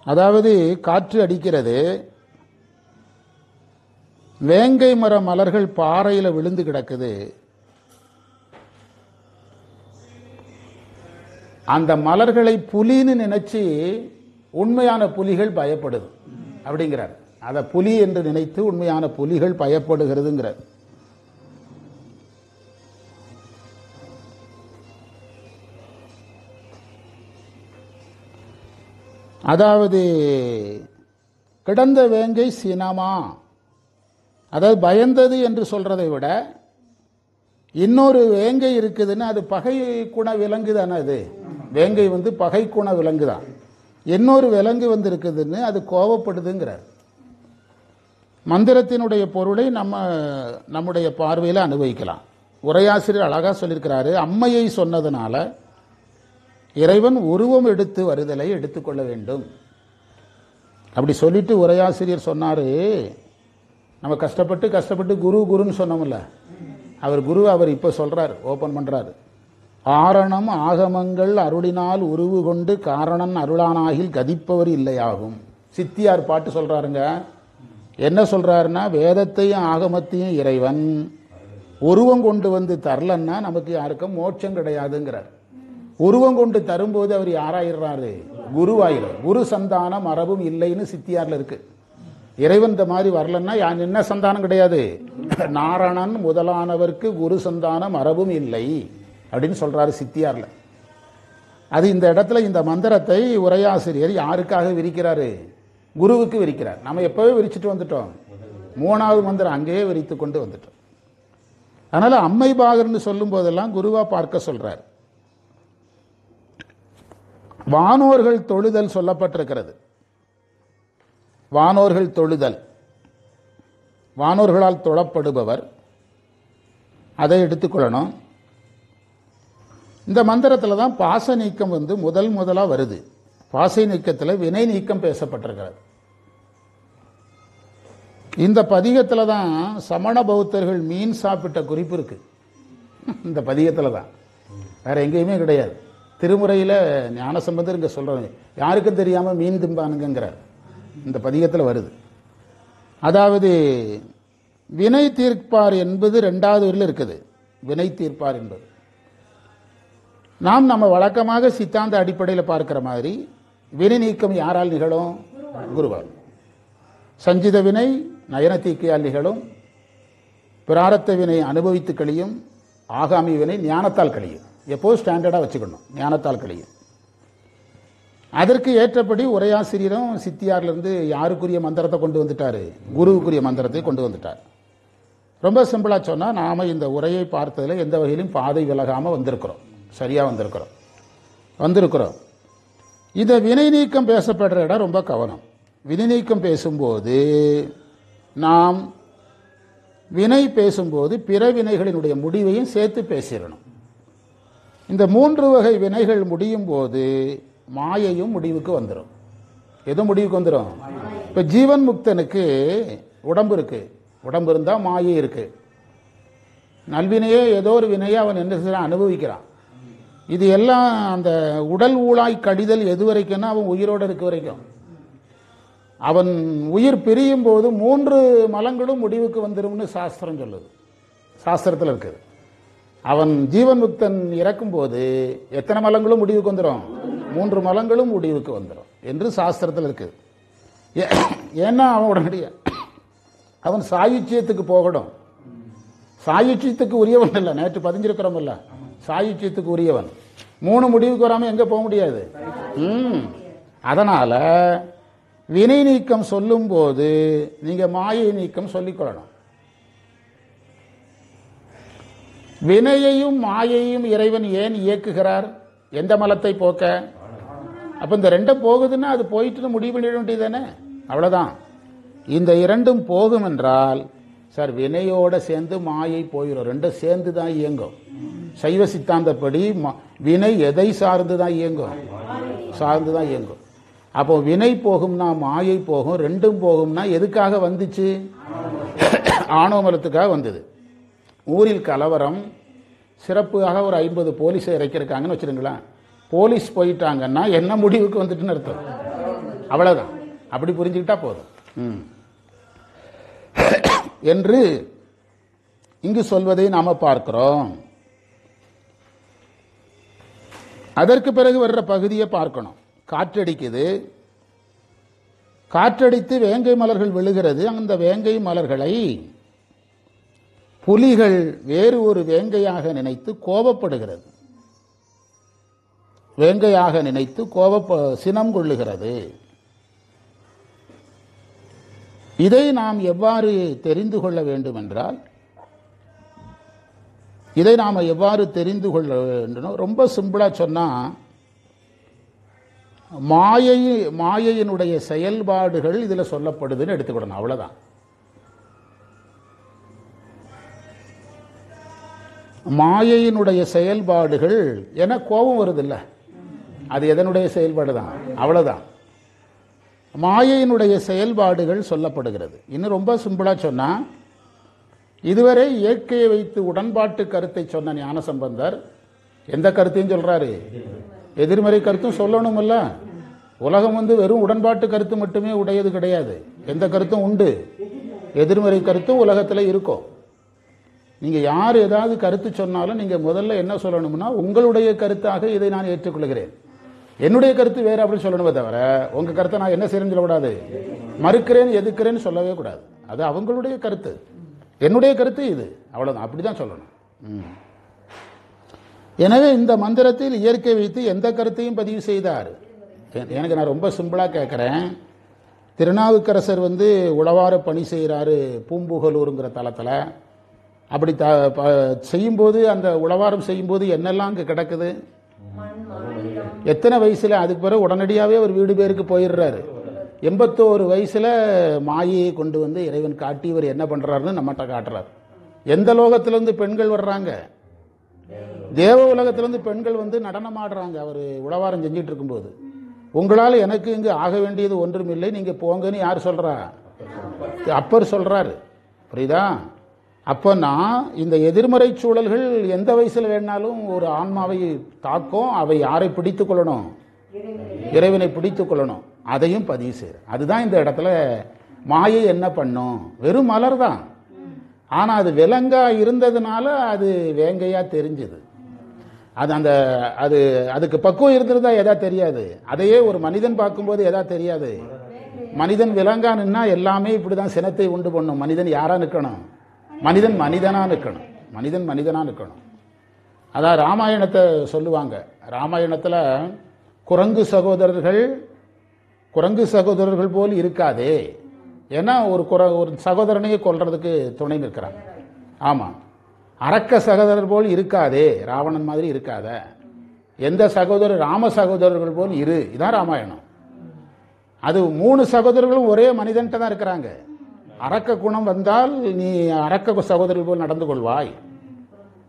அதாவது காற்று அடிக்கிறது, வேங்கை மர மலர்கள் பாறையில் விழுந்து கிடக்குது, அந்த மலர்களை புலின்னு நினைச்சு உண்மையான புலிகள் பயப்படுது அப்படிங்கிறார். அதை புலி என்று நினைத்து உண்மையான புலிகள் பயப்படுகிறதுங்கிறார். அதாவது கிடந்த வேங்கை சினமா, அதாவது பயந்தது என்று சொல்றதை விட இன்னொரு வேங்கை இருக்குதுன்னு, அது பகை குண விலங்கு தானே. அது வேங்கை பகை குண விலங்கு தான். இன்னொரு விலங்கு இருக்குதுன்னு அது கோபப்படுதுங்கிறார். மந்திரத்தினுடைய பொருளை நம்முடைய பார்வையில் அனுபவிக்கலாம். உரையாசிரியர் அழகா சொல்லியிருக்கிறாரு, அம்மையை சொன்னதுனால இறைவன் உருவம் எடுத்து வருதலை எடுத்துக்கொள்ள வேண்டும். அப்படி சொல்லிட்டு உரையாசிரியர் சொன்னாரு, நம்ம கஷ்டப்பட்டு குருன்னு சொன்னோம்ல, அவர் குரு, அவர் இப்ப சொல்றாரு, ஓபன் பண்றாரு. ஆரணம் ஆகமங்கள் அருளினால் உருவு கொண்டு காரணன் அருளானாகில் கதிப்பவர் இல்லையாகும். சித்தியார் பாட்டு சொல்றாருங்க. என்ன சொல்றாருன்னா, வேதத்தையும் ஆகமத்தையும் இறைவன் உருவம் கொண்டு தரலன்னா நமக்கு யாருக்கும் மோட்சம் கிடையாதுங்கிறார். உருவம் கொண்டு தரும்போது அவர் யாராயிடுறாரு? குருவாயிரும். குரு சந்தான மரபும் இல்லைன்னு சித்தியார்ல இருக்கு. இறைவன் இந்த மாதிரி வரலன்னா என்ன சந்தானம் கிடையாது? நாரணன் முதலானவர்க்கு குரு சந்தான மரபும் இல்லை அப்படின்னு சொல்றாரு சித்தியார்ல. அது இந்த இடத்துல இந்த மந்திரத்தை உரையாசிரியர் யாருக்காக விரிக்கிறாரு? குருவுக்கு விரிக்கிறார். நம்ம எப்பவே விரிச்சுட்டு வந்துட்டோம். 3வது மந்திரம் அங்கேயே விரித்து கொண்டு வந்துட்டோம். அதனால அம்மை பாகர்னு சொல்லும் போதெல்லாம் குருவா பார்க்க சொல்றார். வானோர்கள் தொழுதல் சொல்லப்பட்டிருக்கிறது. வானோர்கள் தொழுதல், வானோர்களால் தொழப்படுபவர், அதை எடுத்துக்கொள்ளணும். இந்த மந்திரத்தில் தான் பாச நீக்கம் முதலா வருது. பாசை நீக்கத்தில் வினை நீக்கம் பேசப்பட்டிருக்கிறது. இந்த பதிகத்தில் தான் சமண பௌத்தர்கள் மீன் சாப்பிட்ட குறிப்பு இருக்கு. இந்த பதிகத்தில் தான், வேற எங்கேயுமே கிடையாது. திருமுறையில் ஞானசம்பந்தர் இங்க சொல்றாங்க, யாருக்கும் தெரியாம மீன் திம்பானுங்கிறார். இந்த பதிகத்தில் வருது. அதாவது வினை தீர்ப்பார் என்பது 2வது வரியில் இருக்குது. வினை தீர்ப்பார் என்பது நம்ம வழக்கமாக சித்தாந்த அடிப்படையில் பார்க்கிற மாதிரி வினை நீக்கம் யாரால் நிகழும்? குருவால். சஞ்சித வினை நயன தீக்கையால் நிகழும். பிராரத்த வினை அனுபவித்து கழியும். ஆகாமி வினை ஞானத்தால் கழியும். எப்போது ஸ்டாண்டர்டா வச்சுக்கணும், ஞானத்தால் கழியும். அதற்கு ஏற்றபடி உரையாசிரியரும் சித்தியார்லேருந்து யாருக்குரிய மந்திரத்தை கொண்டு வந்துட்டாரு? குருவுக்குரிய மந்திரத்தை கொண்டு வந்துட்டார். ரொம்ப சிம்பிளா சொன்னா, நாம இந்த உரையை பார்த்ததுல எந்த வகையிலும் பாதை விலகாம வந்திருக்கிறோம். சரியா வந்திருக்கிறோம். இந்த வினை நீக்கம் பேசப்படுற இடம் ரொம்ப கவனம். வினை நீக்கம் பேசும்போது நாம் வினை பேசும்போது பிற வினைகளினுடைய முடிவையும் சேர்த்து பேசிடணும். இந்த 3 வகை வினைகள் முடியும் போது மாயையும் முடிவுக்கு வந்துடும். எது முடிவுக்கு வந்துடும்? இப்ப ஜீவன் முக்தனுக்கு உடம்பு இருக்கு, உடம்பு இருந்தா மாயை இருக்கு. நல்வினையே ஏதோ ஒரு வினையை அவன் என்ன செய்யறான்? அனுபவிக்கிறான். இது எல்லாம் அந்த உடல் ஊழாய் கடிதல் எது வரைக்கும்னா அவன் உயிரோடு இருக்க வரைக்கும். அவன் உயிர் பிரியும் போது 3 மலங்களும் முடிவுக்கு வந்துரும்னு சாஸ்திரம் சொல்லுது. சாஸ்திரத்தில் இருக்குது. அவன் ஜீவன் முக்தன் இறக்கும் போது எத்தனை மலங்களும் முடிவுக்கு வந்துடும்? 3 மலங்களும் முடிவுக்கு வந்துடும் என்று சாஸ்திரத்தில் இருக்குது. ஏன்னா அவன் உடனடியாக அவன் சாயுச்சியத்துக்கு போகணும். சாயுச்சியத்துக்கு உரியவன் இல்லை, நேற்று பதிஞ்சிருக்கிறோம்ல, சாயுச்சியத்துக்கு உரியவன். 3 முடிவுக்கு வராமல் எங்கே போக முடியாது. அதனால வினை நீக்கம் சொல்லும் போது நீங்க மாயை நீக்கம் சொல்லிக்கொள்ளணும். வினையையும் மாயையும் இறைவன் ஏன் இயக்குகிறார்? எந்த மலத்தை போக்க? அப்ப இந்த 2 போகுதுன்னா அது போயிட்டு முடிவு பண்ணிட வேண்டியதானே, அவ்வளவுதான். இந்த 2 போகும் என்றால் சார் வினையோட சேர்ந்து மாயை போயிடும். 2 சேர்ந்து தான் இயங்கும். சைவ சித்தாந்தப்படி வினை எதை சார்ந்து தான் இயங்கும்? சார்ந்து தான் இயங்கும். அப்போ வினை போகும்னா மாயை போகும், 2ம் போகும்னா எதுக்காக வந்துச்சு? ஆணவமலத்துக்காக வந்தது. ஊரில் கலவரம், சிறப்புக்காக ஒரு 50 போலீஸை இறக்கிருக்காங்கன்னு வச்சுருங்களேன். போலீஸ் போயிட்டாங்கன்னா என்ன முடிவுக்கு வந்துட்டுன்னு அர்த்தம்? அவ்வளவுதான். அப்படி புரிஞ்சுக்கிட்டா போதும் என்று இங்கு சொல்வதை நாம பார்க்கிறோம். அதற்கு பிறகு வர்ற பகுதியை பார்க்கணும். காற்றடிக்குது, காற்றடித்து வேங்கை மலர்கள் விழுகிறது. அந்த வேங்கை மலர்களை புலிகள் வேறு ஒரு வேங்கையாக நினைத்து கோபப்படுகிறது. வேங்கையாக நினைத்து சினம் கொள்ளுகிறது. இதை நாம் எவ்வாறு தெரிந்து கொள்ள வேண்டும் என்றால், இதை நாம் எவ்வாறு தெரிந்து கொள்ள வேண்டும்? ரொம்ப சிம்பிளா சொன்னா, மாயையினுடைய செயல்பாடுகள் இதுல சொல்லப்படுதுன்னு எடுத்துக்கிடணும், அவ்வளவுதான். மாயையினுடைய செயல்பாடுகள் என கோபம் வருது இல்ல, அது எதனுடைய செயல்பாடு தான், அவ்வளவுதான். மாயையினுடைய செயல்பாடுகள் சொல்லப்படுகிறது. இன்னும் ரொம்ப சிம்பிளா சொன்னா, இதுவரை இயற்கையை வைத்து உடன்பாட்டு கருத்தை சொன்ன ஞானசம்பந்தர் எந்த கருத்தையும் சொல்றாரு? எதிர்மறை கருத்தும் சொல்லணும்ல. உலகம் வெறும் உடன்பாட்டு கருத்து மட்டுமே உடையது கிடையாது. எந்த கருத்தும் உண்டு, எதிர்மறை கருத்தும் உலகத்தில் இருக்கும். நீங்க யார் ஏதாவது கருத்து சொன்னாலும் நீங்க முதல்ல என்ன சொல்லணும்னா, உங்களுடைய கருத்தாக இதை நான் ஏற்றுக்கொள்கிறேன், என்னுடைய கருத்து வேற அப்படின்னு சொல்லணுமே தவிர, உங்க கருத்தை நான் என்ன செய்யணும்னு சொல்லக்கூடாது, மறுக்கிறேன் எதுக்கிறேன்னு சொல்லவே கூடாது. அது அவங்களுடைய கருத்து, என்னுடைய கருத்து இது, அவ்வளவுதான். அப்படிதான் சொல்லணும். எனவே இந்த மந்திரத்தில் இயற்கை வைத்து எந்த கருத்தையும் பதிவு செய்தார். எனக்கு நான் ரொம்ப சிம்பிளா கேட்கிறேன். திருநாவுக்கரசர் உழவார பணி செய்கிறாரு பூம்புகலூருங்கிற தளத்துல. அப்படி செய்யும்போது, அந்த உழவாரம் செய்யும்போது என்னெல்லாம் அங்கே கிடக்குது? எத்தனை வயசுல? அதுக்கு பிறகு உடனடியாகவே ஒரு வீடு பேருக்கு போயிடுறாரு. 81 வயசுல மாயையை கொண்டு இறைவன் காட்டி இவர் என்ன பண்றாருன்னு நம்மகிட்ட காட்டுறாரு. எந்த லோகத்திலிருந்து பெண்கள் வர்றாங்க? தேவ உலகத்திலிருந்து பெண்கள் நடனம் ஆடுறாங்க. அவர் உழவாரம் செஞ்சிட்டு இருக்கும்போது, உங்களால் எனக்கு இங்கு ஆக வேண்டியது ஒன்றும் இல்லை, நீங்க போங்கன்னு யார் சொல்றா? அப்பர் சொல்றாரு. புரியுதா? அப்போனா இந்த எதிர்மறை சூழல்கள் எந்த வயசுல வேணாலும் ஒரு ஆன்மாவை தாக்கும். அவை யாரை பிடித்துக் கொள்ளணும்? இறைவனை பிடித்துக் கொள்ளணும். அதையும் பதிவு செய்ய. அதுதான் இந்த இடத்துல மாயை என்ன பண்ணும்? வெறும் மலர் தான். ஆனா அது விலங்கா இருந்ததுனால அது வேங்கையா தெரிஞ்சது. அதுக்கு பக்குவம் இருந்திருந்தா எதா தெரியாது. அதையே ஒரு மனிதன் பார்க்கும்போது எதா தெரியாது. மனிதன் விலங்கா நின்னா எல்லாமே இப்படிதான் சினத்தை உண்டு பண்ணும். மனிதன் யாரா நிற்கணும்? மனிதன் மனிதனா நிற்கணும். மனிதன் மனிதனா நிற்கணும். அதான் ராமாயணத்தை சொல்லுவாங்க. ராமாயணத்துல குரங்கு சகோதரர்கள் போல் இருக்காதே. ஏன்னா ஒரு சகோதரனையே கொல்றதுக்கு துணை நிற்கிறாங்க. ஆமா, அரக்க சகோதரர் போல் இருக்காதே, ராவணன் மாதிரி இருக்காத. எந்த சகோதரர்? ராம சகோதரர்கள் போல் இரு. இதான் ராமாயணம். அது 3 சகோதரர்களும் ஒரே மனிதன்ட்ட தான் இருக்கிறாங்க. அரக்க குணம் வந்தால் நீ அரக்க சகோதரர்கள் போல் நடந்து கொள்வாய்,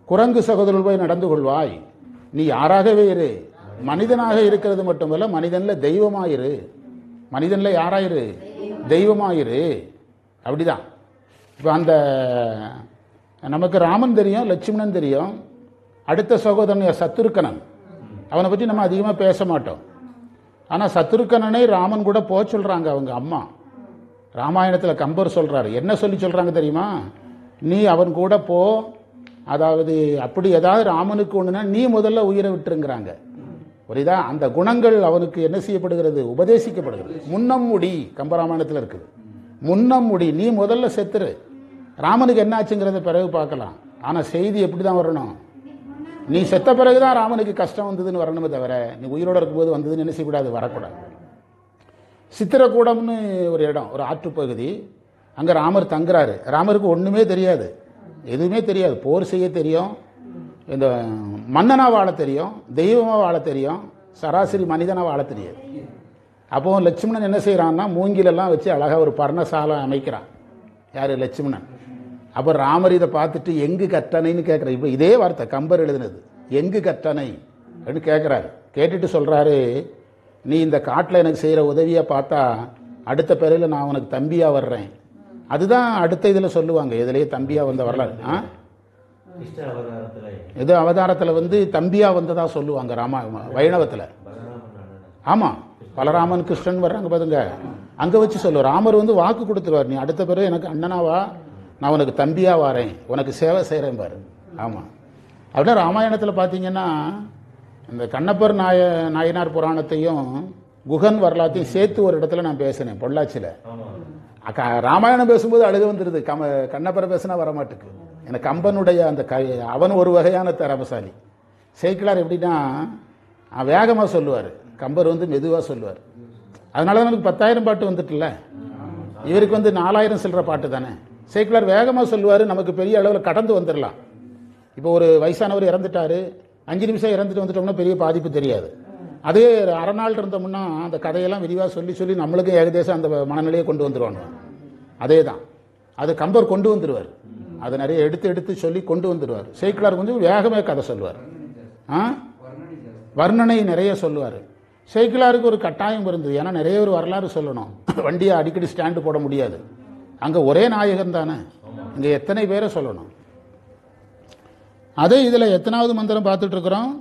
குரங்கு சகோதரர்கள் போய் நடந்து கொள்வாய். நீ யாராகவே இரு. மனிதனாக இருக்கிறது மட்டுமல்ல, மனிதன்ல தெய்வமாயிரு. மனிதன்ல யாராயிரு? தெய்வமாயிரு. அப்படிதான். இப்ப அந்த நமக்கு ராமன் தெரியும், லட்சுமணன் தெரியும். அடுத்த சகோதரன் சத்துருக்கனன். அவனை பற்றி நம்ம அதிகமா பேச மாட்டோம். ஆனா சத்துருக்கனனை ராமன் கூட போக சொல்றாங்க அவங்க அம்மா. ராமாயணத்தில் கம்பர் சொல்றாரு. என்ன சொல்லி சொல்றாங்க தெரியுமா? நீ அவன் கூட போ. அதாவது அப்படி ஏதாவது ராமனுக்கு ஒண்ணுனா நீ முதல்ல உயிரை விட்டுருங்கிறாங்க. புரியுதா? அந்த குணங்கள் அவனுக்கு என்ன செய்யப்படுகிறது? உபதேசிக்கப்படுகிறது. முன்னம் முடி கம்பராமாயணத்தில் இருக்குது. முன்னம் முடி, நீ முதல்ல செத்துரு, ராமனுக்கு என்ன ஆச்சுங்கிறத பிறகு பார்க்கலாம். ஆனால் செய்தி எப்படி தான் வரணும், நீ செத்த பிறகுதான் ராமனுக்கு கஷ்டம் வந்ததுன்னு வரணுமே தவிர நீ உயிரோடு இருக்கும்போது வந்ததுன்னு என்ன செய்யக்கூடாது, வரக்கூடாது. சித்திரக்கூடம்னு ஒரு இடம், ஒரு ஆற்றுப்பகுதி, அங்கே ராமர் தங்குறாரு. ராமருக்கு ஒன்றுமே தெரியாது, எதுவுமே தெரியாது. போர் செய்ய தெரியும், இந்த மன்னனாக வாழ தெரியும், தெய்வமாக வாழ தெரியும், சராசரி மனிதனாக வாழ தெரியாது. அப்போ லட்சுமணன் என்ன செய்கிறான்னா மூங்கிலெல்லாம் வச்சு அழகாக ஒரு பர்ணசாலை அமைக்கிறான். யார், லட்சுமணன். அப்போ ராமர் இதை பார்த்துட்டு எங்கு கட்டணைன்னு கேட்குறாரு. இப்போ இதே வார்த்தை கம்பர் எழுதுனது, எங்கு கட்டணை அப்படின்னு கேட்குறாரு. கேட்டுட்டு சொல்கிறாரு, நீ இந்த காட்டில் எனக்கு செய்கிற உதவியை பார்த்தா அடுத்த பிறகு நான் உனக்கு தம்பியாக வர்றேன். அதுதான் அடுத்த இதில் சொல்லுவாங்க, இதுலேயே தம்பியாக வந்த வரலாறு. இது அவதாரத்தில் வந்து தம்பியாக வந்ததாக சொல்லுவாங்க வைணவத்தில். ஆமாம், பலராமன் கிருஷ்ணன் வர்றாங்க பாருங்க, அங்கே வச்சு சொல்லுவார். ராமர் வந்து வாக்கு கொடுத்துருவார், நீ அடுத்த பிறகு எனக்கு அண்ணனாவா, நான் உனக்கு தம்பியாக வரேன், உனக்கு சேவை செய்கிறேன் பாரு. ஆமாம், அப்படின்னா ராமாயணத்தில் பார்த்தீங்கன்னா இந்த கண்ணப்பர் நாயனார் புராணத்தையும் குகன் வரலாற்றையும் சேர்த்து ஒரு இடத்துல நான் பேசினேன், பொள்ளாச்சியில். ராமாயணம் பேசும்போது அழுக வந்துடுது, கண்ணப்பரை பேசினா வரமாட்டுக்கு. எனக்கு கம்பனுடைய அந்த அவன் ஒரு வகையான திறமசாலி. சேக்கிழார் எப்படின்னா வேகமாக சொல்லுவார், கம்பர் வந்து மெதுவாக சொல்லுவார். அதனால தான் எனக்கு 10,000 பாட்டு வந்துட்டுல, இவருக்கு வந்து 4,000 சில்லற பாட்டு தானே. சேக்கிழார் வேகமாக சொல்லுவார், நமக்கு பெரிய அளவில் கடந்து வந்துடலாம். இப்போ ஒரு வயசானவர் இறந்துட்டாரு, 5 நிமிஷம் இறந்துட்டு வந்துட்டோம்னா பெரிய பாதிப்பு தெரியாது. அதே அரை நாள் இருந்தோம்னா அந்த கதையெல்லாம் விரிவாக சொல்லி சொல்லி நம்மளுக்கு ஏகதேசம் அந்த மனநிலையை கொண்டு வந்துடுவாங்க. அதே தான் அது கம்பர் கொண்டு வந்துடுவார், அதை நிறைய எடுத்து எடுத்து சொல்லி கொண்டு வந்துடுவார். சேக்கிழார் கொஞ்சம் வேகமே கதை சொல்லுவார், வர்ணனை நிறைய சொல்லுவார். சேக்கிழாருக்கு ஒரு கட்டாயம் இருந்தது, ஏன்னா நிறைய ஒரு வரலாறு சொல்லணும், வண்டியை அடிக்கடி ஸ்டாண்டு போட முடியாது, அங்கே ஒரே நாயகன் தானே, இங்கே எத்தனை பேரை சொல்லணும். அதே இதில் எத்தனாவது மந்திரம் பார்த்துட்டு இருக்கிறோம்,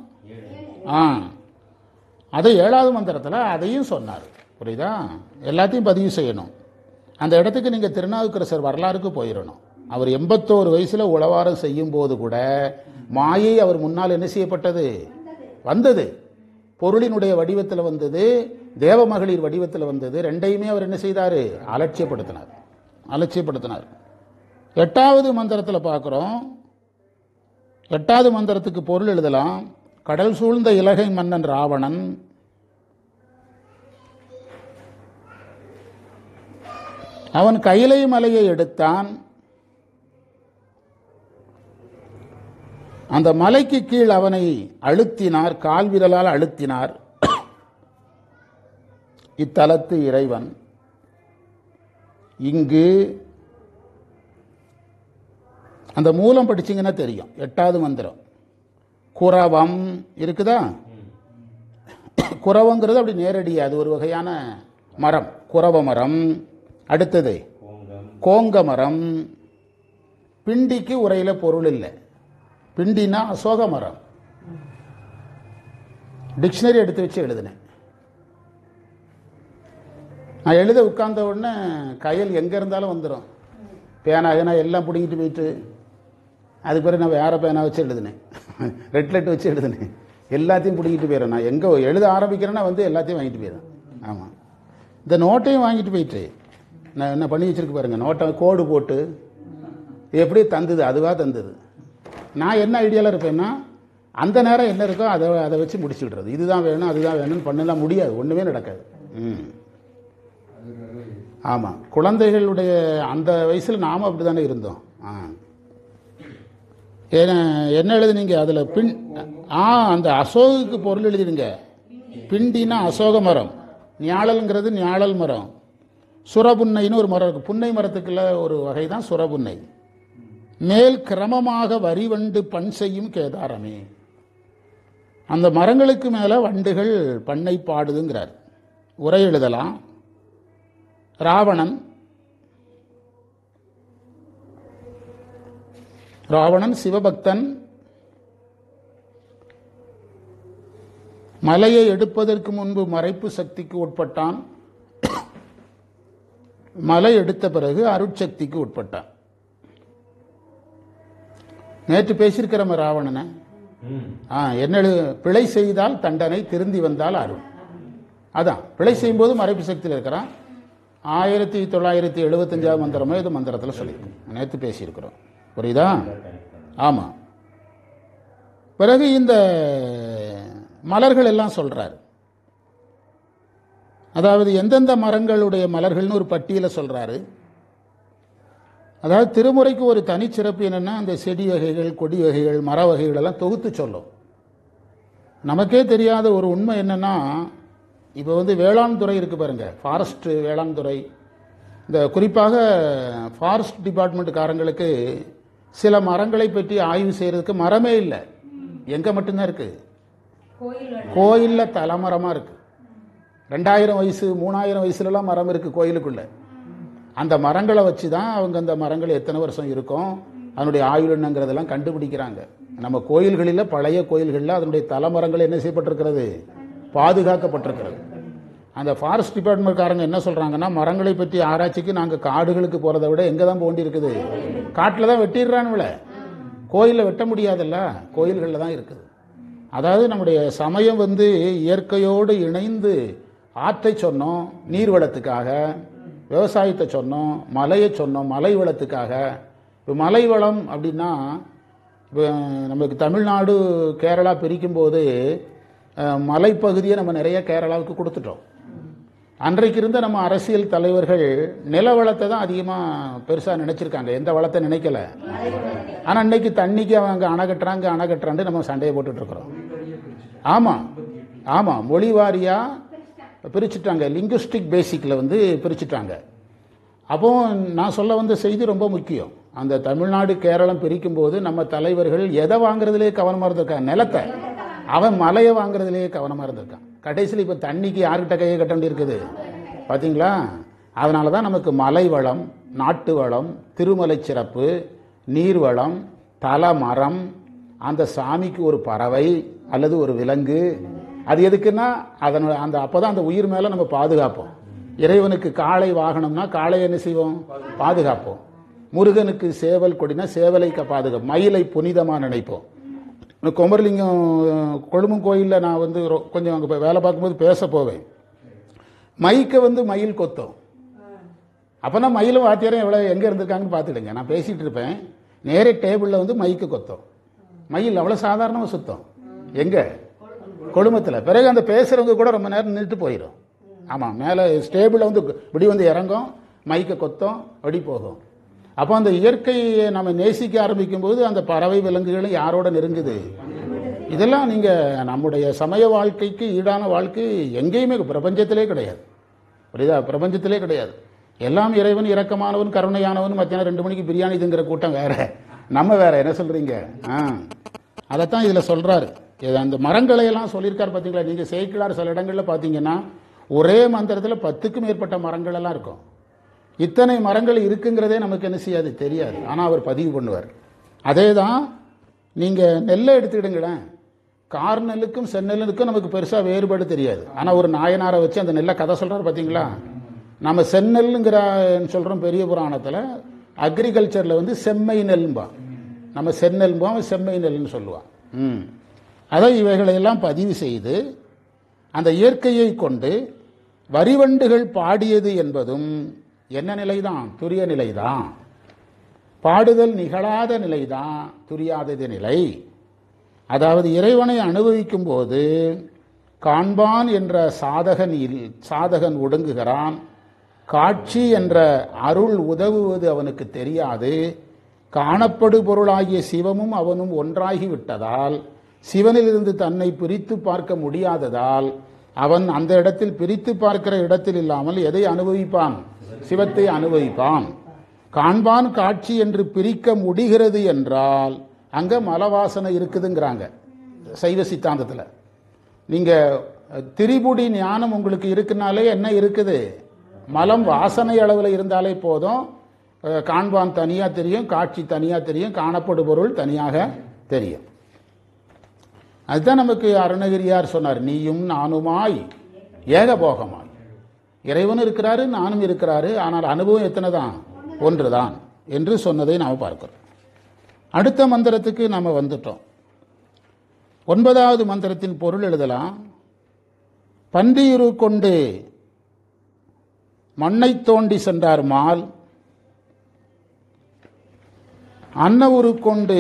அதை 7வது மந்திரத்தில் அதையும் சொன்னார். புரியுதா, எல்லாத்தையும் பதிவு செய்யணும். அந்த இடத்துக்கு நீங்கள் திருநாவுக்கரசர் வரலாறுக்கு போயிடணும். அவர் 81 வயசில் உளவாரம் செய்யும் போது கூட மாயை அவர் முன்னால் என்ன செய்யப்பட்டது, வந்தது. பொருளினுடைய வடிவத்தில் வந்தது, தேவமகளிர் வடிவத்தில் வந்தது. ரெண்டையுமே அவர் என்ன செய்தார், அலட்சியப்படுத்தினார். 8வது மந்திரத்தில் பார்க்குறோம். 8வது மந்திரத்துக்கு பொருள் எழுதலாம். கடல் சூழ்ந்த இலகை மன்னன் ராவணன் அவன் கைலை மலையை எடுத்தான், அந்த மலைக்கு கீழ் அவனை அழுத்தினார், கால் விரலால் அழுத்தினார். இத்தலத்து இறைவன். இங்கு அந்த மூலம் படிச்சீங்கன்னா தெரியும். 8வது மந்திரம் குரவம் இருக்குதா, குரவங்கிறது அப்படி நேரடியா அது ஒரு வகையான மரம், குரவ மரம். அடுத்தது கோங்க மரம். பிண்டிக்கு உரையில பொருள் இல்லை, பிண்டினா அசோக மரம். டிக்ஷனரி எடுத்து வச்சு எழுதினேன். நான் எழுத உட்கார்ந்த உடனே கையில் எங்கே இருந்தாலும் வந்துடும். பேனா எல்லாம் பிடிங்கிட்டு போயிட்டு அதுக்கு பிறகு நான் வேறு பேனா வச்சு எழுதினேன், ரெட்லெட் வச்சு எழுதினேன். எல்லாத்தையும் பிடிங்கிட்டு போயிடுறேன். நான் எங்கே எழுத ஆரம்பிக்கிறேன்னா வந்து எல்லாத்தையும் வாங்கிட்டு போயிடுறேன். ஆமாம், இந்த நோட்டையும் வாங்கிட்டு போயிட்டு நான் என்ன பண்ணி வச்சுருக்கு பாருங்கள், நோட்டை கோடு போட்டு எப்படி தந்தது, அதுவாக தந்தது. நான் என்ன ஐடியாவில் இருப்பேன்னா அந்த நேரம் என்ன இருக்கோ அதை வச்சு முடிச்சு விடுறது. இதுதான் வேணும் அதுதான் வேணும்னு பண்ணலாம் முடியாது, ஒன்றுமே நடக்காது. ஆமாம், குழந்தைகளுடைய அந்த வயசில் நாம் அப்படி தானே இருந்தோம். என்ன எழுதுனீங்க அதில் பின் அந்த அசோகுக்கு பொருள் எழுதிடுங்க. பிண்டினா அசோக மரம், ஞாழல்ங்கிறது ஞாழல் மரம். சுரபுன்னைன்னு ஒரு மரம் இருக்குது, புன்னை மரத்துக்குள்ள ஒரு வகை தான் சுரபுன்னை. மேல் கிரமமாக வரிவண்டு பண் செய்யும் கேதாரமே. அந்த மரங்களுக்கு மேலே வண்டுகள் பண்ணை பாடுதுங்கிறார். உரை எழுதலாம். ராவணன் சிவபக்தன். மலையை எடுப்பதற்கு முன்பு மறைப்பு சக்திக்கு உட்பட்டான். மலை எடுத்த பிறகு அருட்சக்திக்கு உட்பட்டான். நேற்று பேசியிருக்கிறோம் ராவணனை. என்ன பிழை செய்தால் தண்டனை, திருந்தி வந்தால் அருள். அதான் பிழை செய்யும் போது மறைப்பு சக்தியில் இருக்கிறான், 1975 மந்திரமோ இது மந்திரத்தில் சொல்லியிருக்கோம், நேற்று பேசியிருக்கிறோம். புரியுதா? ஆமாம். பிறகு இந்த மலர்கள் எல்லாம் சொல்றார். அதாவது எந்தெந்த மரங்களுடைய மலர்கள்னு ஒரு பட்டியலை சொல்றாரு. அதாவது திருமுறைக்கு ஒரு தனிச்சிறப்பு என்னன்னா, அந்த செடி வகைகள், கொடி வகைகள், மர வகைகள் எல்லாம் தொகுத்து சொல்லும். நமக்கே தெரியாத ஒரு உண்மை என்னன்னா, இப்போ வந்து வேளாண் துறை இருக்கு பாருங்க, ஃபாரஸ்ட் வேளாண் துறை, இந்த குறிப்பாக ஃபாரஸ்ட் டிபார்ட்மெண்ட்டுக்காரங்களுக்கு சில மரங்களை பற்றி ஆய்வு செய்யறதுக்கு மரமே இல்லை. எங்க மட்டும்தான் இருக்கு? கோயிலில் தலைமரமா இருக்கு. 2000 வயசு 3000 வயசுலலாம் மரம் இருக்கு கோயிலுக்குள்ள. அந்த மரங்களை வச்சு தான் அவங்க அந்த மரங்கள் எத்தனை வருஷம் இருக்கும், அதனுடைய ஆயுள் என்னங்கிறதெல்லாம் கண்டுபிடிக்கிறாங்க. நம்ம கோயில்களில், பழைய கோயில்களில் அதனுடைய தலைமரங்கள் என்ன செய்யப்பட்டிருக்கிறது? பாதுகாக்கப்பட்டிருக்கிறது. அந்த ஃபாரஸ்ட் டிபார்ட்மெண்ட்காரங்க என்ன சொல்றாங்கன்னா, மரங்களை பற்றி ஆராய்ச்சிக்கு நாங்கள் காடுகளுக்கு போறதை விட எங்கே தான் போண்டி இருக்குது? காட்டில் தான் வெட்டிடுறானுல, கோயிலில் வெட்ட முடியாதல்ல, கோயில்களில் தான் இருக்குது. அதாவது நம்முடைய சமயம் வந்து இயற்கையோடு இணைந்து ஆற்றை சொன்னோம் நீர்வளத்துக்காக, விவசாயத்தை சொன்னோம், மலையை சொன்னோம் மலை வளத்துக்காக. இப்போ மலை வளம் அப்படின்னா, இப்போ நமக்கு தமிழ்நாடு கேரளா பிரிக்கும் போது மலைப்பகுதியை நம்ம நிறைய கேரளாவுக்கு கொடுத்துட்டோம். அன்றைக்கு இருந்த நம்ம அரசியல் தலைவர்கள் நில வளத்தை தான் அதிகமாக பெருசாக நினைச்சிருக்காங்க, எந்த வளத்தை நினைக்கல. ஆனால் இன்னைக்கு தண்ணிக்கு அவங்க அணை கட்டுறான்னு நம்ம சண்டையை போட்டுட்டு இருக்கிறோம். ஆமாம் ஆமாம், மொழி வாரியாக பிரிச்சுட்டாங்க, லிங்குஸ்டிக் பேசிக்கில் வந்து பிரிச்சுட்டாங்க. அப்போ நான் சொல்ல வந்த செய்தி ரொம்ப முக்கியம். அந்த தமிழ்நாடு கேரளம் பிரிக்கும் போது நம்ம தலைவர்கள் எதை வாங்குறதுலேயே கவனமாக இருந்திருக்காங்க, நிலத்தை. அவன் மலையை வாங்குறதுலேயே கவனமாக இருந்திருக்கான். கடைசியில் இப்போ தண்ணிக்கு யார்கிட்ட கையை கட்ட வேண்டி இருக்குது பார்த்தீங்களா? அதனால தான் நமக்கு மலை வளம், நாட்டு வளம், திருமலை சிறப்பு, நீர்வளம், தல மரம், அந்த சாமிக்கு ஒரு பறவை அல்லது ஒரு விலங்கு. அது எதுக்குன்னா அந்த அப்போதான் அந்த உயிர் மேலே நம்ம பாதுகாப்போம். இறைவனுக்கு காளை வாகனம்னா காளை என்ன செய்வோம்? பாதுகாப்போம். முருகனுக்கு சேவல் கொடினா சேவலை பாதுகாப்போம். மயிலை புனிதமாக நினைப்போம். குமரலிங்கம் கொழும்பு கோயிலில் நான் வந்து கொஞ்சம் அங்கே வேலை பார்க்கும்போது பேச போவேன். மைக்கை வந்து மயில் கொத்தும். அப்போனா மயிலும் வாத்தியாரம் எவ்வளோ எங்கே இருந்திருக்காங்கன்னு பார்த்துடுங்க. நான் பேசிகிட்டு இருப்பேன், நேரே டேபிளில் வந்து மைக்கு கொத்தும். மயில் அவ்வளோ சாதாரணமாக சுத்தம் எங்கே? கொழுமத்தில். பிறகு அந்த பேசுகிறவங்க கூட ரொம்ப நேரம் நின்றுட்டு போயிடும். ஆமாம், மேலே ஸ்டேபிளில் வந்து இப்படி வந்து இறங்கும், மைக்கை கொத்தும், அப்படி போகும். அப்போ அந்த இயற்கையை நம்ம நேசிக்க ஆரம்பிக்கும் போது அந்த பறவை விலங்குகளும் யாரோட நெருங்குது? இதெல்லாம் நீங்கள் நம்முடைய சமய வாழ்க்கைக்கு ஈடான வாழ்க்கை எங்கேயுமே பிரபஞ்சத்திலே கிடையாது. புரியுதா? பிரபஞ்சத்திலே கிடையாது. எல்லாம் இறைவன் இரக்கமானவன் கருணையானவன். மத்தியானம் 2 மணிக்கு பிரியாணி திங்கிற கூட்டம் வேற, நம்ம வேற. என்ன சொல்றீங்க? அதைத்தான் இதில் சொல்றாரு. அந்த மரங்களை எல்லாம் சொல்லியிருக்காரு பார்த்தீங்களா? நீங்கள் சேக்கிழார் சில இடங்களில் பார்த்தீங்கன்னா ஒரே மந்திரத்தில் 10க்கும் மேற்பட்ட மரங்கள் எல்லாம் இருக்கும். இத்தனை மரங்கள் இருக்குங்கிறதே நமக்கு என்ன செய்யாது, தெரியாது. ஆனால் அவர் பதிவு பண்ணுவார். அதே தான் நீங்கள் நெல்லை எடுத்துக்கிடுங்களேன். கார் நெல்லுக்கும் செந்நெல்லுக்கும் நமக்கு பெருசாக வேறுபாடு தெரியாது. ஆனால் ஒரு நாயனாரை வச்சு அந்த நெல்லை கதை சொல்கிறார் பார்த்தீங்களா? நம்ம செந்நெல்லுங்கிற சொல்கிறோம் பெரிய புராணத்தில். அக்ரிகல்ச்சரில் வந்து செம்மை நெல்லும்பா, நம்ம செந்நெல்பா, செம்மை நெல்லுன்னு சொல்லுவான். அதை இவைகளையெல்லாம் பதிவு செய்து அந்த இயற்கையை கொண்டு வரிவண்டுகள் பாடியது என்பதும் என்ன நிலைதான்? துரிய நிலைதான். பாடுதல் நிகழாத நிலைதான் துரியாதது நிலை. அதாவது இறைவனை அனுபவிக்கும் போது காண்பான் என்ற சாதகன் ஒடுங்குகிறான். காட்சி என்ற அருள் உதவுவது அவனுக்கு தெரியாது. காணப்படு பொருளாகிய சிவமும் அவனும் ஒன்றாகி விட்டதால், சிவனிலிருந்து தன்னை பிரித்து பார்க்க முடியாததால் அவன் அந்த இடத்தில் பிரித்து பார்க்கிற இடத்தில் இல்லாமல் எதை அனுபவிப்பான்? சிவத்தை அனுபவிப்பான். காண்பான் காட்சி என்று பிரிக்க முடிகிறது என்றால் அங்க மலவாசனை இருக்குதுங்கிறாங்க சைவ சித்தாந்தத்தில். நீங்க திரிபுடி ஞானம் உங்களுக்கு இருக்குனாலே என்ன இருக்குது? மலம் வாசனை அளவில் இருந்தாலே போதும். காண்பான் தனியா தெரியும், காட்சி தனியா தெரியும், காணப்படு பொருள் தனியாக தெரியும். அதுதான் நமக்கு அருணகிரியார் சொன்னார், நீயும் நானுமாய் ஏகபோகமாய். இறைவனும் இருக்கிறாரு, நானும் இருக்கிறாரு, ஆனால் அனுபவம் எத்தனை தான்? ஒன்றுதான் என்று சொன்னதை நாம் பார்க்கிறோம். அடுத்த மந்திரத்துக்கு நாம் வந்துட்டோம். 9வது மந்திரத்தின் பொருள் எழுதலாம். பன்றியுரு கொண்டு மண்ணை தோண்டி சென்றார் மால், அன்னவுரு கொண்டு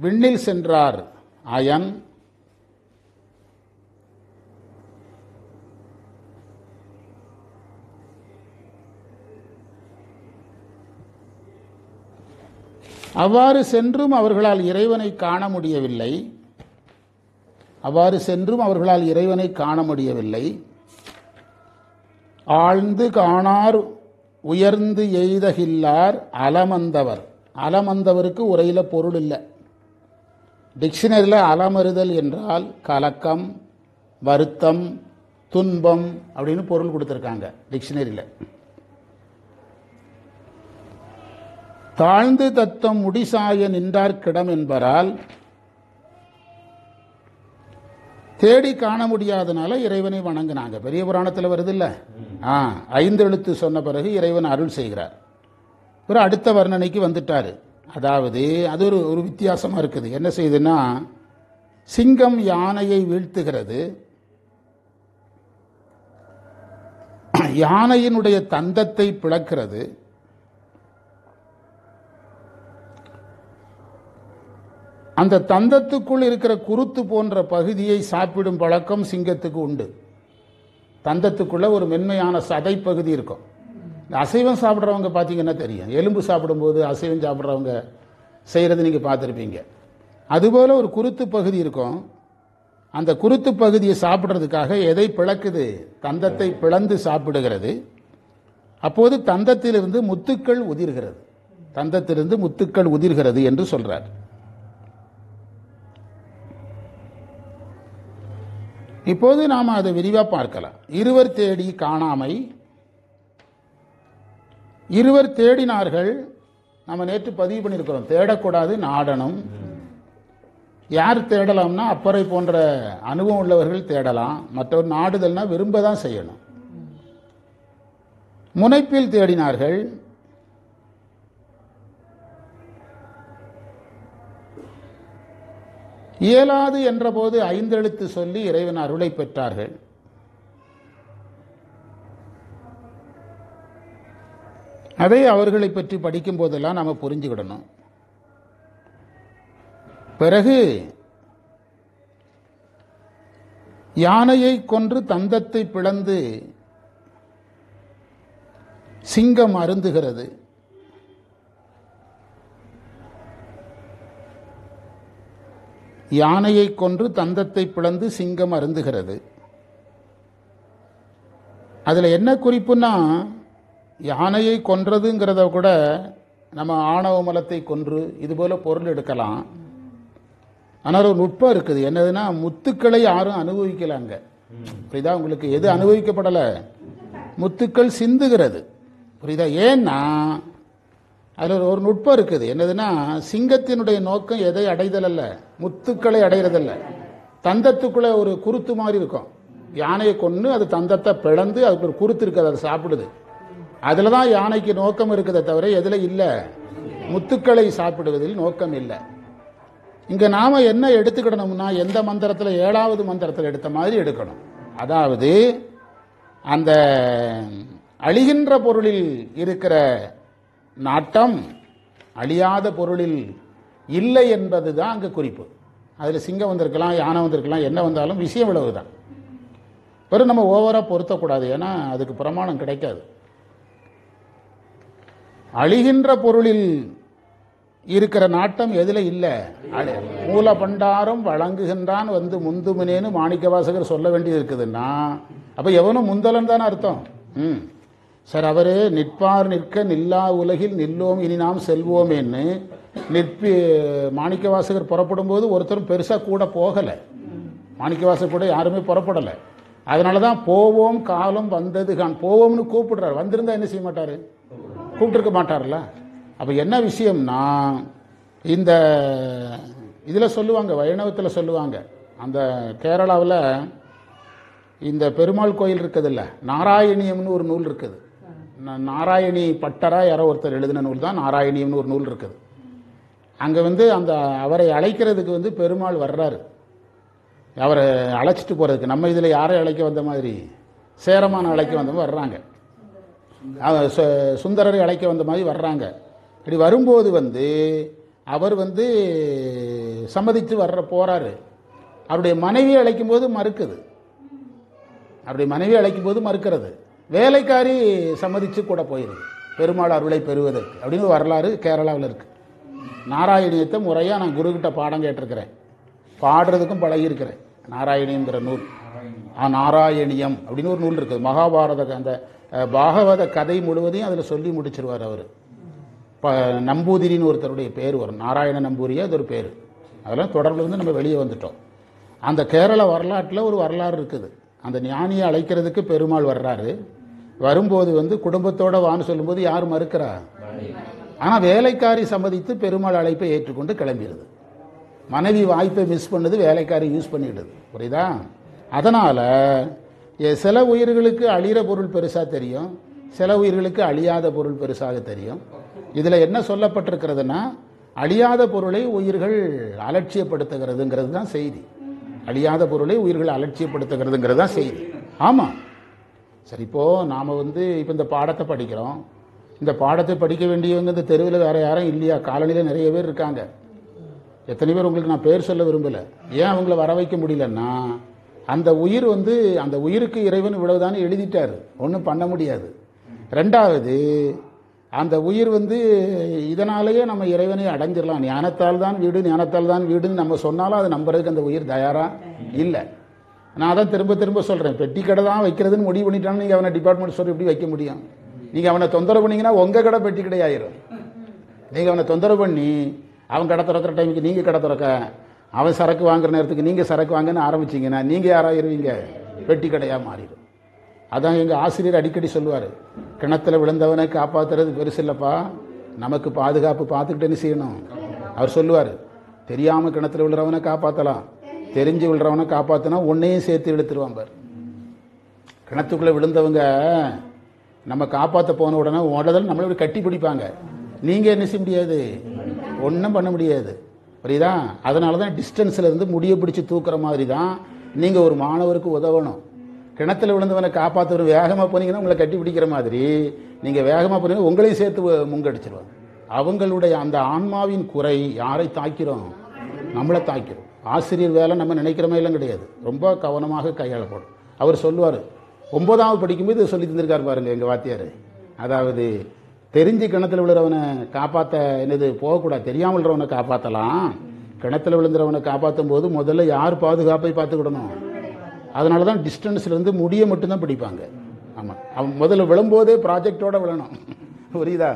விண்ணில் சென்றார் அயன், அவ்வாறு சென்றும் அவர்களால் இறைவனை காண முடியவில்லை. ஆழ்ந்து காணார் உயர்ந்து எய்தகில்லார் அலமந்தவர். அலமந்தவருக்கு உரையில பொருள் இல்லை. டிக்ஷனரியில் அலமறுதல் என்றால் கலக்கம், வருத்தம், துன்பம் அப்படின்னு பொருள் கொடுத்துருக்காங்க டிக்ஷனரியில். தாழ்ந்து தத்தம் முடிசாய நின்றார் கிடம் என்பதால் தேடி காண முடியாதனால இறைவனை வணங்கினாங்க. பெரிய புராணத்தில் வருது இல்ல, 5 எழுத்து சொன்ன பிறகு இறைவன் அருள் செய்கிறார். பிறகு அடுத்த வர்ணனைக்கு வந்துட்டாரு. அதாவது அது ஒரு வித்தியாசமா இருக்குது. என்ன செய்யுதுன்னா, சிங்கம் யானையை வீழ்த்துகிறது, யானையினுடைய தந்தத்தை பிளக்கிறது, அந்த தந்தத்துக்குள் இருக்கிற குருத்து போன்ற பகுதியை சாப்பிடும் பழக்கம் சிங்கத்துக்கு உண்டு. தந்தத்துக்குள்ள ஒரு மென்மையான சதை பகுதி இருக்கும். அசைவம் சாப்பிட்றவங்க பார்த்தீங்கன்னா தெரியும், எலும்பு சாப்பிடும்போது அசைவம் சாப்பிட்றவங்க செய்கிறது நீங்கள் பார்த்துருப்பீங்க. அதுபோல் ஒரு குருத்து பகுதி இருக்கும். அந்த குருத்து பகுதியை சாப்பிட்றதுக்காக எதை பிளக்குது? தந்தத்தை பிளந்து சாப்பிடுகிறது. அப்போது தந்தத்திலிருந்து முத்துக்கள் உதிர்கிறது என்று சொல்றார். இப்போது நாம் அதை விரிவாக பார்க்கலாம். இருவர் தேடி காணாமை. இருவர் தேடினார்கள். நம்ம நேற்று பதிவு பண்ணியிருக்கிறோம், தேடக்கூடாது, நாடணும். யார் தேடலாம்னா, அப்பறை போன்ற அனுபவம் உள்ளவர்கள் தேடலாம். மற்றவர் நாடுதல்னா விரும்ப தான் செய்யணும். முனைப்பில் தேடினார்கள். இயலாது என்றபோது 5 எழுத்து சொல்லி இறைவன் அருளை பெற்றார்கள். அதை அவர்களை பற்றி படிக்கும் போதெல்லாம் நாம புரிஞ்சுக்கிடணும். பிறகு யானையை கொன்று தந்தத்தை பிளந்து சிங்கம் அருந்துகிறது. யானையை கொன்று தந்தத்தை பிளந்து சிங்கம் அருந்துகிறது. அதில் என்ன குறிப்புன்னா, யானையை கொன்றதுங்கிறத கூட நம்ம ஆணவ மலத்தை கொன்று இதுபோல பொருள் எடுக்கலாம். ஆனால் ஒரு நுட்பம் இருக்குது. என்னதுன்னா, முத்துக்களை யாரும் அனுபவிக்கலாங்க. புரியுதா உங்களுக்கு? எது அனுபவிக்கப்படலை? முத்துக்கள் சிந்துகிறது. புரியுதா? ஏன்னா அதில் ஒரு நுட்பம் இருக்குது. என்னதுன்னா, சிங்கத்தினுடைய நோக்கம் எதை அடைதல் அல்ல, முத்துக்களை அடைகிறதல்ல. தந்தத்துக்குள்ள ஒரு குருத்து மாதிரி இருக்கும். யானையை கொண்டு அது தந்தத்தை பிளந்து அதுக்கு ஒரு குருத்து இருக்குது, அதை சாப்பிடுது. அதில் தான் யானைக்கு நோக்கம் இருக்குதே தவிர எதில் இல்லை, முத்துக்களை சாப்பிடுவதில் நோக்கம் இல்லை. இங்கே நாம் என்ன எடுத்துக்கிடணும்னா, எந்த மந்திரத்தில், 7வது மந்திரத்தில் எடுத்த மாதிரி எடுக்கணும். அதாவது அந்த அழிகின்ற பொருளில் இருக்கிற நாட்டம் அழியாத பொருளில் இல்லை என்பது தான் அங்கே குறிப்பு. அதில் சிங்கம் வந்திருக்கலாம், யானை வந்திருக்கலாம், என்ன வந்தாலும் விஷயம் விளைவு தான். வெறும் நம்ம ஓவராக பொருத்தக்கூடாது, ஏன்னா அதுக்கு பிரமாணம் கிடைக்காது. அழிகின்ற பொருளில் இருக்கிற நாட்டம் எதில் இல்லை? மூல பண்டாரம் வழங்குகின்றான் வந்து முந்துமினேன்னு மாணிக்கவாசகர் சொல்ல வேண்டியது இருக்குதுன்னா, அப்போ எவனும் முந்தலன் தானே அர்த்தம். சார், அவர் நிற்பார் நிற்க நில்லா உலகில் நில்லோம் இனி நாம் செல்வோமேன்னு மாணிக்கவாசகர் புறப்படும் போது ஒருத்தரும் பெருசாக கூட போகலை. மாணிக்கவாசகர் கூட யாருமே புறப்படலை. அதனால தான் போவோம் காலம் வந்தது கான், போவோம்னு கூப்பிடுறாரு. வந்திருந்தா என்ன செய்ய மாட்டார்? கூப்பிட்டுருக்க மாட்டார்ல. அப்போ என்ன விஷயம்னா, இந்த இதில் சொல்லுவாங்க, வைணவத்தில் சொல்லுவாங்க, அந்த கேரளாவில் இந்த பெருமாள் கோயில் இருக்குதுல்ல, நாராயணியம்னு ஒரு நூல் இருக்குது. நாராயணி பட்டரா யாரோ ஒருத்தர் எழுதின நூல் தான் நாராயணியம்னு ஒரு நூல் இருக்குது. அங்கே அந்த அவரை அழைக்கிறதுக்கு பெருமாள் வர்றாரு. அவரை அழைச்சிட்டு போகிறதுக்கு நம்ம இதில் யாரை அழைக்க வந்த மாதிரி, சேரமான அழைக்க வந்தவங்க வர்றாங்க. சுந்தரரை அழைக்க வந்த மாதிரி வர்றாங்க. இப்படி வரும்போது அவர் சம்மதித்து போறாரு. அவருடைய மனைவி அழைக்கும் போது மறுக்குது. அவருடைய மனைவி அழைக்கும் போது மறுக்கிறது. வேலைக்காரி சம்மதிச்சு கூட போயிருது பெருமாள் அருளை பெறுவதற்கு அப்படின்னு வரலாறு கேரளாவில் இருக்கு. நாராயணியத்தை முறையாக நான் குருக்கிட்ட பாடம் கேட்டிருக்கிறேன், பாடுறதுக்கும் பழகியிருக்கிறேன். நாராயணியங்கிற நூல், நாராயணியம் அப்படின்னு ஒரு நூல் இருக்குது. மகாபாரத அந்த பாகவத கதை முழுவதையும் அதில் சொல்லி முடிச்சிருவார் அவர். நம்பூதிரின்னு ஒருத்தருடைய பேர் வரும், நாராயண நம்பூரியா அது ஒரு பேர். அதெல்லாம் தொடர்பில் நம்ம வெளியே வந்துட்டோம். அந்த கேரள வரலாற்றில் ஒரு வரலாறு இருக்குது. அந்த ஞானியை அழைக்கிறதுக்கு பெருமாள் வர்றாரு. வரும்போது குடும்பத்தோட வான்னு சொல்லும்போது யார் மறுக்கிறா? ஆனால் வேலைக்காரி சம்மதித்து பெருமாள் அழைப்பை ஏற்றுக்கொண்டு கிளம்பிடுது. மனைவி வாய்ப்பை மிஸ் பண்ணுது, வேலைக்காரி யூஸ் பண்ணிடுது. புரியுதா? அதனால் சில உயிர்களுக்கு அழிகிற பொருள் பெருசாக தெரியும், சில உயிர்களுக்கு அழியாத பொருள் பெருசாக தெரியும். இதில் என்ன சொல்லப்பட்டிருக்கிறதுனா, அழியாத பொருளை உயிர்கள் அலட்சியப்படுத்துகிறதுங்கிறது தான் செய்தி. அழியாத பொருளை உயிர்கள் அலட்சியப்படுத்துகிறதுங்கிறது தான் செய்தி. ஆமாம், சரி. இப்போது நாம் இப்போ இந்த பாடத்தை படிக்கிறோம். இந்த பாடத்தை படிக்க வேண்டியவங்க இந்த தெருவில் வேறு யாரும் இல்லையா? காலனியில் நிறைய பேர் இருக்காங்க. எத்தனை பேர் உங்களுக்கு நான் பேர் சொல்ல விரும்பலை. ஏன் அவங்கள வர வைக்க முடியலன்னா, அந்த உயிர் அந்த உயிருக்கு இறைவன் இவ்வளவுதானே எழுதிட்டார், ஒன்றும் பண்ண முடியாது. ரெண்டாவது, அந்த உயிர் இதனாலேயே நம்ம இறைவனை அடைஞ்சிடலாம். ஞானத்தால் தான் வீடு, ஞானத்தால் தான் வீடுன்னு நம்ம சொன்னாலும் அது நம்புறதுக்கு அந்த உயிர் தயாராக இல்லை. நான் தான் திரும்ப திரும்ப சொல்கிறேன், பெட்டி கடை தான் வைக்கிறதுன்னு முடிவு பண்ணிட்டான்னு நீங்கள் அவனை டிபார்ட்மெண்ட் ஸ்டோர் எப்படி வைக்க முடியும்? நீங்கள் அவனை தொந்தரவு பண்ணிங்கன்னா உங்கள் கடை பெட்டி கடை ஆயிரும். நீங்கள் அவனை தொந்தரவு பண்ணி அவன் கடை திறக்கிற டைமுக்கு நீங்கள் கடை திறக்க, அவன் சரக்கு வாங்குற நேரத்துக்கு நீங்கள் சரக்கு வாங்கன்னு ஆரம்பிச்சிங்கன்னா நீங்கள் யாராயிருவீங்க? பெட்டி கடையாக மாறிடும். அதான் எங்கள் ஆசிரியர் அடிக்கடி சொல்லுவார், கிணத்துல விழுந்தவனை காப்பாற்றுறது பெருசு இல்லைப்பா, நமக்கு பாதுகாப்பு பார்த்துக்கிட்டேன்னு செய்யணும். அவர் சொல்லுவார், தெரியாமல் கிணத்துல விழுறவனை காப்பாற்றலாம், தெரிஞ்சு விழுறவனை காப்பாற்றினா உன்னையும் சேர்த்து இழுத்துருவான் பார். கிணத்துக்குள்ளே விழுந்தவங்க நம்ம காப்பாற்ற போன உடனே உடனே நம்மளை கட்டி பிடிப்பாங்க. நீங்கள் என்ன செய்ய முடியாது, ஒன்றும் பண்ண முடியாது. புரியுதா? அதனால தான் டிஸ்டன்ஸில் இருந்து முடிய பிடிச்சி தூக்குற மாதிரி தான் நீங்கள் ஒரு மாணவருக்கு உதவணும். கிணத்துல விழுந்தவனை காப்பாற்ற வேகமாக போனீங்கன்னா உங்களை கட்டி பிடிக்கிற மாதிரி நீங்கள் வேகமாக போனீங்கன்னா உங்களையும் சேர்த்து முங்கடிச்சிருவாங்க. அவங்களுடைய அந்த ஆன்மாவின் குறை யாரை தாக்கிறோம்? நம்மளை தாக்கிறோம். ஆசிரியர் வேலை நம்ம நினைக்கிற மாதிரிலாம் கிடையாது, ரொம்ப கவனமாக கையாளப்படும். அவர் சொல்லுவார், 9வது படிக்கும்போது சொல்லி தந்திருக்கார் பாருங்க எங்கள் வாத்தியார். அதாவது தெரிஞ்சு கிணத்துல விழுறவனை காப்பாற்ற என்னது போகக்கூடாது, தெரியாமல் விழுறவனை காப்பாற்றலாம். கிணத்துல விழுந்துறவனை காப்பாற்றும் போது முதல்ல யார் பாதுகாப்பை பார்த்துக்கிடணும். அதனால தான் டிஸ்டன்ஸ்லேருந்து முடிய மட்டும்தான் பிடிப்பாங்க. ஆமாம், அவன் முதல்ல விழும்போதே ப்ராஜெக்டோட விழணும். புரியுதா?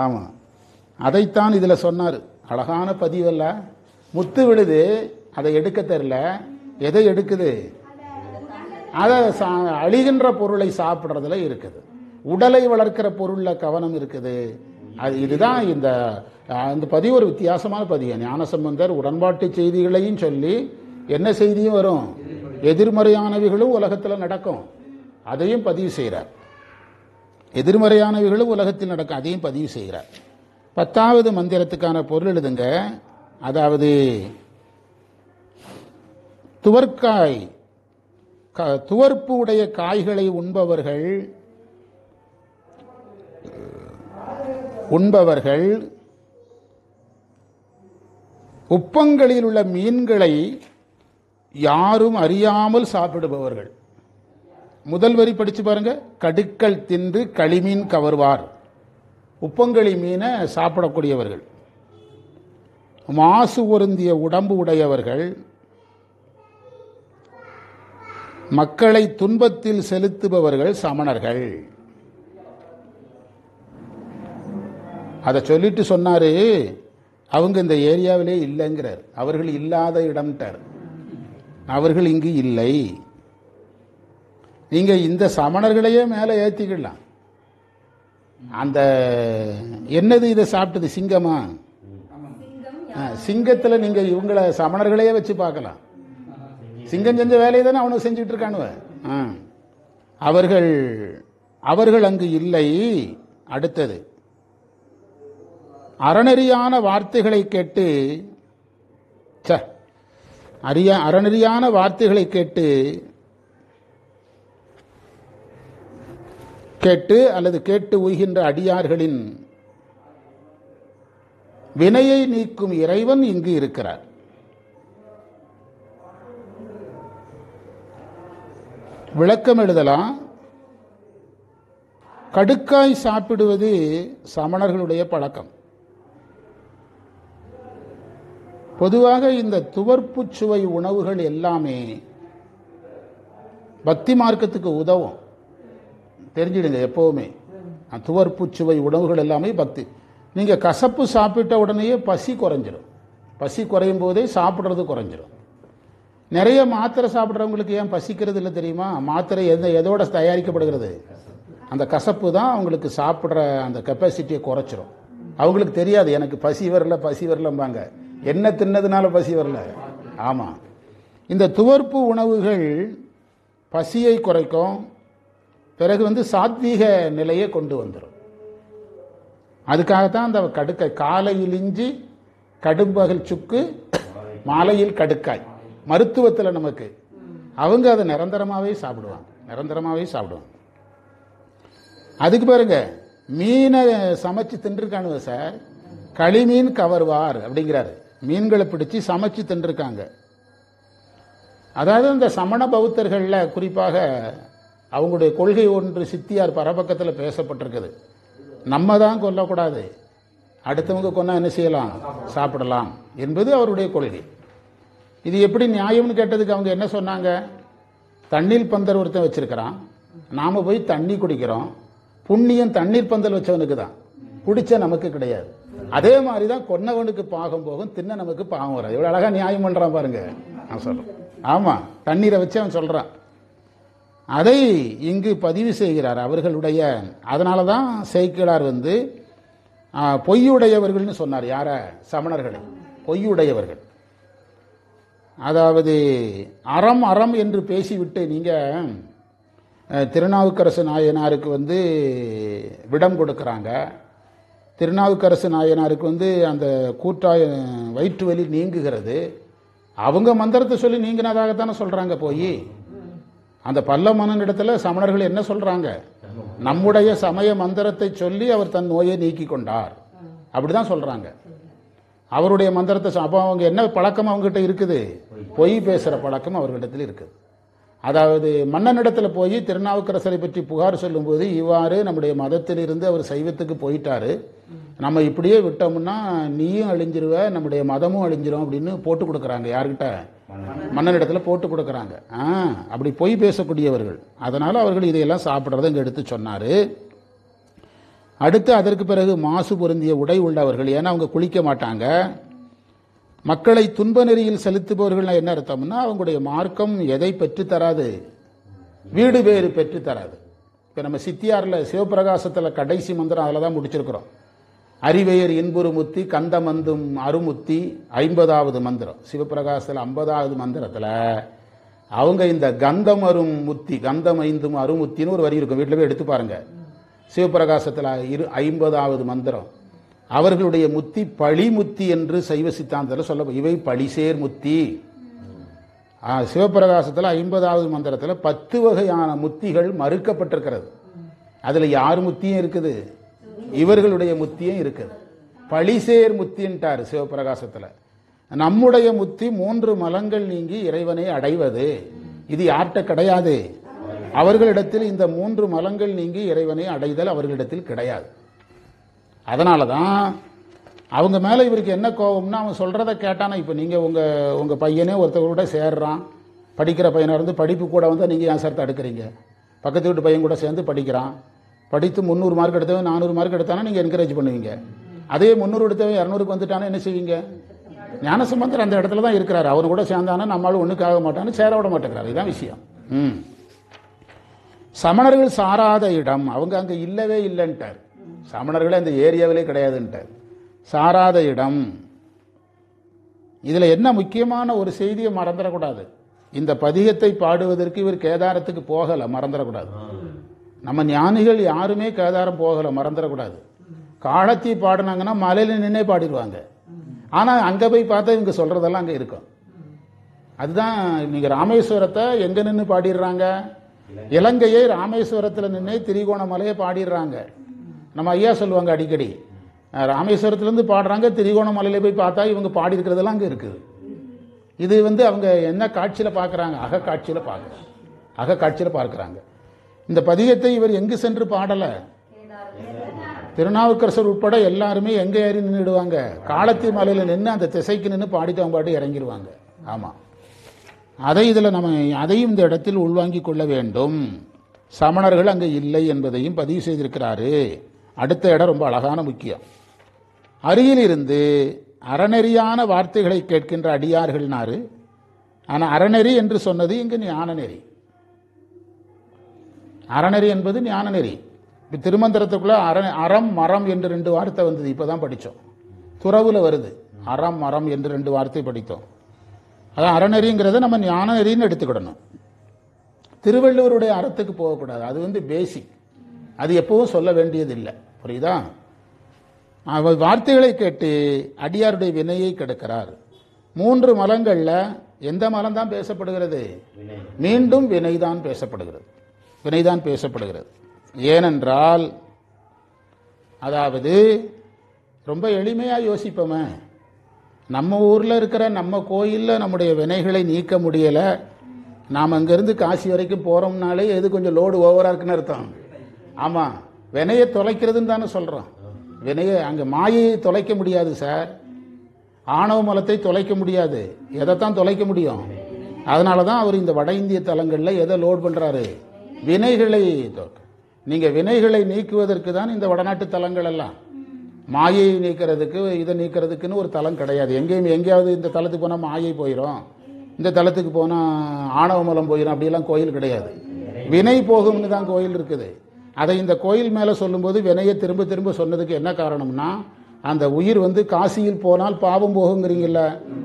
ஆமாம், அதைத்தான் இதில் சொன்னார். அழகான பதிவல்ல. முத்து விழுது, அதை எடுக்க தெரில, எதை எடுக்குது? அதை அழிகின்ற பொருளை சாப்பிட்றதுல இருக்குது. உடலை வளர்க்கிற பொருளில் கவனம் இருக்குது. இதுதான் இந்த பதிவு ஒரு வித்தியாசமான பதிவு. ஞானசம்பந்தர் உடன்பாட்டு செய்திகளையும் சொல்லி என்ன செய்தியும் வரும், எதிர்மறையானவைகளும் உலகத்தில் நடக்கும், அதையும் பதிவு செய்கிறார். எதிர்மறையானவைகளும் உலகத்தில் நடக்கும், அதையும் பதிவு செய்கிறார். 10வது மந்திரத்துக்கான பொருள் எழுதுங்க. அதாவது துவர்ப்பு உடைய காய்களை உண்பவர்கள் உப்பங்களில் உள்ள மீன்களை யாரும் அறியாமல் சாப்பிடுபவர்கள். முதல் வரி படிச்சு பாருங்க. கடுக்கல் தின்று களிமீன் கவர்வார். உப்பங்களி மீனை சாப்பிடக்கூடியவர்கள். மாசு பொருந்திய உடம்பு உடையவர்கள், மக்களை துன்பத்தில் செலுத்துபவர்கள் சமணர்கள். அதை சொல்லிட்டு சொன்னாரு, அவங்க இந்த ஏரியாவிலே இல்லைங்கிறார். அவர்கள் இல்லாத இடம்ட்டார். அவர்கள் இங்கு இல்லை. நீங்க இந்த சமணர்களையே மேலே ஏற்றிக்கலாம். அந்த என்னது இதை சாப்பிட்டது? சிங்கமா? சிங்கத்தில் நீங்க இவங்களை சமணர்களையே வச்சு பார்க்கலாம். சிங்கம் செஞ்ச வேலையை தானே அவனுக்கு செஞ்சுட்டு இருக்கானுவ. அவர்கள் அங்கு இல்லை. அடுத்தது, அறநெறியான வார்த்தைகளை கேட்டு அறநெறியான வார்த்தைகளை கேட்டு கேட்டு அல்லது கேட்டு உய்கின்ற அடியார்களின் வினையை நீக்கும் இறைவன் இங்கு இருக்கிறார். விளக்கம் எழுதலாம். கடுக்காய் சாப்பிடுவது சமணர்களுடைய பழக்கம். பொதுவாக இந்த துவர்ப்பு சுவை உணவுகள் எல்லாமே பக்தி மார்க்கத்துக்கு உதவும். தெரிஞ்சிடுங்க, எப்பவுமே துவர்ப்பு சுவை உணவுகள் எல்லாமே பக்தி. நீங்க கசப்பு சாப்பிட்ட உடனேயே பசி குறைஞ்சிடும். பசி குறையும் போதே சாப்பிட்றது குறைஞ்சிடும். நிறைய மாத்திரை சாப்பிட்றவங்களுக்கு ஏன் பசிக்கிறது இல்லை தெரியுமா? மாத்திரை எதோட தயாரிக்கப்படுகிறது? அந்த கசப்பு தான் அவங்களுக்கு சாப்பிட்ற அந்த கெப்பாசிட்டியை குறைச்சிரும். அவங்களுக்கு தெரியாது எனக்கு பசி வரலம்பாங்க. என்ன தின்னதுனால பசி வரல? ஆமாம், இந்த துவர்ப்பு உணவுகள் பசியை குறைக்கும். பிறகு சாத்வீக நிலையை கொண்டு வந்துடும். அதுக்காகத்தான் அந்த கடுக்காய், காலையில் இஞ்சி கடும்பகல் சுக்கு மாலையில் கடுக்காய். மருத்துவத்தில் நமக்கு அவங்க அதை நிரந்தரமாகவே சாப்பிடுவாங்க. அதுக்கு பாருங்க, மீனை சமைச்சு தின்றுருக்கானுவ சார். களிமீன் கவர்வார் அப்படிங்கிறாரு. மீன்களை பிடிச்சி சமைச்சு தின்றுருக்காங்க. அதாவது இந்த சமண பௌத்தர்களில் குறிப்பாக அவங்களுடைய கொள்கை ஒன்று சித்தியார் பரபக்கத்தில் பேசப்பட்டிருக்குது. நம்ம தான் கொல்லக்கூடாது, அடுத்தவங்க கொன்னா என்ன செய்யலாம்? சாப்பிடலாம் என்பது அவருடைய கொள்கை. இது எப்படி நியாயம்னு கேட்டதுக்கு அவங்க என்ன சொன்னாங்க? தண்ணீர் பந்தல் ஒருத்தன் வச்சிருக்கிறான், நாம போய் தண்ணி குடிக்கிறோம். புண்ணியம் தண்ணீர் பந்தல் வச்சவனுக்கு தான், குடிச்ச நமக்கு கிடையாது. அதே மாதிரி தான் கொன்னவனுக்கு பாகம் போகும், தின்ன நமக்கு பாகம் வராது. எவ்வளவு அழகா நியாயம் பண்றான் பாருங்க. நான் சொல்றேன், ஆமா, தண்ணீரை வச்சு அவன் சொல்றான். அதை இங்கு பதிவு செய்கிறார் அவர்களுடைய. அதனால தான் சேக்கிழார் பொய்யுடையவர்கள்னு சொன்னார். யார? சமணர்களை பொய்யுடையவர்கள். அதாவது அறம் அறம் என்று பேசிவிட்டு நீங்க திருநாவுக்கரசு நாயனாருக்கு விடம் கொடுக்கறாங்க. திருநாவுக்கரசு நாயனாருக்கு அந்த கூட்டாய வயிற்று வலி நீங்குகிறது. அவங்க மந்திரத்தை சொல்லி நீங்கினதாகத்தானே சொல்றாங்க. போய் அந்த பல்ல மன்னனிடத்துல சமணர்கள் என்ன சொல்றாங்க? நம்முடைய சமய மந்திரத்தை சொல்லி அவர் தன் நோயை நீக்கி கொண்டார், அப்படிதான் சொல்றாங்க. அவருடைய மந்திரத்தை அப்போ அவங்க என்ன பழக்கம் அவங்ககிட்ட இருக்குது? பொய் பேசுற பழக்கம் அவர்களிடத்தில் இருக்குது. அதாவது மன்னனிடத்தில் போய் திருநாவுக்கரசரை பற்றி புகார் சொல்லும்போது, இவ்வாறு நம்முடைய மதத்திலிருந்து அவர் சைவத்துக்கு போயிட்டாரு, நம்ம இப்படியே விட்டோம்னா நீயும் அழிஞ்சிருவ, நம்முடைய மதமும் அழிஞ்சிரும் அப்படின்னு போட்டு கொடுக்குறாங்க. யார்கிட்ட? மன்னனிடத்தில் போட்டு கொடுக்குறாங்க. அப்படி பொய் பேசக்கூடியவர்கள். அதனால அவர்கள் இதையெல்லாம் சாப்பிட்றத இங்கே எடுத்து சொன்னார். அடுத்து அதற்கு பிறகு மாசு பொருந்திய உடை உள்ளவர்கள். ஏன்னா அவங்க குளிக்க மாட்டாங்க. மக்களை துன்ப நெறியில் செலுத்துபவர்கள் என்ன அர்த்தம்னா, அவங்களுடைய மார்க்கம் எதை பெற்றுத்தராது? வீடு பேறு பெற்றுத்தராது. இப்போ நம்ம சித்தியாரில் சிவபிரகாசத்தில் கடைசி மந்திரம் அதில் தான் முடிச்சிருக்கிறோம். அறிவையர் இன்புறு முத்தி கந்தமந்தும் அருமுத்தி 50வது மந்திரம். சிவபிரகாசத்தில் 50வது மந்திரத்தில் அவங்க இந்த கந்தம் அரும் முத்தி, கந்தம் ஐந்தும் அருமுத்தின்னு ஒரு வரி இருக்கும். வீட்டில் போய் எடுத்து பாருங்க. சிவபிரகாசத்தில் 50வது மந்திரம். அவர்களுடைய முத்தி பழிமுத்தி என்று சைவ சித்தாந்தத்தில் சொல்ல, இவை பழிசேர் முத்தி. சிவபிரகாசத்தில் 50வது மந்திரத்தில் 10 வகையான முத்திகள் மறுக்கப்பட்டிருக்கிறது. அதில் யார் முத்தியும் இருக்குது? இவர்களுடைய முத்தியும் இருக்குது. பழிசேர் முத்தின்ட்டார் சிவபிரகாசத்தில். நம்முடைய முத்தி 3 மலங்கள் நீங்கி இறைவனை அடைவது. இது யார்கிட்ட கிடையாது? அவர்களிடத்தில் இந்த 3 மலங்கள் நீங்கி இறைவனை அடைதல் அவர்களிடத்தில் கிடையாது. அதனால தான் அவங்க மேலே இவருக்கு என்ன கோபம்னா, அவன் சொல்கிறத கேட்டானா, இப்போ நீங்கள் உங்கள் பையனே ஒருத்தர் கூட சேர்றான், படிக்கிற பையனாக இருந்து படிப்பு கூட நீங்கள் ஏன் சார் தடுக்கிறீங்க? பக்கத்து வீட்டு பையன் கூட சேர்ந்து படிக்கிறான், படித்து 300 மார்க் எடுத்தவன் 400 மார்க் எடுத்தானா நீங்கள் என்கரேஜ் பண்ணுவீங்க. அதே 300 எடுத்தவன் 200க்கு வந்துட்டானா என்ன செய்வீங்க? ஞானசம்பந்தர் அந்த இடத்துல தான் இருக்கிறாரு. அவனு கூட சேர்ந்தானா நம்மளால ஒன்றுக்கு ஆக மாட்டான்னு சேர விட மாட்டேங்கிறாரு. இதுதான் விஷயம். சமணர்கள் சாராத இடம் அவங்க அங்கே இல்லவே இல்லைன்ட்டார். சமணர்களே அந்த ஏரியாவிலே கிடையாதுன்ட்டார். சாராத இடம். இதில் என்ன முக்கியமான ஒரு செய்தியை மறந்துடக்கூடாது. இந்த பதிகத்தை பாடுவதற்கு இவர் கேதாரத்துக்கு போகலை, மறந்துடக்கூடாது. நம்ம ஞானிகள் யாருமே கேதாரம் போகலை, மறந்துடக்கூடாது. காலத்தி பாடினாங்கன்னா மலையில் நின்னே பாடிடுவாங்க. ஆனால் அங்கே போய் பார்த்தா இவங்க சொல்கிறதெல்லாம் அங்கே இருக்கும். அதுதான் நீங்கள் ராமேஸ்வரத்தை எங்கே நின்று பாடிடுறாங்க? இலங்கையை ராமேஸ்வரத்தில் நின்று திரிகோணமலையை பாடிடுறாங்க. நம்ம ஐயா சொல்லுவாங்க அடிக்கடி, ராமேஸ்வரத்துலேருந்து பாடுறாங்க, திரிகோணமலையில் போய் பார்த்தா இவங்க பாடியிருக்கிறதெல்லாம் அங்கே இருக்குது. இது அவங்க என்ன காட்சியில் பார்க்குறாங்க? அகக்காட்சியில் பார்க்குறாங்க. இந்த பதிகத்தை இவர் எங்கு சென்று பாடலை? திருநாவுக்கரசர் உட்பட எல்லாருமே எங்கே ஏறி நின்றுடுவாங்க? காலத்தி மலையில் நின்று அந்த திசைக்கு நின்று பாடிட்டு அவங்க பாட்டு இறங்கிடுவாங்க. ஆமாம், அதையும் இந்த இடத்தில் உள்வாங்கிக் கொள்ள வேண்டும். சமணர்கள் அங்கே இல்லை என்பதையும் பதிவு செய்திருக்கிறாரு. அடுத்த இடம் ரொம்ப அழகான முக்கியம். அருகில் இருந்து அறநெறியான வார்த்தைகளை கேட்கின்ற அடியார்கள்னாரு. ஆனால் அறநெறி என்று சொன்னது இங்கு ஞான நெறி. அறநெறி என்பது ஞான நெறி. இப்போ திருமந்திரத்துக்குள்ள அறம் மரம் என்று 2 வார்த்தை வந்தது. இப்போதான் படித்தோம். துறவுல வருது அறம் மரம் என்று 2 வார்த்தை படித்தோம். அதான் அறநெறிங்கிறத நம்ம ஞான நெறின்னு எடுத்துக்கிடணும். திருவள்ளுவருடைய அறத்துக்கு போகக்கூடாது. அது பேசிக். அது எப்பவும் சொல்ல வேண்டியது இல்லை. புரியுதா? வார்த்தைகளை கேட்டு அடியாருடைய வினையை கெடுக்கிறார். 3 மலங்களில் எந்த மலம் தான் பேசப்படுகிறது? மீண்டும் வினைதான் பேசப்படுகிறது. ஏனென்றால் அதாவது ரொம்ப எளிமையாக யோசிப்போமே, நம்ம ஊரில் இருக்கிற நம்ம கோயிலில் நம்முடைய வினைகளை நீக்க முடியலை. நாம் அங்கேருந்து காசி வரைக்கும் போகிறோம்னாலே எது கொஞ்சம் லோடு ஓவராக இருக்குன்னு அர்த்தம். ஆமாம், வினையை தொலைக்கிறதுன்னு தானே சொல்கிறோம். வினையை அங்கே மாயையை தொலைக்க முடியாது சார். ஆணவ மலத்தை தொலைக்க முடியாது. எதைத்தான் தொலைக்க முடியும்? அதனால தான் அவர் இந்த வட இந்திய தலங்களில் எதை லோட் பண்ணுறாரு? வினைகளை. நீங்கள் வினைகளை நீக்குவதற்கு தான் இந்த வடநாட்டு தலங்கள் எல்லாம். மாயையை நீக்கிறதுக்கு இதை நீக்கிறதுக்குன்னு ஒரு தலம் கிடையாது. எங்கேயாவது இந்த தலத்துக்கு போனால் மாயை போயிடும், இந்த தலத்துக்கு போனால் ஆணவ மலம் போயிடும், அப்படியெல்லாம் கோயில் கிடையாது. வினை போகும்னு தான் கோயில் இருக்குது. அதை இந்த கோயில் மேலே சொல்லும்போது வினையை திரும்ப திரும்ப சொன்னதுக்கு என்ன காரணம்னா, அந்த உயிர் காசியில் போனால் பாவம் போகுங்கிறீங்கல்ல,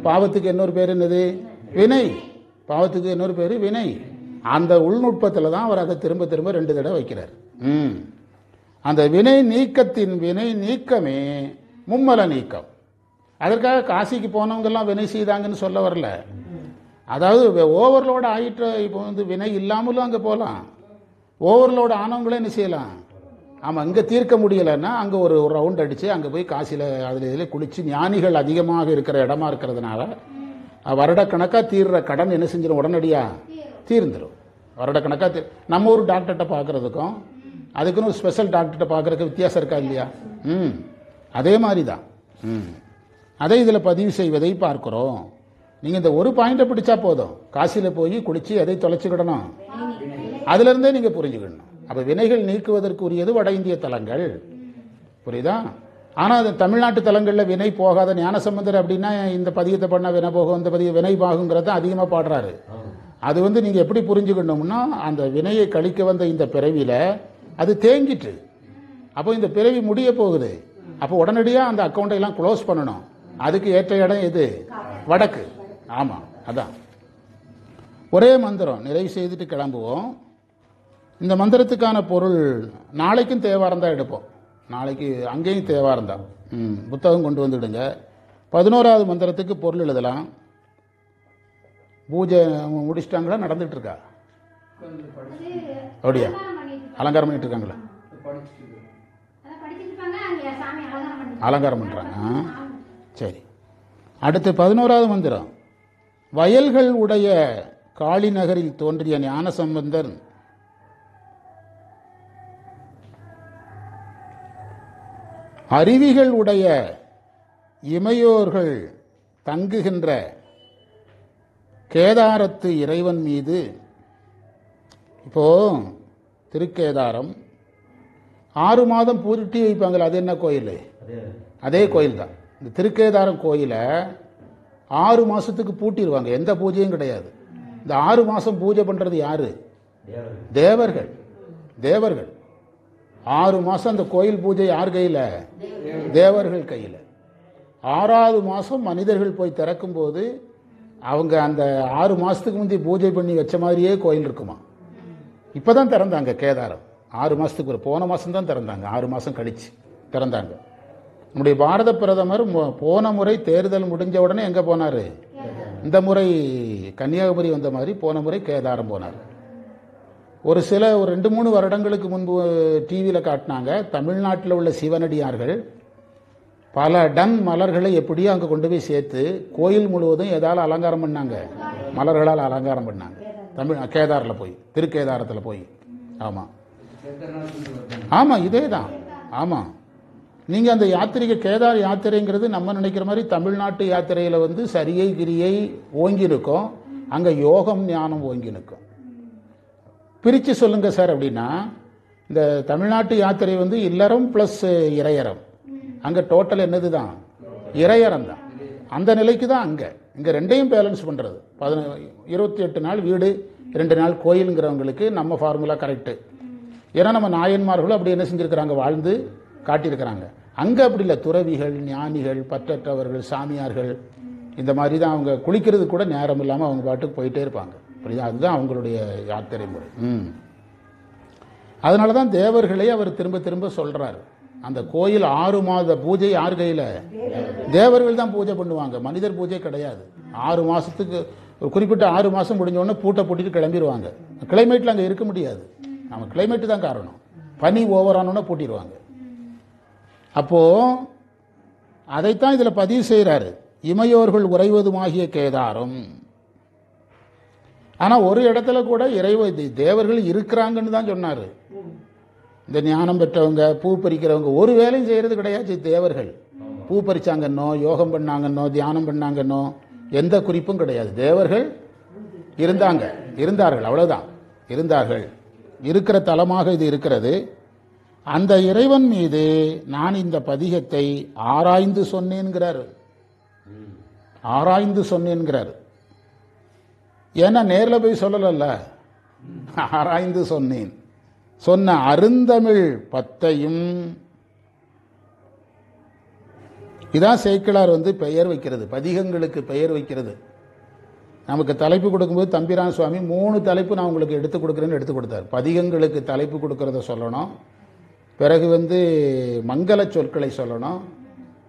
பாவத்துக்கு இன்னொரு பேர் என்னது? வினை. பாவத்துக்கு இன்னொரு பேர் வினை. அந்த உள்நுட்பத்தில் தான் அவர் அதை திரும்ப திரும்ப 2 தடவை வைக்கிறார். அந்த வினை நீக்கமே மும்மல நீக்கம். அதற்காக காசிக்கு போனவங்கெல்லாம் வினை செய்தாங்கன்னு சொல்ல வரல. அதாவது ஓவர்லோடு ஆயிட்டு இப்போ வினை இல்லாமலும் அங்கே போகலாம். ஓவர்லோடு ஆனவங்களே என்ன செய்யலாம்? ஆமாம், இங்கே தீர்க்க முடியலைன்னா அங்கே ஒரு ரவுண்ட் அடித்து அங்கே போய் காசியில் அதில் இதில் குளித்து, ஞானிகள் அதிகமாக இருக்கிற இடமா இருக்கிறதுனால வருடக்கணக்காக தீர்ற கடன் என்ன செஞ்சிடும்? உடனடியாக தீர்ந்துடும். வருடக்கணக்காக நம்ம ஊர் டாக்டர்கிட்ட பார்க்குறதுக்கும் அதுக்குன்னு ஒரு ஸ்பெஷல் டாக்டர்கிட்ட பார்க்குறதுக்கு வித்தியாசம் இருக்கா இல்லையா? அதே மாதிரி தான். அதை இதில் பதிவு செய்வதை பார்க்குறோம். நீங்கள் இந்த ஒரு பாயிண்டை பிடிச்சா போதும். காசியில் போய் குளித்து எதை தொலைச்சிக்கிடணும்? அதுலேருந்தே நீங்கள் புரிஞ்சுக்கணும். அப்போ வினைகள் நீக்குவதற்குரியது வட இந்திய தலங்கள். புரியுதா? ஆனால் அது தமிழ்நாட்டு தலங்களில் வினை போகாத ஞானசம்பந்தர் அப்படின்னா இந்த பதியத்தை பண்ணால் வினை போகும், இந்த பதிய வினை பாகுங்கிறத அதிகமாக பாடுறாரு. அது நீங்கள் எப்படி புரிஞ்சுக்கணும்னா, அந்த வினையை கழிக்க வந்த இந்த பிறவியில் அது தேங்கிட்டு, அப்போ இந்த பிறவி முடிய போகுது. அப்போ உடனடியாக அந்த அக்கௌண்ட்டை எல்லாம் க்ளோஸ் பண்ணணும். அதுக்கு ஏற்ற இடம் எது? வடக்கு. ஆமாம், அதான். ஒரே மந்திரம் நிறைவு செய்துட்டு கிளம்புவோம். இந்த மந்திரத்துக்கான பொருள் நாளைக்கும் தேவாரம் தான் எடுப்போம். நாளைக்கு அங்கேயும் தேவாரம் தான். புத்தகம் கொண்டு வந்துடுங்க. 11வது மந்திரத்துக்கு பொருள் எழுதலாம். பூஜை முடிச்சிட்டாங்களா? நடந்துட்டு இருக்கா? அப்படியா? அலங்காரம் பண்ணிட்டு இருக்காங்களா? அலங்காரம் பண்றாங்க. சரி, அடுத்து 11வது மந்திரம். வயல்கள் உடைய காளி நகரில் தோன்றிய ஞானசம்பந்தர் அருவிகள் உடைய இமையோர்கள் தங்குகின்ற கேதாரத்து இறைவன் மீது, இப்போ திருக்கேதாரம் 6 மாதம் பூட்டி வைப்பாங்களே, அது என்ன கோயில்? அதே கோயில் தான். இந்த திருக்கேதாரம் கோயிலை 6 மாசத்துக்கு பூட்டிடுவாங்க. எந்த பூஜையும் கிடையாது. இந்த 6 மாசம் பூஜை பண்றது யாரு? தேவர்கள். தேவர்கள் 6 மாசம் அந்த கோயில் பூஜை யார் கையில? தேவர்கள் கையில். 6வது மாசம் மனிதர்கள் போய் திறக்கும் போது அவங்க அந்த 6 மாசத்துக்கு முந்தைய பூஜை பண்ணி வச்ச மாதிரியே கோயில் இருக்குமா. இப்பதான் திறந்தாங்க கேதாரம். 6 மாசத்துக்கு போன மாசம் தான் திறந்தாங்க. 6 மாசம் கழிச்சு திறந்தாங்க. நம்முடைய பாரத பிரதமர் போன முறை தேர்தல் முடிஞ்ச உடனே எங்க போனாரு? இந்த முறை கன்னியாகுமரி வந்த மாதிரி போன முறை கேதாரம் போனார். ஒரு 2-3 வருடங்களுக்கு முன்பு டிவியில் காட்டினாங்க. தமிழ்நாட்டில் உள்ள சிவனடியார்கள் பல டன் மலர்களை எப்படியோ அங்கே கொண்டு போய் சேர்த்து கோயில் முழுவதும் ஏதாவது அலங்காரம் பண்ணாங்க, மலர்களால் அலங்காரம் பண்ணாங்க. கேதாரில் போய், திருக்கேதாரத்தில் போய். ஆமாம் ஆமாம், இதே தான். ஆமாம், நீங்கள் அந்த யாத்திரைக்கு, கேதார் யாத்திரைங்கிறது நம்ம நினைக்கிற மாதிரி தமிழ்நாட்டு யாத்திரையில் வந்து சரியை கிரியை ஓங்கி இருக்கும், அங்கே யோகம் ஞானம் ஓங்கி நிற்கும். பிரித்து சொல்லுங்க சார் அப்படின்னா, இந்த தமிழ்நாட்டு யாத்திரை வந்து இல்லறம் ப்ளஸ் இறையறம், அங்கே டோட்டல் என்னது தான், இறையறம் தான். அந்த நிலைக்கு தான் அங்கே. இங்கே ரெண்டையும் பேலன்ஸ் பண்ணுறது. 28 நாள் வீடு 2 நாள் கோயிலுங்கிறவங்களுக்கு நம்ம ஃபார்முலா கரெக்டு. ஏன்னா நம்ம நாயன்மார்களும் அப்படி என்ன செஞ்சுருக்கிறாங்க, வாழ்ந்து காட்டியிருக்கிறாங்க. அங்கே அப்படி இல்லை. துறவிகள், ஞானிகள், பற்றற்றவர்கள், சாமியார்கள், இந்த மாதிரி தான். அவங்க குளிக்கிறது கூட நேரம் இல்லாமல் அவங்க பாட்டுக்கு போயிட்டே இருப்பாங்க. புரியுதா? அதுதான் அவங்களுடைய யாத்திரை முறை. அதனால தான் தேவர்களை அவர் திரும்ப திரும்ப சொல்கிறார். அந்த கோயில் 6 மாத பூஜை யார் கையில்? தேவர்கள் தான் பூஜை பண்ணுவாங்க, மனிதர் பூஜை கிடையாது. 6 மாதத்துக்கு ஒரு குறிப்பிட்ட 6 மாதம் முடிஞ்சோடனே பூட்டை பூட்டிட்டு கிளம்பிடுவாங்க. கிளைமேட்டில் அங்கே இருக்க முடியாது. நம்ம கிளைமேட்டு தான் காரணம். பனி ஓவரானோன்னா பூட்டிடுவாங்க. அப்போது அதைத்தான் இதில் பதிவு செய்கிறாரு. இமையோர்கள் உறைவதுமாகிய கேதாரம். ஆனால் ஒரு இடத்துல கூட தேவர்கள் இருக்கிறாங்கன்னு தான் சொன்னார். இந்த ஞானம் பெற்றவங்க, பூ பறிக்கிறவங்க ஒரு வேலையும் செய்கிறது கிடையாது. தேவர்கள் பூ பறிச்சாங்கன்னோ, யோகம் பண்ணாங்கன்னோ, தியானம் பண்ணாங்கன்னோ எந்த குறிப்பும் கிடையாது. தேவர்கள் இருந்தார்கள், அவ்வளவுதான், இருந்தார்கள். இருக்கிற தலமாக இது இருக்கிறது. அந்த இறைவன் மீது நான் இந்த பதிகத்தை ஆராய்ந்து சொன்னேன்கிறார். ஆராய்ந்து சொன்னேன்கிறார். ஏன்னா நேரில் போய் சொல்லல, ஆராய்ந்து சொன்னேன். சொன்ன அருந்தமிழ் பத்தையும், இதான் சேக்கிழார் வந்து பெயர் வைக்கிறது, பதிகங்களுக்கு பெயர் வைக்கிறது. நமக்கு தலைப்பு கொடுக்கும்போது தம்பிரான் சுவாமி 3 தலைப்பு நான் உங்களுக்கு எடுத்து கொடுக்குறேன்னு எடுத்து கொடுத்தார். பதிகங்களுக்கு தலைப்பு கொடுக்கறத சொல்லணும், பிறகு வந்து மங்கள சொற்களை சொல்லணும்,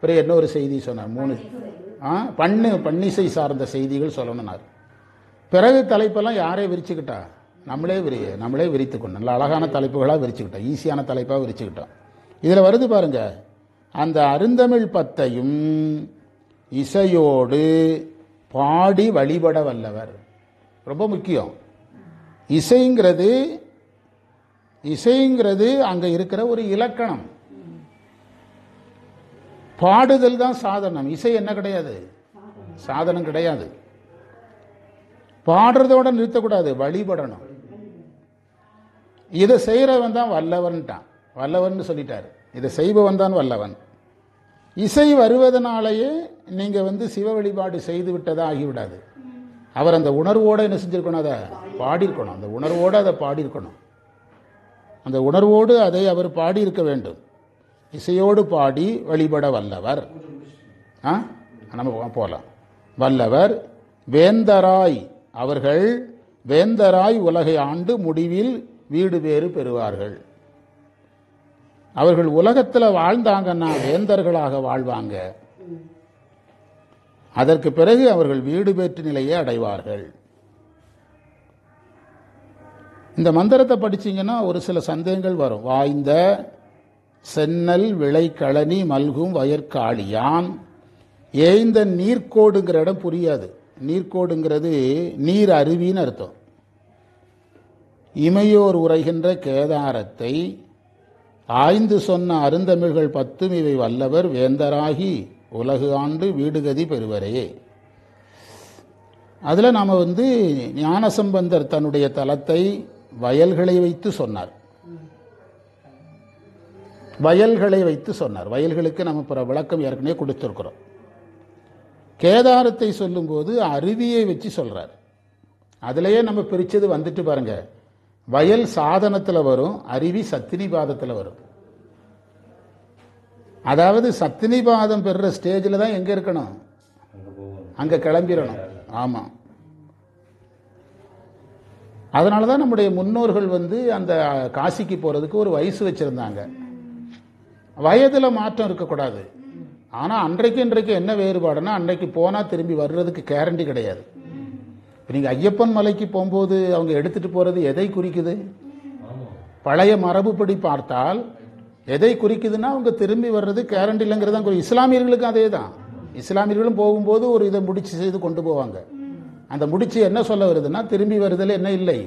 பிறகு இன்னொரு செய்தி சொன்னார். 3 பன்னிசை சார்ந்த செய்திகள் சொல்லணும்னார். பிறகு தலைப்பெல்லாம் யாரே விரிச்சுக்கிட்டா, நம்மளே விரித்துக்கணும். நல்ல அழகான தலைப்புகளாக விரிச்சுக்கிட்டோம், ஈஸியான தலைப்பாக விரிச்சுக்கிட்டோம். இதில் வருது பாருங்க, அந்த அருந்தமிழ் பத்தையும் இசையோடு பாடி வழிபட வல்லவர். ரொம்ப முக்கியம். இசைங்கிறது அங்கே இருக்கிற ஒரு இலக்கணம். பாடுதல் தான் சாதனம். இசை என்ன கிடையாது, சாதனம் கிடையாது. பாடுறதோட நிறுத்தக்கூடாது, வழிபடணும். இதை செய்கிறவன் தான் வல்லவன்ட்டான், வல்லவன் சொல்லிட்டாரு. இதை செய்பவன் தான் வல்லவன். இசை வருவதனாலேயே நீங்கள் வந்து சிவ வழிபாடு செய்து விட்டதாக ஆகிவிடாது. அவர் அந்த உணர்வோடு என்ன செஞ்சிருக்கணும், அதை பாடியிருக்கணும். அந்த உணர்வோடு அதை பாடியிருக்கணும். அந்த உணர்வோடு அதை அவர் பாடியிருக்க வேண்டும். இசையோடு பாடி வழிபட வல்லவர். நம்ம போகலாம். வல்லவர் வேந்தராய், அவர்கள் வேந்தராய் உலகை ஆண்டு முடிவில் வீடு பேறு பெறுவார்கள். அவர்கள் உலகத்தில் வாழ்ந்தாங்கன்னா வேந்தர்களாக வாழ்வாங்க. அதற்கு பிறகு அவர்கள் வீடு பெற்று நிலையை அடைவார்கள். இந்த மந்திரத்தை படிச்சீங்கன்னா ஒரு சில சந்தேகங்கள் வரும். வாய்ந்த சென்னல் விளை களனி மல்கும் வயற்காளியான். ஏய்ந்த நீர்க்கோடுங்கிற இடம் புரியாது. நீர்க்கோடுங்கிறது நீர் அருவின்னு அர்த்தம். இமையோர் உரைகின்ற கேதாரத்தை ஆய்ந்து சொன்ன அருந்தமிழ்கள் 10 இவை வல்லவர் வேந்தராகி உலகு ஆண்டு வீடுகதி பெறுவரே. அதில் நாம் வந்து ஞானசம்பந்தர் தன்னுடைய தலத்தை வயல்களை வைத்து சொன்னார். வயல்களை வைத்து சொன்னார். வயல்களுக்கு நம்ம விளக்கம் ஏற்கனவே கொடுத்துருக்கிறோம். கேதாரத்தை சொல்லும்போது அருவியை வச்சு சொல்றார். அதுலேயே நம்ம பிரிச்சது வந்துட்டு பாருங்க. வயல் சாதனத்தில் வரும், அருவி சத்தினிபாதத்தில் வரும். அதாவது சத்தினிபாதம் பெறுற ஸ்டேஜில் தான் எங்கே இருக்கணும், அங்கே கிளம்பிடணும். ஆமாம். அதனால தான் நம்முடைய முன்னோர்கள் வந்து அந்த காசிக்கு போகிறதுக்கு ஒரு வயசு வச்சுருந்தாங்க. வயதில் மாற்றம் இருக்கக்கூடாது. ஆனால் இன்றைக்கு என்ன வேறுபாடுனா, அன்றைக்கு போனால் திரும்பி வர்றதுக்கு கேரண்டி கிடையாது. இப்போ நீங்கள் ஐயப்பன் மலைக்கு போகும்போது அவங்க எடுத்துகிட்டு போகிறது எதை குறிக்குது? பழைய மரபுப்படி பார்த்தால் எதை குறிக்குதுன்னா அவங்க திரும்பி வர்றது கேரண்டி இல்லைங்கிறது தான். இஸ்லாமியர்களுக்கும் அதே தான். இஸ்லாமியர்களும் போகும்போது ஒரு இதை முடிச்சு செய்து கொண்டு போவாங்க. அந்த முடிச்சு என்ன சொல்ல வருதுன்னா திரும்பி வருதில் என்ன இல்லை,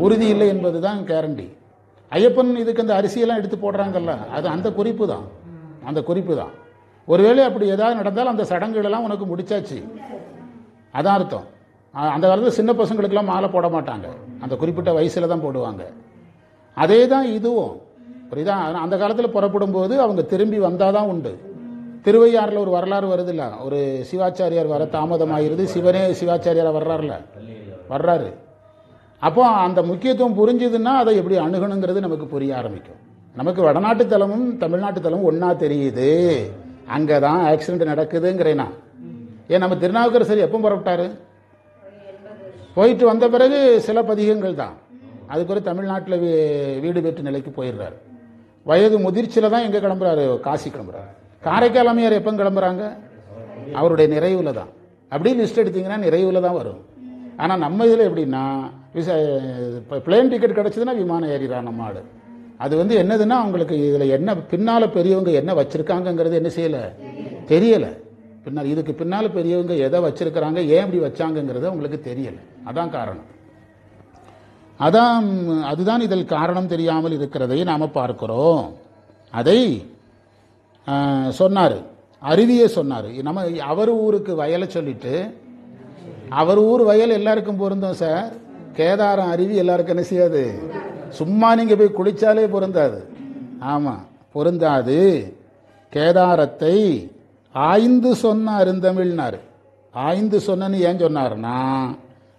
உறுதி இல்லை என்பது தான் கேரண்டி. ஐயப்பன் இதுக்கு அந்த அரிசியெல்லாம் எடுத்து போடுறாங்கல்ல, அது அந்த குறிப்பு தான், அந்த குறிப்பு தான். ஒருவேளை அப்படி ஏதாவது நடந்தால் அந்த சடங்குகளெல்லாம் உனக்கு முடிச்சாச்சு, அதான் அர்த்தம். அந்த காலத்தில் சின்ன பசங்களுக்கெல்லாம் மாலை போட மாட்டாங்க, அந்த குறிப்பிட்ட வயசில் தான் போடுவாங்க. அதே தான் இதுவும் புரியுதா. அந்த காலத்தில் புறப்படும் போது அவங்க திரும்பி வந்தால் தான் உண்டு. திருவையாறில் ஒரு வரலாறு வருது இல்லை, ஒரு சிவாச்சாரியார் வர தாமதமாகிறது, சிவனே சிவாச்சாரியார் வர்றாரு. அப்போ அந்த முக்கியத்துவம் புரிஞ்சுதுன்னா அதை எப்படி அணுகணுங்கிறது நமக்கு புரிய ஆரம்பிக்கும். நமக்கு வடநாட்டு தலமும் தமிழ்நாட்டு தலமும் ஒன்றா தெரியுது, அங்கே தான் ஆக்சிடென்ட் நடக்குதுங்கிறேனா. ஏன் நம்ம திருநாவுக்கரசர் எப்போ புறப்பட்டாரு? போயிட்டு வந்த பிறகு சில பதிகங்கள் தான். அதுக்கு ஒரு தமிழ்நாட்டில் வீடு பெற்று நிலைக்கு போயிடுறாரு. வயது முதிர்ச்சியில் தான் எங்கே கிளம்புறாரு? காசி கிளம்புறாரு. காரைக்கால் அம்மையார் எப்போ கிளம்புறாங்க? அவருடைய நிறைவில் தான். அப்படி லிஸ்ட் எடுத்தீங்கன்னா நிறைவில் தான் வரும். ஆனால் நம்ம இதில் எப்படின்னா பிளேன் டிக்கெட் கிடச்சிதுன்னா விமானம் ஏறிறான் நம்ம ஆடு. அது வந்து என்னதுன்னா அவங்களுக்கு இதில் என்ன பின்னால் பெரியவங்க என்ன வச்சுருக்காங்கங்கிறது என்ன செய்யலை, தெரியலை. பின்னால் இதுக்கு பின்னால் பெரியவங்க எதை வச்சுருக்கிறாங்க, ஏன் இப்படி வச்சாங்கங்கிறது அவங்களுக்கு தெரியலை. அதான் காரணம். அதுதான் இதில் காரணம் தெரியாமல் இருக்கிறதை நாம் பார்க்கிறோம். அதை சொன்னார், அருவியே சொன்னார். நம்ம அவர் ஊருக்கு வயலை சொல்லிட்டு, அவர் ஊர் வயல் எல்லாருக்கும் பொருந்தும் சார், கேதாரம் அருவி எல்லாருக்கும் என்ன செய்யாது, சும்மா நீங்கள் போய் குளிச்சாலே பொருந்தாது. ஆமாம், பொருந்தாது. கேதாரத்தை ஆய்ந்து சொன்ன அருந்தமிழ்னார். ஆய்ந்து சொன்னு ஏன் சொன்னார்னா,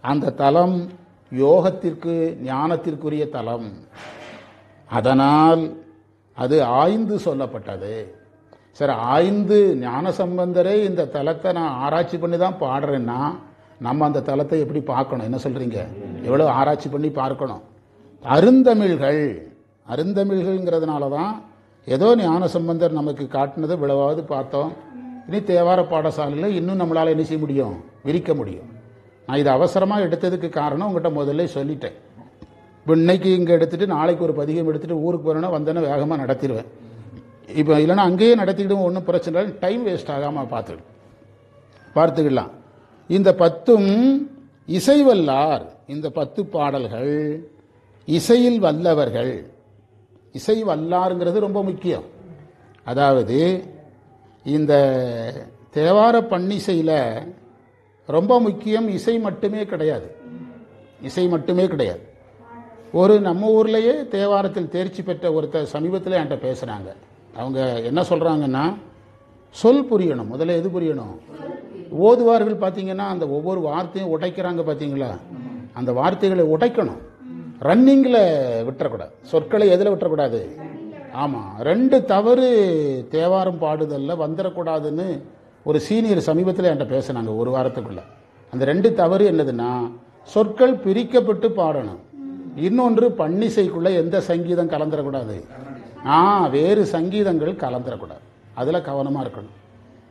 அந்த தலம் யோகத்திற்கு ஞானத்திற்குரிய தலம், அதனால் அது ஆய்ந்து சொல்லப்பட்டது. சரி, ஆய்ந்து ஞான சம்பந்தரே இந்த தலத்தை நான் ஆராய்ச்சி பண்ணி தான் பாடுறேன்னா நம்ம அந்த தலத்தை எப்படி பார்க்கணும்? என்ன சொல்றீங்க? எவ்வளோ ஆராய்ச்சி பண்ணி பார்க்கணும். அருந்தமிழ்கள்ங்கிறதுனால தான் ஏதோ ஞான சம்பந்தர் நமக்கு காட்டினது விளவாவது பார்த்தோம். இனி தேவார பாடசாலையில் இன்னும் நம்மளால் என்ன செய்ய முடியும், விரிக்க முடியும். நான் இதை அவசரமாக எடுத்ததுக்கு காரணம் உங்கள்கிட்ட முதல்ல சொல்லிட்டேன். இப்போ இன்னைக்கு இங்கே எடுத்துகிட்டு நாளைக்கு ஒரு பதிகம் எடுத்துகிட்டு ஊருக்கு போகிறேன்னா வந்தேன்னா வேகமாக நடத்திடுவேன். இப்போ இல்லைன்னா அங்கேயே நடத்திக்கிடும், ஒன்றும் பிரச்சனை இல்லை, டைம் வேஸ்ட் ஆகாமல் பார்த்துக்கலாம். இந்த 10ம் இசைவல்லார். இந்த 10 பாடல்கள் இசையில் வல்லவர்கள். இசை வல்லாருங்கிறது ரொம்ப முக்கியம். அதாவது இந்த தேவார பன்னிசையில் ரொம்ப முக்கியம் இசை மட்டுமே கிடையாது. இசை மட்டுமே கிடையாது. ஒரு நம்ம ஊர்லேயே தேவாரத்தில் தேர்ச்சி பெற்ற ஒருத்தர் சமீபத்தில் என்கிட்ட பேசுகிறாங்க. அவங்க என்ன சொல்கிறாங்கன்னா, சொல் புரியணும், முதல்ல எது புரியணும்? ஓதுவார்கள் பார்த்தீங்கன்னா அந்த ஒவ்வொரு வார்த்தையும் உடைக்கிறாங்க பார்த்தீங்களா, அந்த வார்த்தைகளை உடைக்கணும். ரன்னிங்கில் விட்டுறக்கூடாது, சொற்களை எதில் விட்டுறக்கூடாது. ஆமாம், 2 தவறு தேவாரம் பாடுதலில் வந்துடக்கூடாதுன்னு ஒரு சீனியர் சமீபத்தில் என்கிட்ட பேசினாங்க ஒரு வாரத்துக்குள்ள. அந்த 2 தவறு என்னதுன்னா, சொற்கள் பிரிக்கப்பட்டு பாடணும், இன்னொன்று பன்னிசைக்குள்ள எந்த சங்கீதம் கலந்துடக்கூடாது, வேறு சங்கீதங்கள் கலந்துடக்கூடாது, அதில் கவனமாக இருக்கணும்.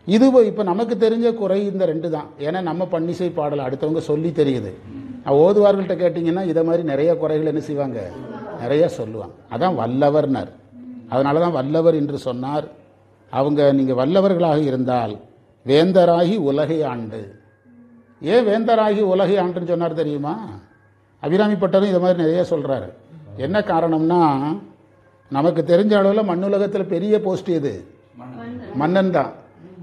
இது இப்போ நமக்கு தெரிஞ்ச குறை இந்த 2 தான். ஏன்னா நம்ம பன்னிசை பாடல் அடுத்தவங்க சொல்லி தெரியுது. ஓதுவார்கள்ட்ட கேட்டிங்கன்னா இதை மாதிரி நிறைய குறைகள் என்ன செய்வாங்க, நிறைய சொல்லுவாங்க. அதான் வல்லவர்னார். அதனால தான் வல்லவர் என்று சொன்னார். அவங்க நீங்கள் வல்லவர்களாக இருந்தால் வேந்தராகி உலகை ஆண்டு. ஏன் வேந்தராகி உலகை ஆண்டுன்னு சொன்னார் தெரியுமா? அபிராமி பட்டரும் இதை மாதிரி நிறைய சொல்கிறாரு. என்ன காரணம்னா, நமக்கு தெரிஞ்ச அளவில் மண்ணுலகத்தில் பெரிய போஸ்ட் எது? மன்னன் தான்.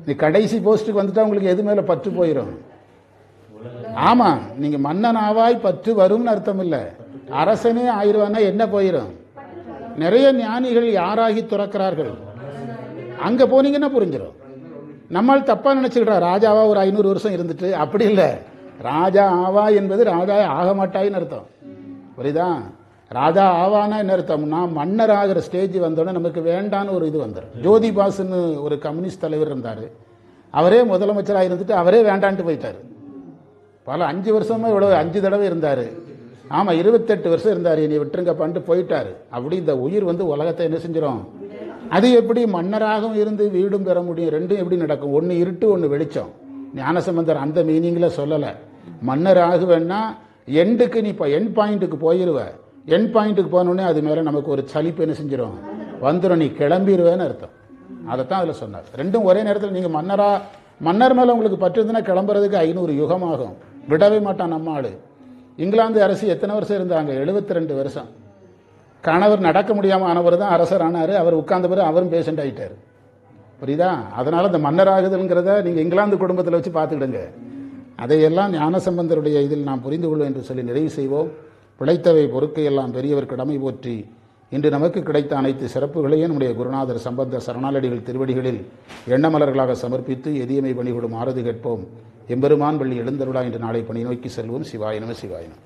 நீ கடைசி போஸ்ட்டுக்கு வந்துட்டா உங்களுக்கு எது மேலே பற்று போயிடும். ஆமாம், நீங்கள் மன்னன் ஆவாய் பற்று வரும்னு அர்த்தம் இல்லை, அரசனே ஆயிடுவான்னா என்ன போயிடும்? நிறைய ஞானிகள் யாராகி துறக்கிறார்கள், அங்கே போனீங்கன்னா புரிஞ்சிடும். நம்மால் தப்பாக நினச்சிக்கிட்டா ராஜாவா ஒரு 500 வருஷம் இருந்துட்டு, அப்படி இல்லை. ராஜா ஆவா என்பது ராஜா ஆக மாட்டாயின்னு அர்த்தம், புரியுதா? ராஜா ஆவானா என்ன அர்த்தம்னா, மன்னர் ஆகிற ஸ்டேஜ் வந்தோடனே நமக்கு வேண்டான்னு ஒரு இது வந்துடும். ஜோதி பாசுன்னு ஒரு கம்யூனிஸ்ட் தலைவர் இருந்தார், அவரே முதலமைச்சராக இருந்துட்டு அவரே வேண்டான்ட்டு போயிட்டார். பல 5 வருஷமா இவ்வளோ 5 தடவை இருந்தார். ஆமாம், 28 வருஷம் இருந்தார், நீ விட்டுருங்கப்பான்ட்டு போயிட்டார். அப்படி இந்த உயிர் வந்து உலகத்தை என்ன செஞ்சிடும்? அது எப்படி மன்னராகவும் இருந்து வீடும் பெற முடியும்? 2ம் எப்படி நடக்கும்? ஒன்று இருட்டு, ஒன்று வெளிச்சம். ஞானசம்பந்தர் அந்த மீனிங்கில் சொல்லலை. மன்னர் ஆகுவேன்னா எண்டுக்கு நீ இப்போ எண்ட் பாயிண்ட்டுக்கு போயிடுவ, என் பாயிண்ட்டுக்கு போனோடனே அது மேலே நமக்கு ஒரு சலிப்பு என்ன செஞ்சிடும், வந்துடும், நீ கிளம்பிடுவேன்னு அர்த்தம். அதைத்தான் அதில் சொன்னார். ரெண்டும் ஒரே நேரத்தில் நீங்கள் மன்னர் மேலே உங்களுக்கு பற்றிருந்துன்னா கிளம்புறதுக்கு 500 யுகம் ஆகும். விடவே மாட்டான் நம்ம ஆளு. இங்கிலாந்து அரசு எத்தனை வருஷம் இருந்தாங்க? 72 வருஷம். கணவர் நடக்க முடியாமல் ஆனவர் தான் அரசர் ஆனார். அவர் உட்கார்ந்த பிறகு அவரும் பேஷண்ட் ஆகிட்டார். புரியுதா? அதனால் இந்த மன்னர் ஆகுதல்ங்கிறத நீங்கள் இங்கிலாந்து குடும்பத்தில் வச்சு பார்த்துக்கிடுங்க. அதையெல்லாம் ஞானசம்பந்தருடைய இதில் நாம் புரிந்து கொள்வோம் என்று சொல்லி நிறைவு செய்வோம். பிழைத்தவை பொறுக்கையெல்லாம் பெரியவர் கடமை போற்றி இன்று நமக்கு கிடைத்த அனைத்து சிறப்புகளையும் நம்முடைய குருநாதர் சம்பந்தர் சரணாலடிகள் திருவடிகளில் எண்ணமலர்களாக சமர்ப்பித்து எதியமை பணிகொடும் ஆறுதி கேட்போம். எம்பெருமான் பள்ளி எழுந்தருளா என்று நாளை பணி நோக்கி செல்வோம். சிவாய நம சிவாய நம.